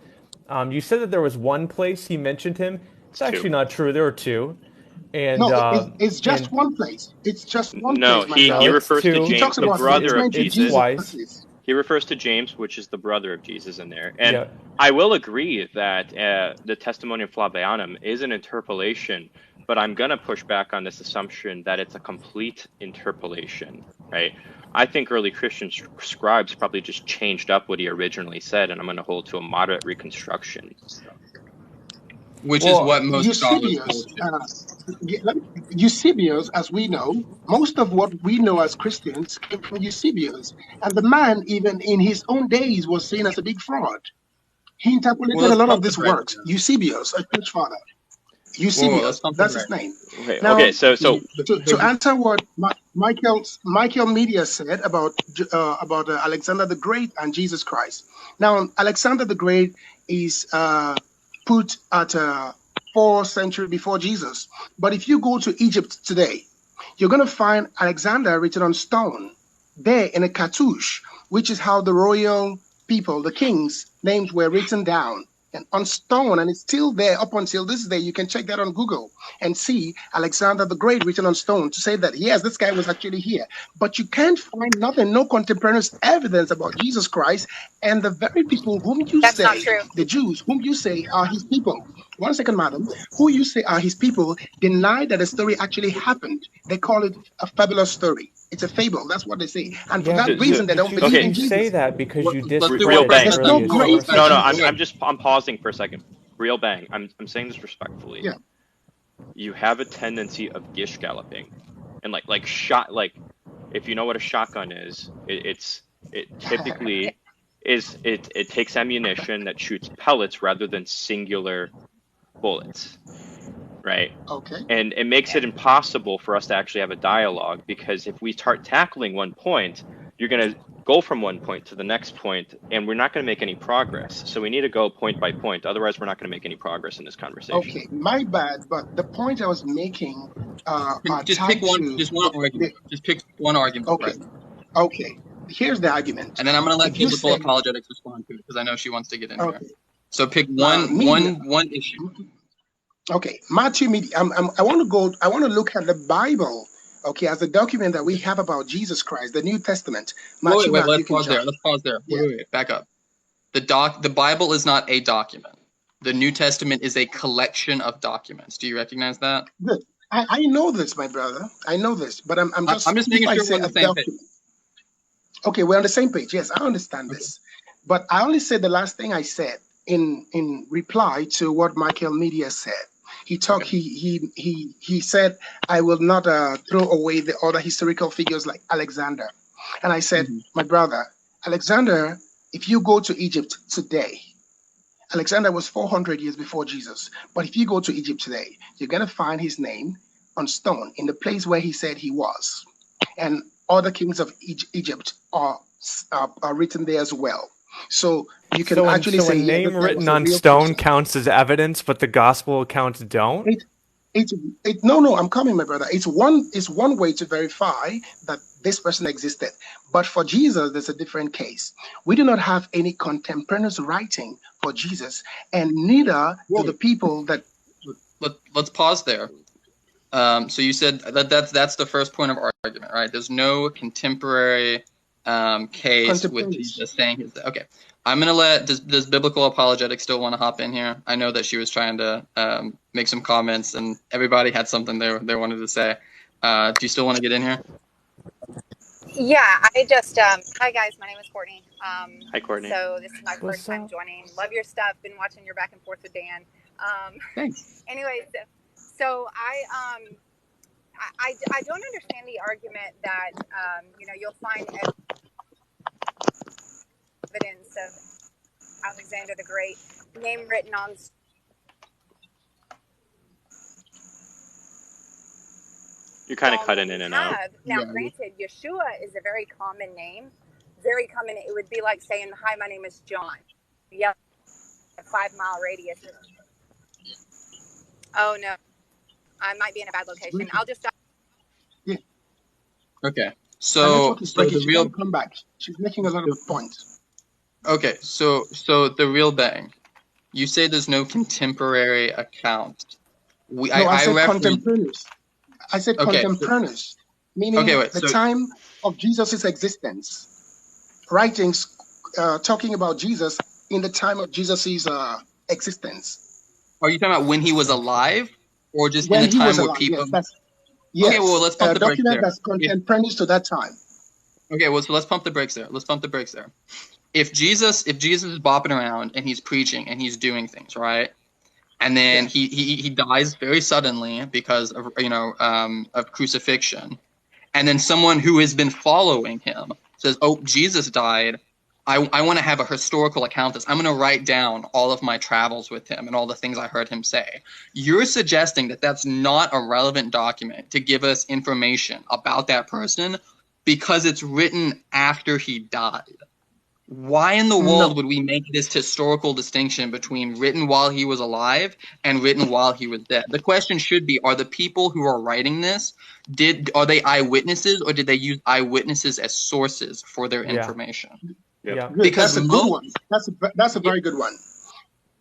you said that there was one place he mentioned him. It's actually not true. There were two. And it's just one place. It's just one place. No, he refers to James, the brother of Jesus. Twice. He refers to James, which is the brother of Jesus in there. And I will agree that the Testimonium Flavianum is an interpolation, but I'm going to push back on this assumption that it's a complete interpolation, right? I think early Christian scribes probably just changed up what he originally said, and I'm going to hold to a moderate reconstruction. Which is what most scholars Eusebius, as we know, most of what we know as Christians came from Eusebius. And the man, even in his own days, was seen as a big fraud. He interpolated a lot of these works. Eusebius, a church father. Eusebius, that's his name. Okay, now, okay, so to answer what Michael Media said about Alexander the Great and Jesus Christ. Now, Alexander the Great is put at 4th century before Jesus. But if you go to Egypt today, you're going to find Alexander written on stone there in a cartouche, which is how the royal people, the kings' names were written down and on stone, and it's still there up until this day. You can check that on Google and see Alexander the Great written on stone to say that, yes, this guy was actually here. But you can't find nothing, no contemporaneous evidence about Jesus Christ and the very people whom you say, the Jews, whom you say are his people. One second, madam. Who you say are his people deny that the story actually happened. They call it a fabulous story. It's a fable. That's what they say. And for that reason, they don't believe in Jesus. You say that because you discredit Real bang. No, I'm pausing for a second. Real bang. I'm saying this respectfully. Yeah. You have a tendency of gish galloping, and if you know what a shotgun is, it typically it takes ammunition that shoots pellets rather than singular bullets. Right. Okay. And it makes it impossible for us to actually have a dialogue, because if we start tackling one point, you're going to go from one point to the next point, and we're not going to make any progress. So we need to go point by point. Otherwise, we're not going to make any progress in this conversation. Okay, my bad. But the point I was making, just pick one. Just one argument. Just pick one argument. Okay. Right? Okay. Here's the argument. And then I'm going to let Biblical Apologetics respond to it, because I know she wants to get in there. So pick one issue. Okay, Matthew media. I want to go. I want to look at the Bible. Okay, as a document that we have about Jesus Christ, the New Testament. Wait, Matthew, wait, Mark, let's Luke, and pause there. John. Let's pause there. Yeah, Wait, back up. The Bible is not a document. The New Testament is a collection of documents. Do you recognize that? good. I know this, my brother. I know this, but I'm I'm just, just if making I sure we're say on a the same page. document. Okay, we're on the same page. Yes, I understand Okay. this, but I only said the last thing I said in reply to what Michael Media said. He talked. Okay. He said, "I will not throw away the other historical figures like Alexander," and I said, Mhm. "My brother, Alexander. If you go to Egypt today, Alexander was 400 years before Jesus. But if you go to Egypt today, you're going to find his name on stone in the place where he said he was. And other kings of Egypt are written there as well. So you can actually So a say, yeah, this name guy was written a on real stone person. counts as evidence, but the gospel accounts don't? It, no, I'm coming, my brother. It's one way to verify that this person existed. But for Jesus, there's a different case. We do not have any contemporaneous writing for Jesus, and neither do the Whoa. people that. Let's pause there. So you said that's the first point of argument, right? There's no contemporary case with Contemporaneous. Jesus saying his. Okay, I'm gonna let. Does biblical apologetics still want to hop in here? I know that she was trying to make some comments, and everybody had something they wanted to say. Do you still want to get in here? Yeah, I just hi guys, my name is Courtney. Hi, Courtney. So this is my first What's time up? joining. Love your stuff. Been watching your back and forth with Dan. Thanks. Anyways, so I don't understand the argument that you'll find evidence of Alexander the Great name written on. You're kind of When cutting you in and out. have now, Yeah. granted, Yeshua is a very common name, very common. It would be like saying, "Hi, my name is John." Yeah, a 5 mile radius. Oh no, I might be in a bad location. I'll just. Yeah, Okay. her So network is breaking. the She real. can come back. She's making a lot of points. Okay. So the real bang. You say there's no contemporary account. No, I I said referenced. contemporaneous. I said Okay. contemporaneous, Okay. meaning Wait. the So time of Jesus' existence. Writings talking about Jesus in the time of Jesus' existence. are you talking about when he was alive, or just in When the he was time where alive, people? yes, that's Okay. Well, yes, let's pump a the brakes document there. that's If contemporaneous to that time. okay. Well, so let's pump the brakes there. Let's pump the brakes there. If Jesus is bopping around and he's preaching and he's doing things right, and then Yeah, he dies very suddenly because of of crucifixion, and then someone who has been following him says, "Oh, Jesus died. I want to have a historical account of this. I'm going to write down all of my travels with him and all the things I heard him say." You're suggesting that that's not a relevant document to give us information about that person because it's written after he died. Why in the no. world would we make this historical distinction between written while he was alive and written while he was dead? The question should be, are the people who are writing this, are they eyewitnesses, or did they use eyewitnesses as sources for their Yeah. information? Yep. Yeah. Good. Because That's a good most one. That's a very good one.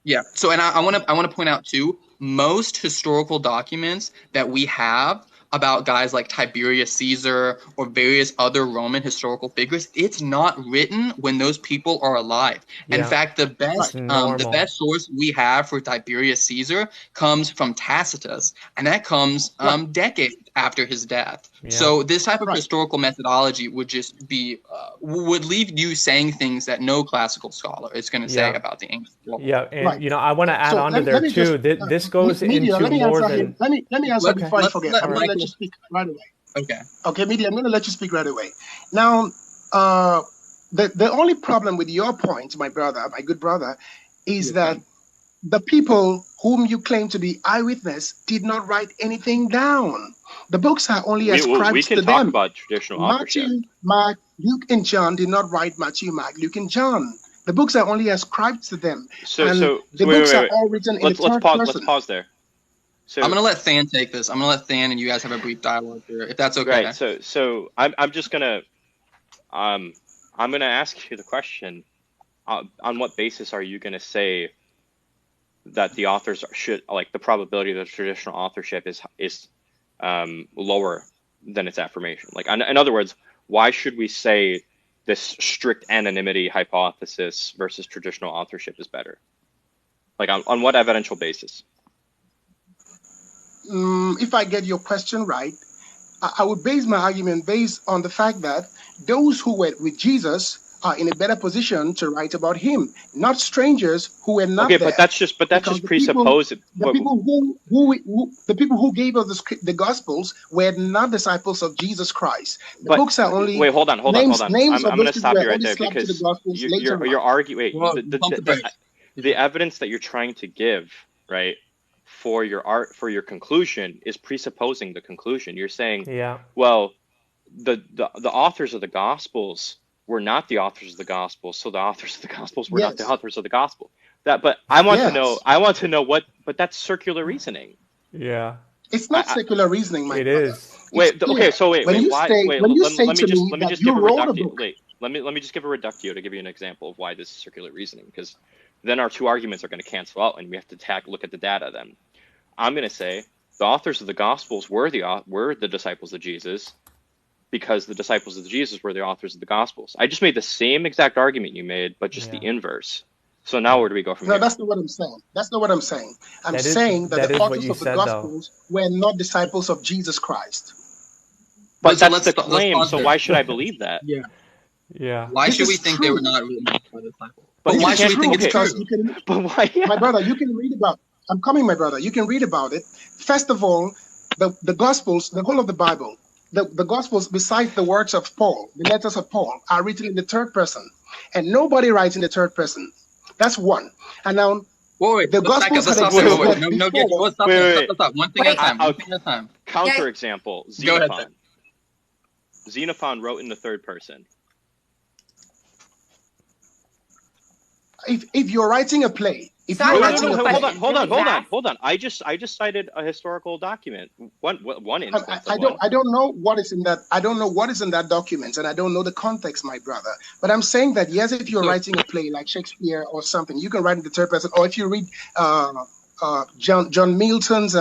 yeah. So, and I want to point out too, most historical documents that we have about guys like Tiberius Caesar or various other Roman historical figures, it's not written when those people are alive. In Yeah. fact, It's the normal. best source we have for Tiberius Caesar comes from Tacitus, and that comes Right, decades after his death. Yeah. So this type of right. historical methodology would just be would leave you saying things that no classical scholar is going to say Yeah. about the ancient world. Yeah. And, Right. I want to add So on to let there me just too. This goes Media. into Let me more answer him. than. Let me answer Let Okay. before I let's forget. let I'm going to let Michael. you speak right away. Okay. Okay, Media. I'm going to let you speak right away. Now, the only problem with your point, my brother, my good brother, is Yes, that man. the people whom you claim to be eyewitness did not write anything down. The books are only We ascribed can to talk them. about traditional authorship. Matthew, Mark, Luke, and John did not write Matthew, Mark, Luke, and John. The books are only ascribed to them, and So the wait, books wait, are wait. all written in the Let's third pause. Let's person. pause there. I'm So gonna let Than take this. I'm gonna let Than and you guys have a brief dialogue here, if that's right. okay. So I'm just gonna I'm gonna ask you the question. On what basis are you gonna say that the authors should, like, the probability of the traditional authorship is lower than its affirmation. Like, in other words, why should we say this strict anonymity hypothesis versus traditional authorship is better? Like, on what evidential basis? If I get your question right, I would base my argument based on the fact that those who were with Jesus are in a better position to write about him, not strangers who were not Okay, there. but that's just presupposing. The people who gave us the Gospels were not disciples of Jesus Christ. The books are only wait. Hold on. names I'm of going to those stop people you were right only there slapped to the because Gospels later you're on. arguing. Well, pump the brakes. The evidence that you're trying to give, right, for your conclusion is presupposing the conclusion. You're saying, Yeah. well, the authors of the Gospels were not the authors of the Gospel, so the authors of the Gospels were not the Yes. authors of the Gospel. But I want to Yes. know what. But that's circular reasoning. Yeah. It's not secular reasoning, my It brother. is. It's Wait. clear. Okay. So wait. When you Why? say Wait. when you Let say me to just me let me that just you give a wrote a reductio. book, Wait. Let me just give a reductio to give you an example of why this is circular reasoning, because then our two arguments are going to cancel out, and we have to look at the data. Then I'm going to say the authors of the Gospels were the disciples of Jesus, because the disciples of Jesus were the authors of the Gospels. I just made the same exact argument you made, but just the inverse. So now where do we go from no, here? that's not what I'm saying. That's not what I'm saying. I'm That is- saying that that the is what authors you of the said, though. Gospels were not disciples of Jesus Christ. But Wait, so that's the let's claim, pause so there. why should I believe that? Yeah. Yeah. Why This should we is think they were true. not written by the disciples? But But you why should can't- we think okay. it's Because true? you can, But why? my brother, you can read about. I'm coming, my brother. You can read about it. First of all, the Gospels, the whole of the Bible, the Gospels, besides the words of Paul, the letters of Paul, are written in the third person, and nobody writes in the third person. That's one. And now Wait, the let's back up. Gospels Let's had stop there. existed No, before. stop Wait, there. wait, Stop. One thing at a time. One thing at a time. Counterexample, Go ahead, Xenophon. Xenophon wrote in the third person. If you're writing a play, if Sorry, you're No, writing a play, hold on. I just cited a historical document. One instance. I don't know what is in that. I don't know what is in that document, and I don't know the context, my brother. But I'm saying that yes, if you're writing a play like Shakespeare or something, you can write in the third person. Or if you read John Milton's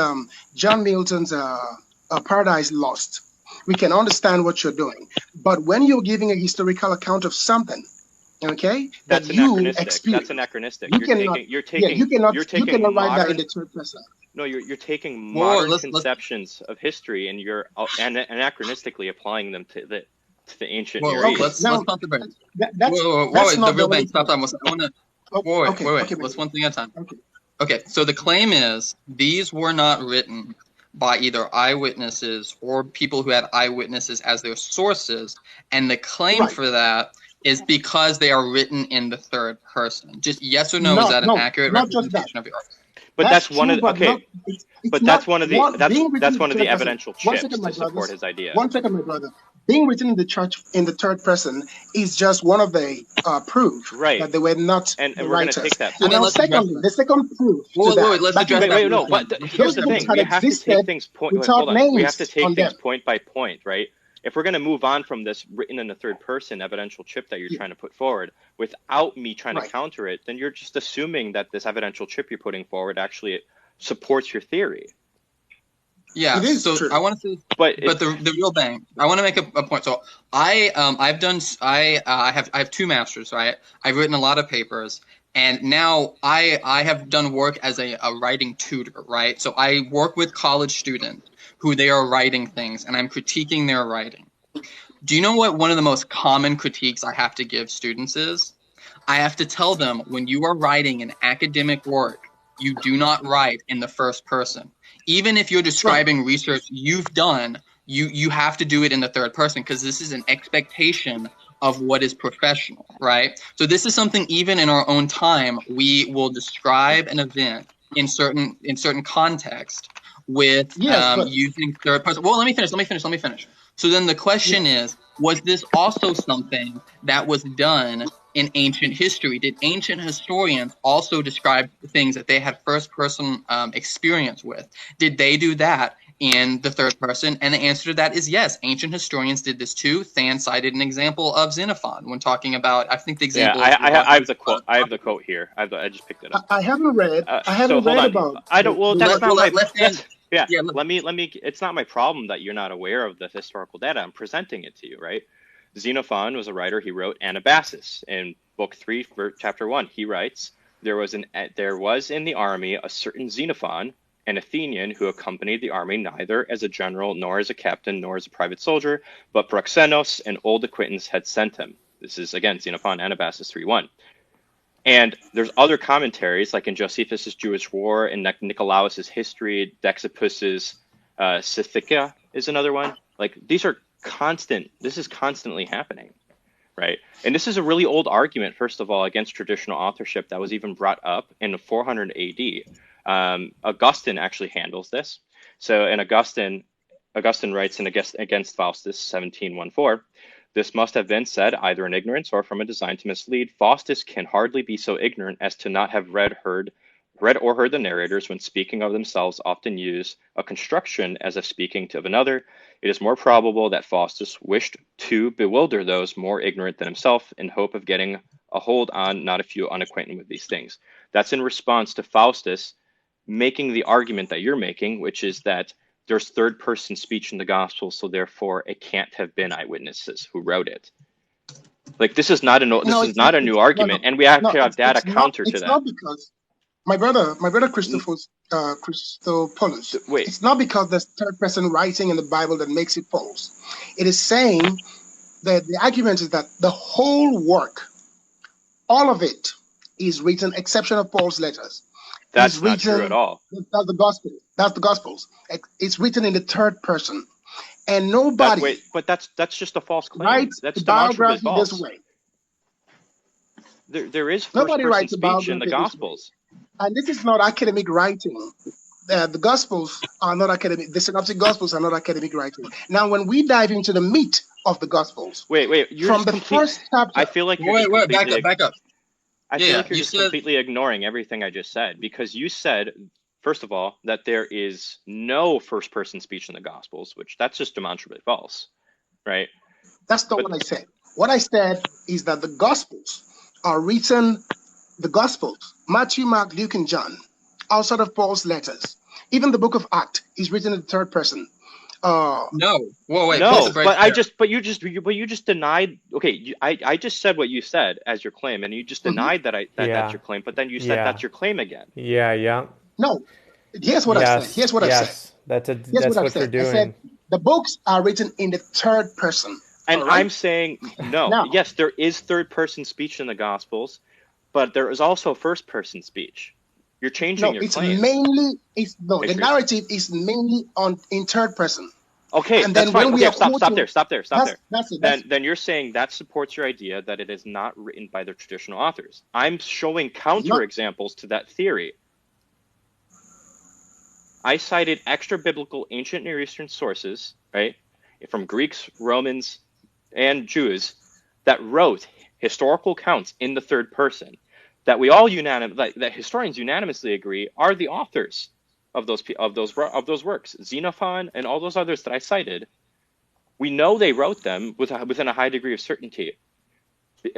Paradise Lost, we can understand what you're doing. But when you're giving a historical account of something, okay, That's that you anachronistic. experience, That's anachronistic. you cannot write that in the third person. No, you're taking Whoa, modern let's- conceptions of history and you're anachronistically applying them to the ancient Whoa, Near wait, East. let's pump the brakes. That's Wait, not the real only bank. Stop. I want to. Wait. okay, Let's one thing at a time. Okay. Okay, so the claim is these were not written by either eyewitnesses or people who had eyewitnesses as their sources, and the claim Right. for that is because they are written in the third person. Just yes or no, is that an accurate not just that. representation of your argument? But that's one true, of but okay. not- it's But not that's one of the being that's written that's in one the of the third person. evidential One chips second, my to support brothers. his idea. 1 second, my brother. Being written in the church in the third person is just one of the proof Right. that they were not And the we're going to writers. take that And point. now, let's address secondly, that. the second proof to Wait, that. let's back in address the that. Wait, no, real but quick. here's the Those thing. books We had have to existed take things point. Wait, without hold on. We have names to take on things them. point by point, right? If we're going to move on from this written in the third person evidential chip that you're trying to put forward without me trying to Right. counter it, then you're just assuming that this evidential chip you're putting forward actually supports your theory. Yeah, It is so true. I want to say, But the real thing, I want to make a point. So I have 2 masters, right? I've written a lot of papers, and now I have done work as a writing tutor, right? So I work with college students who they are writing things, and I'm critiquing their writing. Do you know what one of the most common critiques I have to give students is? I have to tell them when you are writing an academic work, you do not write in the first person. Even if you're describing research you've done, you have to do it in the third person because this is an expectation of what is professional, right? So this is something even in our own time we will describe an event in certain context with using third person. Well, let me finish. So then the question is, was this also something that was done in ancient history? Did ancient historians also describe things that they had first-person experience with? Did they do that in the third person? And the answer to that is yes. Ancient historians did this too. Than cited an example of Xenophon when talking about, I think the example is I have the quote. I have the quote here. I just picked it up. I haven't read. I So haven't hold read on. about. I don't. Well, that's not my. Than, Yeah. yeah, Let me. It's not my problem that you're not aware of the historical data. I'm presenting it to you, right? Xenophon was a writer. He wrote Anabasis in Book 3, Chapter 1. He writes, there was in the army a certain Xenophon, an Athenian, who accompanied the army neither as a general nor as a captain nor as a private soldier, but Proxenos, an old acquaintance, had sent him. This is again Xenophon, Anabasis 3:1. And there's other commentaries, like in Josephus's Jewish War, and Nicolaus's History, Dexippus's Sithica is another one. Like, these are constant. This is constantly happening, right? And this is a really old argument, first of all, against traditional authorship that was even brought up in 400 AD. Augustine actually handles this. So, in Augustine writes in against Faustus 17:14. This must have been said either in ignorance or from a design to mislead. Faustus can hardly be so ignorant as to not have read or heard the narrators, when speaking of themselves, often use a construction as if speaking of another. It is more probable that Faustus wished to bewilder those more ignorant than himself, in hope of getting a hold on not a few unacquainted with these things. That's in response to Faustus making the argument that you're making, which is that there's third-person speech in the gospel, so therefore it can't have been eyewitnesses who wrote it. Like, this is not a new argument, and we actually have data counter to that. It's not because my brother Christophorus, Wait. It's not because there's third-person writing in the Bible that makes it false. It is saying that the argument is that the whole work, all of it, is written, exception of Paul's letters. That's not true at all. That's the gospel. That's the Gospels. It's written in the third person, and nobody. But that's just a false claim. Writes That's the demonstrably biography false. this way. There is Nobody first-person writes a speech in the biography this Gospels. And this is not academic writing. The Gospels are not academic. The Synoptic Gospels are not academic writing. Now, when we dive into the meat of the Gospels, Wait, you're from just the first chapter. I feel like you're wait, back up. I feel like you're just completely ignoring everything I just said, because you said, first of all, that there is no first-person speech in the Gospels, which that's just demonstrably false, right? That's not what I said. What I said is that the Gospels are written, the Gospels, Matthew, Mark, Luke, and John, outside of Paul's letters. Even the book of Acts is written in the third person. No. Whoa, wait. No, but you just denied. Okay, I just said what you said as your claim, and you just denied that's your claim. But then you said that's your claim again. Yeah. No. Here's what I said. Here's what I said. That's what you're doing. I said the books are written in the third person. And right? I'm saying no. Now, yes, there is third-person speech in the Gospels, but there is also first-person speech. You're changing your claim. The narrative is mainly in third person. Okay, and that's then fine. Okay, stop there. That's it. Then you're saying that supports your idea that it is not written by the traditional authors. I'm showing counterexamples to that theory. I cited extra-biblical ancient Near Eastern sources, right, from Greeks, Romans, and Jews that wrote historical accounts in the third person that that historians unanimously agree are the authors of those works. Xenophon and all those others that I cited, we know they wrote them within a high degree of certainty,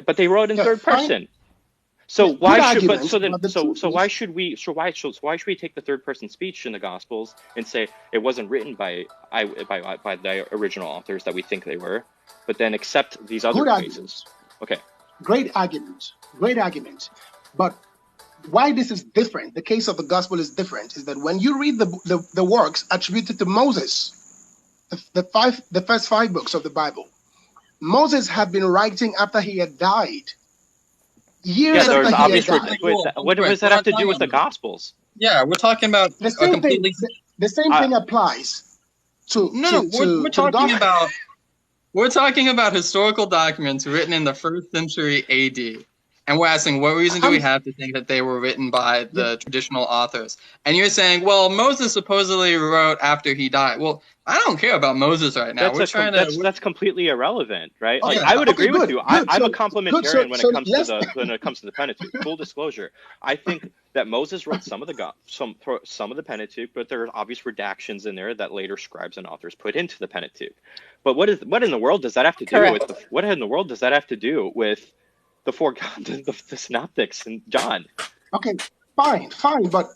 but they wrote in third person. So why should we take the third person speech in the Gospels and say it wasn't written by the original authors that we think they were, but then accept these other cases? Okay. Great argument. But why this is different, the case of the gospel is different, is that when you read the works attributed to Moses, the first 5 books of the Bible, Moses had been writing after he had died. Years after he had died. What does that have to do with the Gospels? Yeah, we're talking about the same thing. The same thing applies to. We're talking about historical documents written in the 1st century AD. And we're asking, what reason do we have to think that they were written by the traditional authors? And you're saying, well, Moses supposedly wrote after he died. Well, I don't care about Moses right now. That's completely irrelevant, right? Okay, Like I would agree with good, you. good. I'm a So complementarian when it comes to the Pentateuch. Full disclosure, I think that Moses wrote some of the Pentateuch, but there are obvious redactions in there that later scribes and authors put into the Pentateuch. But what in the world does that have to do Correct. with what in the world does that have to do with the the synoptics and John? Okay, fine, but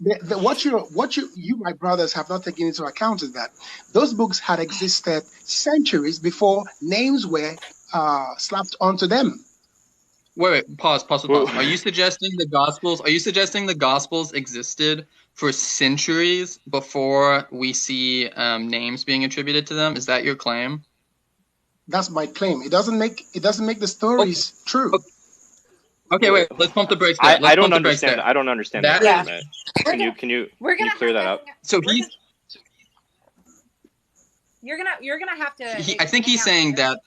what you my brothers have not taken into account is that those books had existed centuries before names were slapped onto them. Wait, pause. Are you suggesting the Gospels existed for centuries before we see names being attributed to them? Is that your claim? That's my claim. It doesn't make the stories true. Okay, wait. Let's pump the brakes there. I don't understand. I don't understand that Yeah. argument. Can you clear that up? So you're gonna have to. I think he's saying that.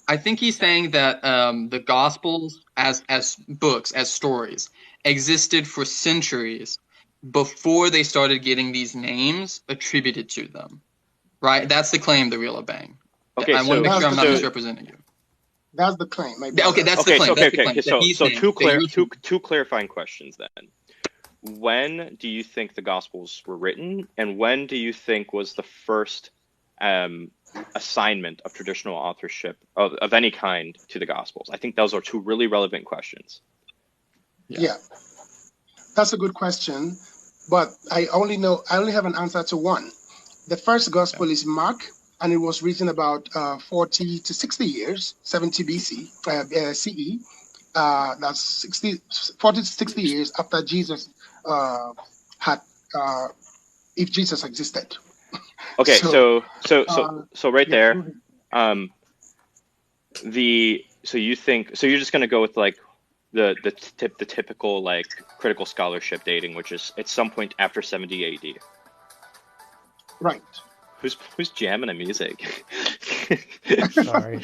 I think he's saying that the Gospels, as books, as stories, existed for centuries before they started getting these names attributed to them. Right? That's the claim, the real Bang. Okay, I want to make sure I'm not misrepresenting you. That's the claim. Okay, that's the claim. Okay. So two clarifying questions then. When do you think the Gospels were written, and when do you think was the first assignment of traditional authorship of any kind to the Gospels? I think those are two really relevant questions. Yeah. That's a good question, but I only have an answer to one. The first Gospel is Mark, and it was written about 40 to 60 years, 70 BC, CE. That's 40 to 60 years after Jesus if Jesus existed. Okay, so right yeah, there, so you're just gonna go with like the typical like critical scholarship dating, which is at some point after 70 AD. Right. Who's jamming the music? Sorry.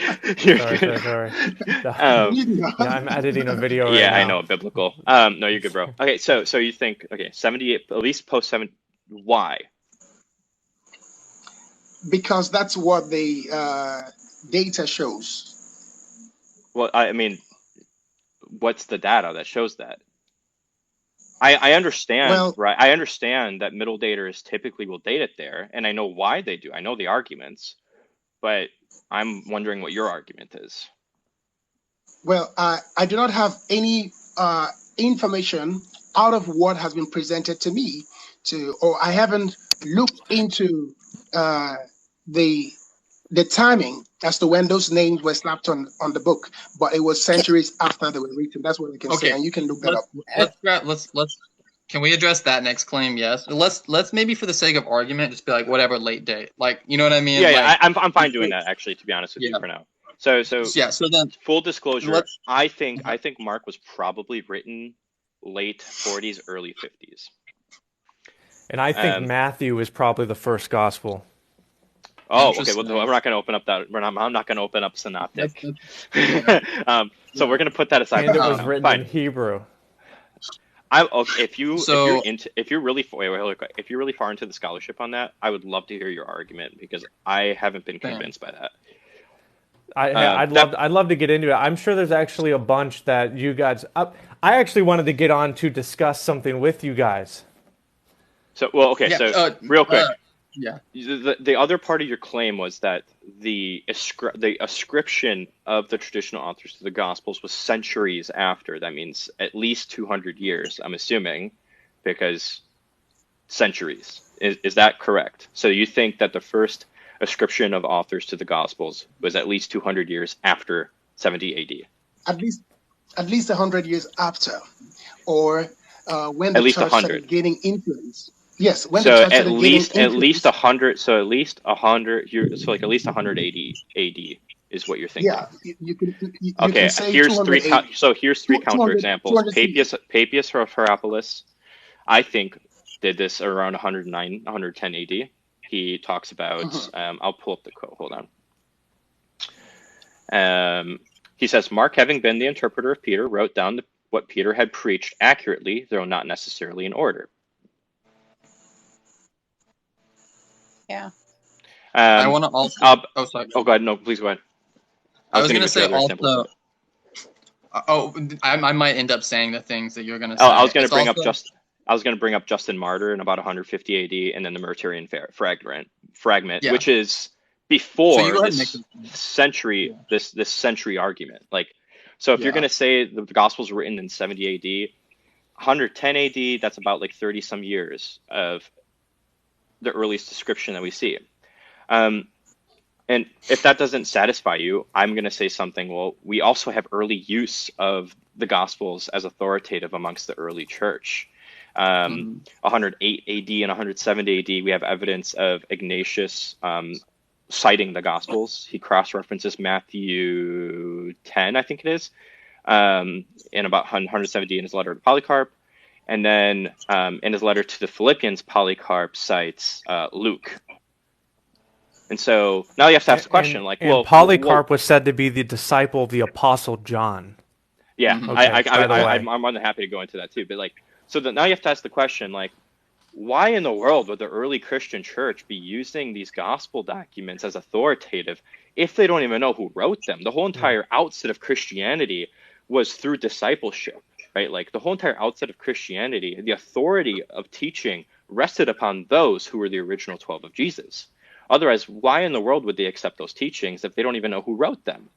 I'm editing a video right now. I know, biblical. No, you're good, bro. Okay, so you think 78, at least post 7. Why? Because that's what the data shows. Well, I mean, what's the data that shows that? I understand, right? I understand that middle daters typically will date it there, and I know why they do. I know the arguments, but I'm wondering what your argument is. Well, I do not have any information out of what has been presented to me, or I haven't looked into the timing as to when those names were slapped on the book, but it was centuries after they were written. That's what I can say, and you can look that up. Let's can we address that next claim? Yes. Let's maybe for the sake of argument just be like whatever late date. Like, you know what I mean? Yeah, I'm fine doing that actually, to be honest with you for now. So then full disclosure, I think Mark was probably written late 40s, early 50s. And I think Matthew is probably the first gospel. Oh, okay. Well, we're not going to open up that. I'm not going to open up synoptic. So we're going to put that aside. And it was written in Hebrew. If you're really far into the scholarship on that, I would love to hear your argument because I haven't been convinced by that. I'd love to get into it. I'm sure there's actually a bunch that you guys. I actually wanted to get on to discuss something with you guys. So real quick. Yeah. The other part of your claim was that the ascription of the traditional authors to the Gospels was centuries after. That means at least 200 years, I'm assuming, because centuries. Is that correct? So you think that the first ascription of authors to the Gospels was at least 200 years after 70 AD? At least 100 years after, or when at the least church 100. started gaining influence. Yes, when so the church at least 100. So at least 100. So like at least 180 AD is what you're thinking. Yeah, you can say here's three. So here's three 200, counterexamples. Papias from Hierapolis, I think, did this around 109, 110 AD. He talks about. I'll pull up the quote. Hold on. He says, Mark, having been the interpreter of Peter, wrote down what Peter had preached accurately, though not necessarily in order. Yeah. I want to also. Oh, sorry. Oh, go ahead. No, please go ahead. I was going to to say also. I might end up saying the things that you're going to say. I was going to bring also... up I was going to bring up Justin Martyr in about 150 AD, and then the Muratorian fragment, which is before this century, this century argument. Like, so if you're going to say the Gospels were written in 70 AD, 110 AD, that's about like 30 some years of the earliest description that we see. And if that doesn't satisfy you, I'm going to say something. Well, we also have early use of the Gospels as authoritative amongst the early church. 108 AD and 170 AD, we have evidence of Ignatius citing the Gospels. He cross-references Matthew 10, I think it is, in about 170 in his letter to Polycarp. And then in his letter to the Philippians, Polycarp cites Luke. And so now you have to ask the question, Polycarp was said to be the disciple of the Apostle John. Yeah, okay, I'm more than happy to go into that too. But now you have to ask the question, why in the world would the early Christian church be using these gospel documents as authoritative if they don't even know who wrote them? The whole entire outset of Christianity was through discipleship, right? Like the whole entire outset of Christianity, the authority of teaching rested upon those who were the original 12 of Jesus. Otherwise, why in the world would they accept those teachings if they don't even know who wrote them?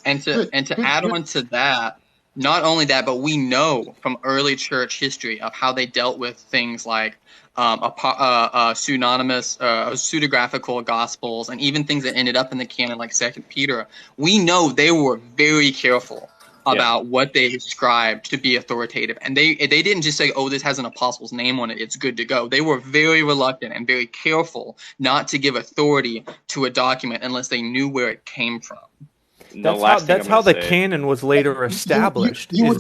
And to add on to that, not only that, but we know from early church history of how they dealt with things like pseudographical gospels, and even things that ended up in the canon like 2 Peter. We know they were very careful about what they described to be authoritative, and they didn't just say, "Oh, this has an apostle's name on it; it's good to go." They were very reluctant and very careful not to give authority to a document unless they knew where it came from. That's how the canon was later established. There's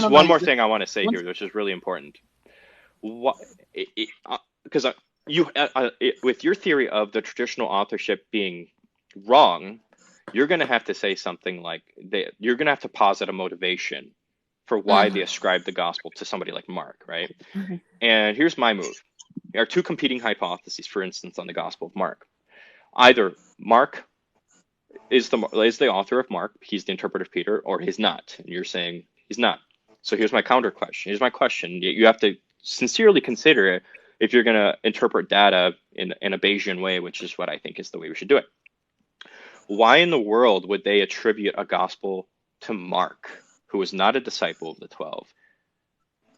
one more thing I want to say here, which is really important. Because with your theory of the traditional authorship being wrong, you're going to have to say something like you're going to have to posit a motivation for why they ascribe the gospel to somebody like Mark, right? And here's my move. There are two competing hypotheses, for instance, on the Gospel of Mark. Either Mark is the author of Mark, he's the interpreter of Peter, or he's not. And you're saying he's not. So here's my counter question. Here's my question. You have to sincerely consider it if you're going to interpret data in a Bayesian way, which is what I think is the way we should do it. Why in the world would they attribute a gospel to Mark, who was not a disciple of the 12?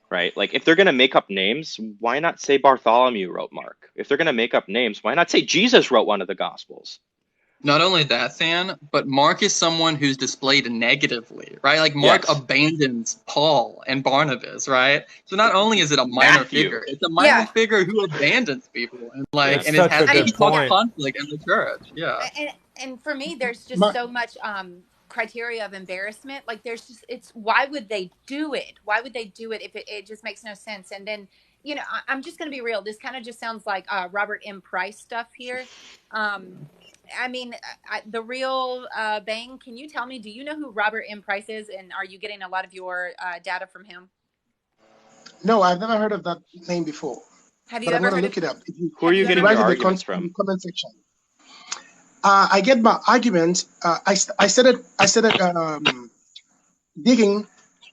Right? Like, if they're going to make up names, why not say Bartholomew wrote Mark? If they're going to make up names, why not say Jesus wrote one of the Gospels? Not only that, Than, but Mark is someone who's displayed negatively, right? Like, Mark abandons Paul and Barnabas, right? So not only is it a minor figure, it's a minor figure who abandons people and and it has a conflict in the church. Yeah. And for me, there's just so much criteria of embarrassment. Like, it's why would they do it? Why would they do it if it just makes no sense? And then, I'm just going to be real. This kind of just sounds like Robert M. Price stuff here. I mean, the real Bang, can you tell me, do you know who Robert M. Price is? And are you getting a lot of your data from him? No, I've never heard of that name before. Have you ever heard look it up? Who are you getting your arguments from? In the comment section. I get my argument. I started digging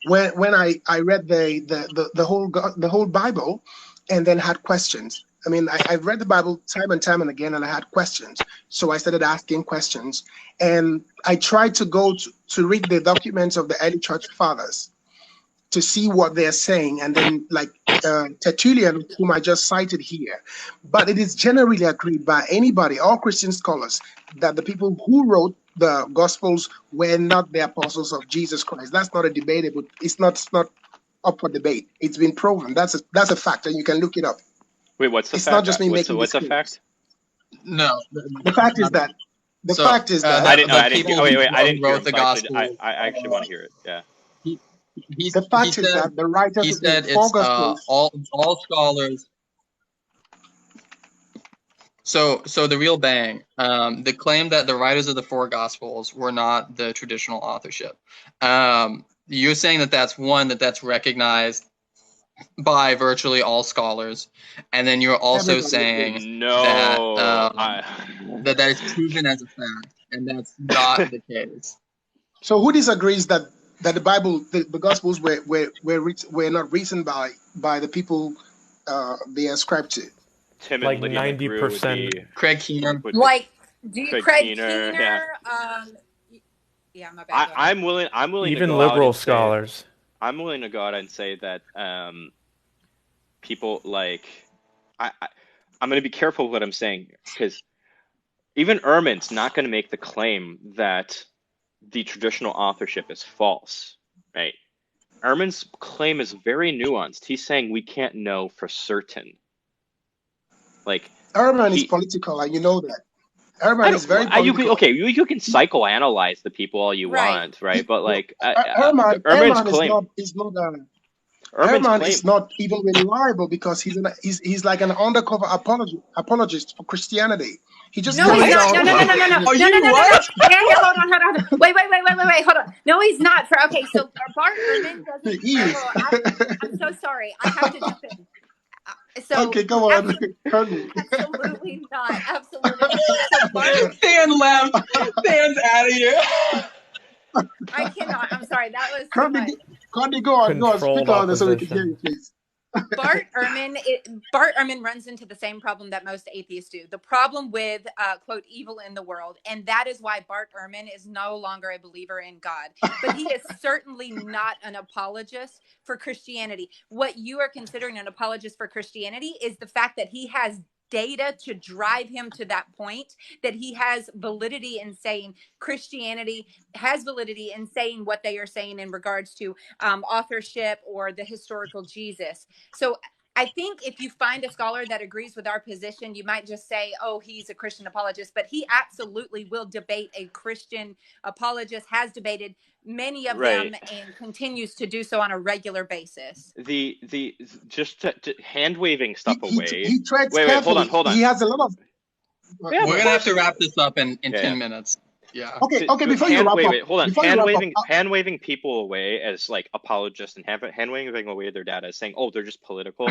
when I read the whole Bible, and then had questions. I mean, I've read the Bible time and time and again, and I had questions. So I started asking questions, and I tried to go to read the documents of the early church fathers to see what they're saying, and then Tertullian, whom I just cited here. But it is generally agreed by anybody, all Christian scholars, that the people who wrote the Gospels were not the apostles of Jesus Christ. That's not a debatable. It's not up for debate. It's been proven. That's a fact, and you can look it up. Wait, what's the fact? It's not just me making what's the fact? No. The fact is that. I didn't know. I didn't hear the gospel. I actually want to hear it. Yeah. The fact is that the writers of the four Gospels. All scholars. So the real bang, the claim that the writers of the four Gospels were not the traditional authorship. You're saying that that's recognized by virtually all scholars, and then you're also Everybody agrees. saying that No, that is proven as a fact, and that's not the case. So who disagrees that the Bible, the Gospels were not written by the people they ascribe to? Tim Like and Lydia McGrew would 90%. be Craig Keener. Like, do you Craig Craig Keener, Keener? Yeah, my bad. I'm willing to Even go out liberal and say, scholars. I'm willing to go out and say that people like I'm going to be careful with what I'm saying, because even Ehrmann's not going to make the claim that the traditional authorship is false, right? Ehrmann's claim is very nuanced. He's saying we can't know for certain. Like, Ehrmann is political, and you know that. Ehrmann is very political. You can psychoanalyze the people all you want, right? But like, Ehrmann is not even reliable, because he's like an undercover apologist for Christianity. He just No. Are you what? Hold on. Wait, hold on. No, he's not. So Bart Ehrmann doesn't. I'm so sorry. I have to jump in. Okay, go on. Absolutely not. Absolutely not. So Dan left. Dan's out of here. I cannot. I'm sorry. That was too much. Connie, go on. Speak on this so we can hear you, please. Bart Ehrmann runs into the same problem that most atheists do. The problem with, quote, evil in the world. And that is why Bart Ehrmann is no longer a believer in God. But he is certainly not an apologist for Christianity. What you are considering an apologist for Christianity is the fact that he has data to drive him to that point, that he has validity in saying Christianity has validity in saying what they are saying in regards to authorship or the historical Jesus. So I think if you find a scholar that agrees with our position, you might just say, oh, he's a Christian apologist, but he absolutely will debate a Christian apologist, has debated many of them, and continues to do so on a regular basis. The just to hand waving stuff away. He treads wait, hold on. He has a lot of. We're gonna have to wrap this up in 10 minutes. Yeah. Okay. Before you wrap up, hold on. Hand waving people away as like apologists, and hand waving away their data, saying, "Oh, they're just political."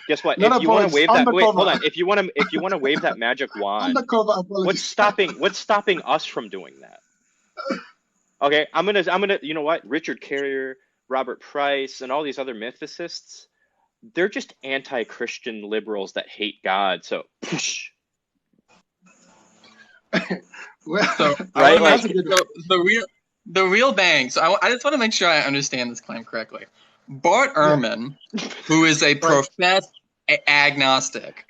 Guess what? If you want to wave that, hold on. If you want to wave that magic wand, what's stopping us from doing that? Okay, I'm gonna. You know what? Richard Carrier, Robert Price, and all these other mythicists, they're just anti-Christian liberals that hate God. So. The real bang. So I just want to make sure I understand this claim correctly. Bart Ehrmann, who is a professed agnostic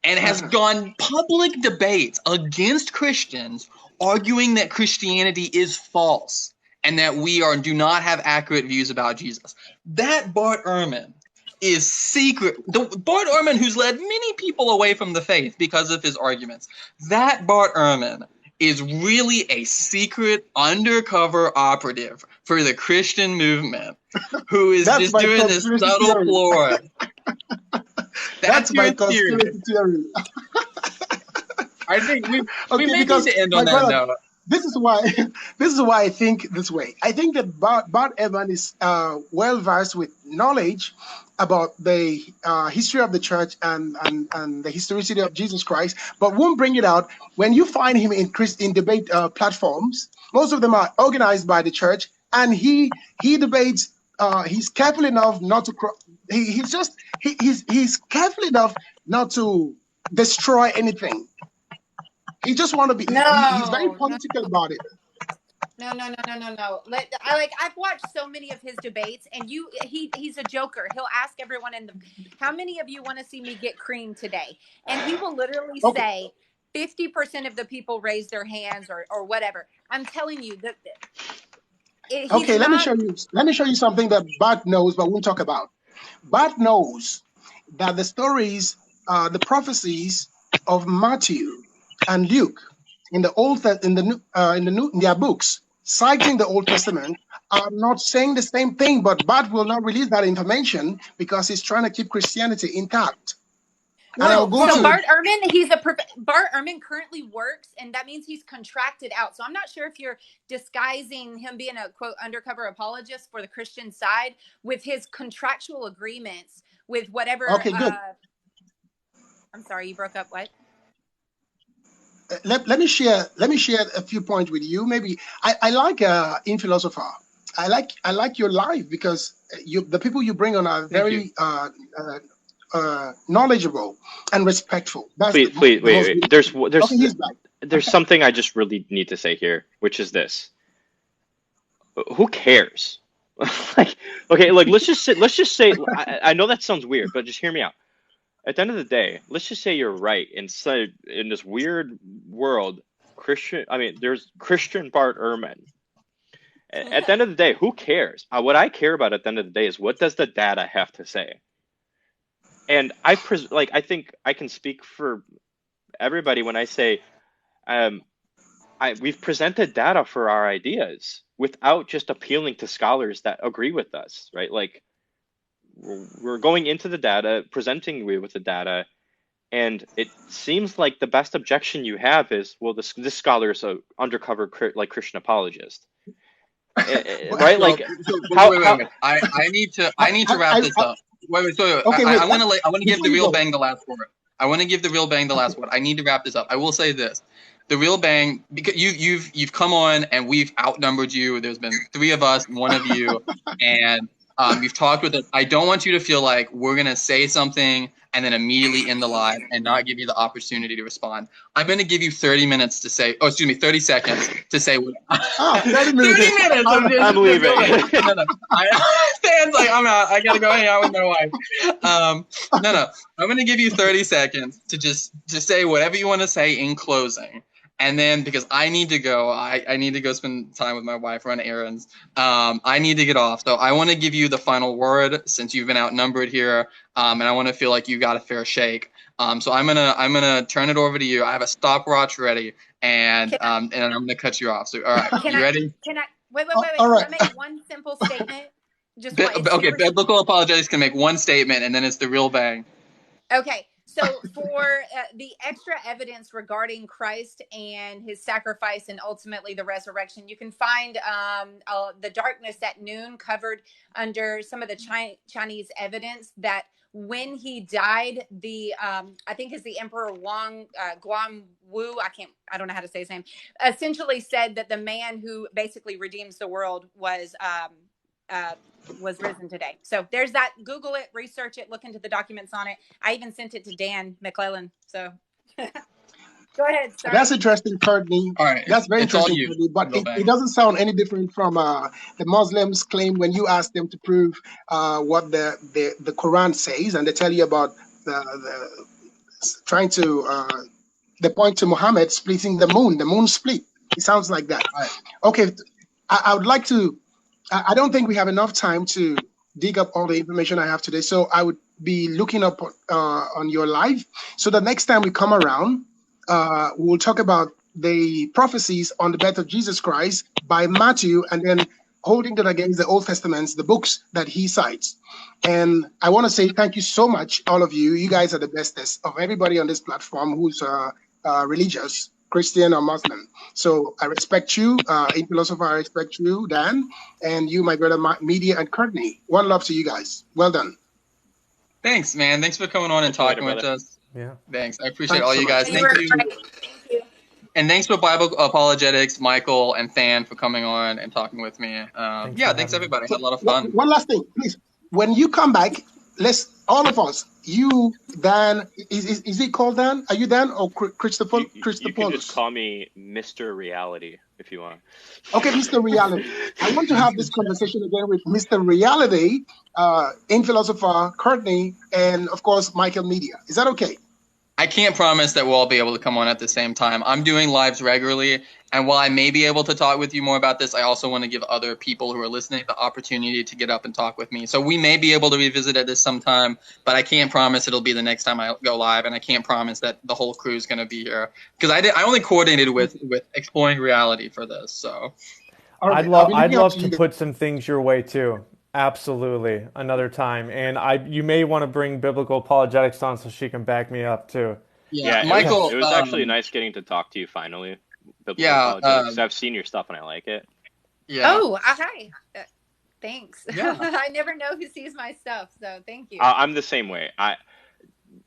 and has gone public debates against Christians, arguing that Christianity is false and that we do not have accurate views about Jesus. That Bart Ehrmann is secret. Bart Ehrmann, who's led many people away from the faith because of his arguments, that Bart Ehrmann is really a secret undercover operative for the Christian movement, who is just doing this subtle ploy. That's my conspiracy theory. I think we may need to end on that note. This is why I think this way. I think that Bart Ehrmann is well versed with knowledge about the history of the church and the historicity of Jesus Christ, but won't bring it out. When you find him in debate platforms, most of them are organized by the church, and he debates. He's careful enough not to. He's careful enough not to destroy anything. He just want to be. He's very political about it. No. I've watched so many of his debates, and he's a joker. He'll ask everyone how many of you want to see me get cream today? And he will literally say 50% of the people raise their hands or whatever. I'm telling you that. Let me show you something that Bart knows but won't talk about. Bart knows that the stories, the prophecies of Matthew and Luke in their books, citing the Old Testament, are not saying the same thing, but Bart will not release that information because he's trying to keep Christianity intact. And I'll go So to Bart Ehrmann, Bart Ehrmann currently works, and that means he's contracted out. So I'm not sure if you're disguising him being a quote undercover apologist for the Christian side with his contractual agreements with whatever. okay, good. I'm sorry, you broke up. What? Let me share a few points with you. Maybe I like in philosopher. I like your life because the people you bring on are very knowledgeable and respectful. That's Please, wait. okay, he's back. There's something I just really need to say here, which is this. Who cares? Like, okay, like let's just say I know that sounds weird, but just hear me out. At the end of the day, let's just say you're right. In this weird world, there's Christian Bart Ehrmann. At the end of the day, who cares? What I care about at the end of the day is what does the data have to say? And I think I can speak for everybody when I say we've presented data for our ideas without just appealing to scholars that agree with us, right? Like we're going into the data, presenting you with the data, and it seems like the best objection you have is, well, this scholar is an undercover Christian apologist, right? Like, wait. I need to wrap this up. Wait. Okay, I want to give the real go. bang the last word. I want to give the real bang the last word. I need to wrap this up. I will say this. The real bang, because you've come on and we've outnumbered you. There's been 3 of us, 1 of you, and you've talked with us. I don't want you to feel like we're going to say something and then immediately end the live and not give you the opportunity to respond. I'm going to give you 30 seconds to say what. 30 minutes. I'm leaving. No. Stan's like, I'm out. I got to go hang out with my wife. No. I'm going to give you 30 seconds to just say whatever you want to say in closing. And then, because I need to go, I need to go spend time with my wife, run errands. I need to get off. So I want to give you the final word since you've been outnumbered here, and I want to feel like you got a fair shake. So I'm gonna turn it over to you. I have a stopwatch ready, and I'm gonna cut you off. So all right, you ready? Can I wait? All right. Can I make one simple statement? Okay, biblical apologetics can make one statement, and then it's the real bang. Okay, so for the extra evidence regarding Christ and his sacrifice and ultimately the resurrection, you can find the darkness at noon covered under some of the Chinese evidence that when he died, I think it's the Emperor Guan Wu, I don't know how to say his name, essentially said that the man who basically redeems the world was risen today. So there's that. Google it, research it, look into the documents on it. I even sent it to Dan McClellan. So go ahead. Sorry. That's interesting, Courtney. All right, That's very it's all interesting, you. Courtney, but it doesn't sound any different from the Muslims claim when you ask them to prove what the Quran says, and they tell you about the trying to they point to Muhammad splitting the moon split. It sounds like that. Right. Okay, I would like to. I don't think we have enough time to dig up all the information I have today, so I would be looking up on your live. So the next time we come around, we'll talk about the prophecies on the birth of Jesus Christ by Matthew, and then holding that against the Old Testaments, the books that he cites. And I want to say thank you so much, all of you. You guys are the bestest of everybody on this platform who's religious, Christian or Muslim. So I respect you, in philosophy, I respect you, Dan, and you, my brother, Media, and Courtney. One love to you guys. Well done. Thanks, man. Thanks for coming on and talking with us. Yeah. Thanks. I appreciate all you guys. You were Thank you. great. Thank you. And thanks for Bible Apologetics, Michael and Than, for coming on and talking with me. Thanks everybody. Had a lot of fun. One last thing, please. When you come back, let's all of us. You, Dan, is it called Dan? Are you Dan or Christopher? You can just call me Mr. Reality if you want. Okay, Mr. Reality. I want to have this conversation again with Mr. Reality, in philosopher, Courtney, and of course Michael Media. Is that okay? I can't promise that we'll all be able to come on at the same time. I'm doing lives regularly, and while I may be able to talk with you more about this, I also want to give other people who are listening the opportunity to get up and talk with me. So we may be able to revisit this sometime, but I can't promise it'll be the next time I go live, and I can't promise that the whole crew is going to be here because I only coordinated with Exploring Reality for this. So I'd love to put some things your way too. Absolutely, another time. And you may want to bring biblical apologetics on so she can back me up too. Yeah, Yeah, Michael. it was actually nice getting to talk to you finally. Biblical Yeah, apologetics. I've seen your stuff and I like it. yeah, Oh, hi. Thanks. yeah. I never know who sees my stuff, so thank you. I'm the same way.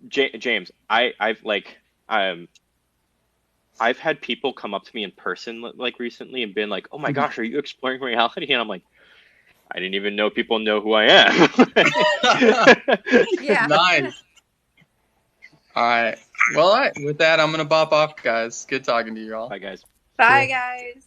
James, I've had people come up to me in person like recently and been like, "Oh my gosh, are you exploring reality?" And I'm like, I didn't even know people know who I am. Yeah. Nice. All right. Well, all right. With that, I'm gonna bop off, guys. Good talking to you all. Bye, guys. Bye, guys.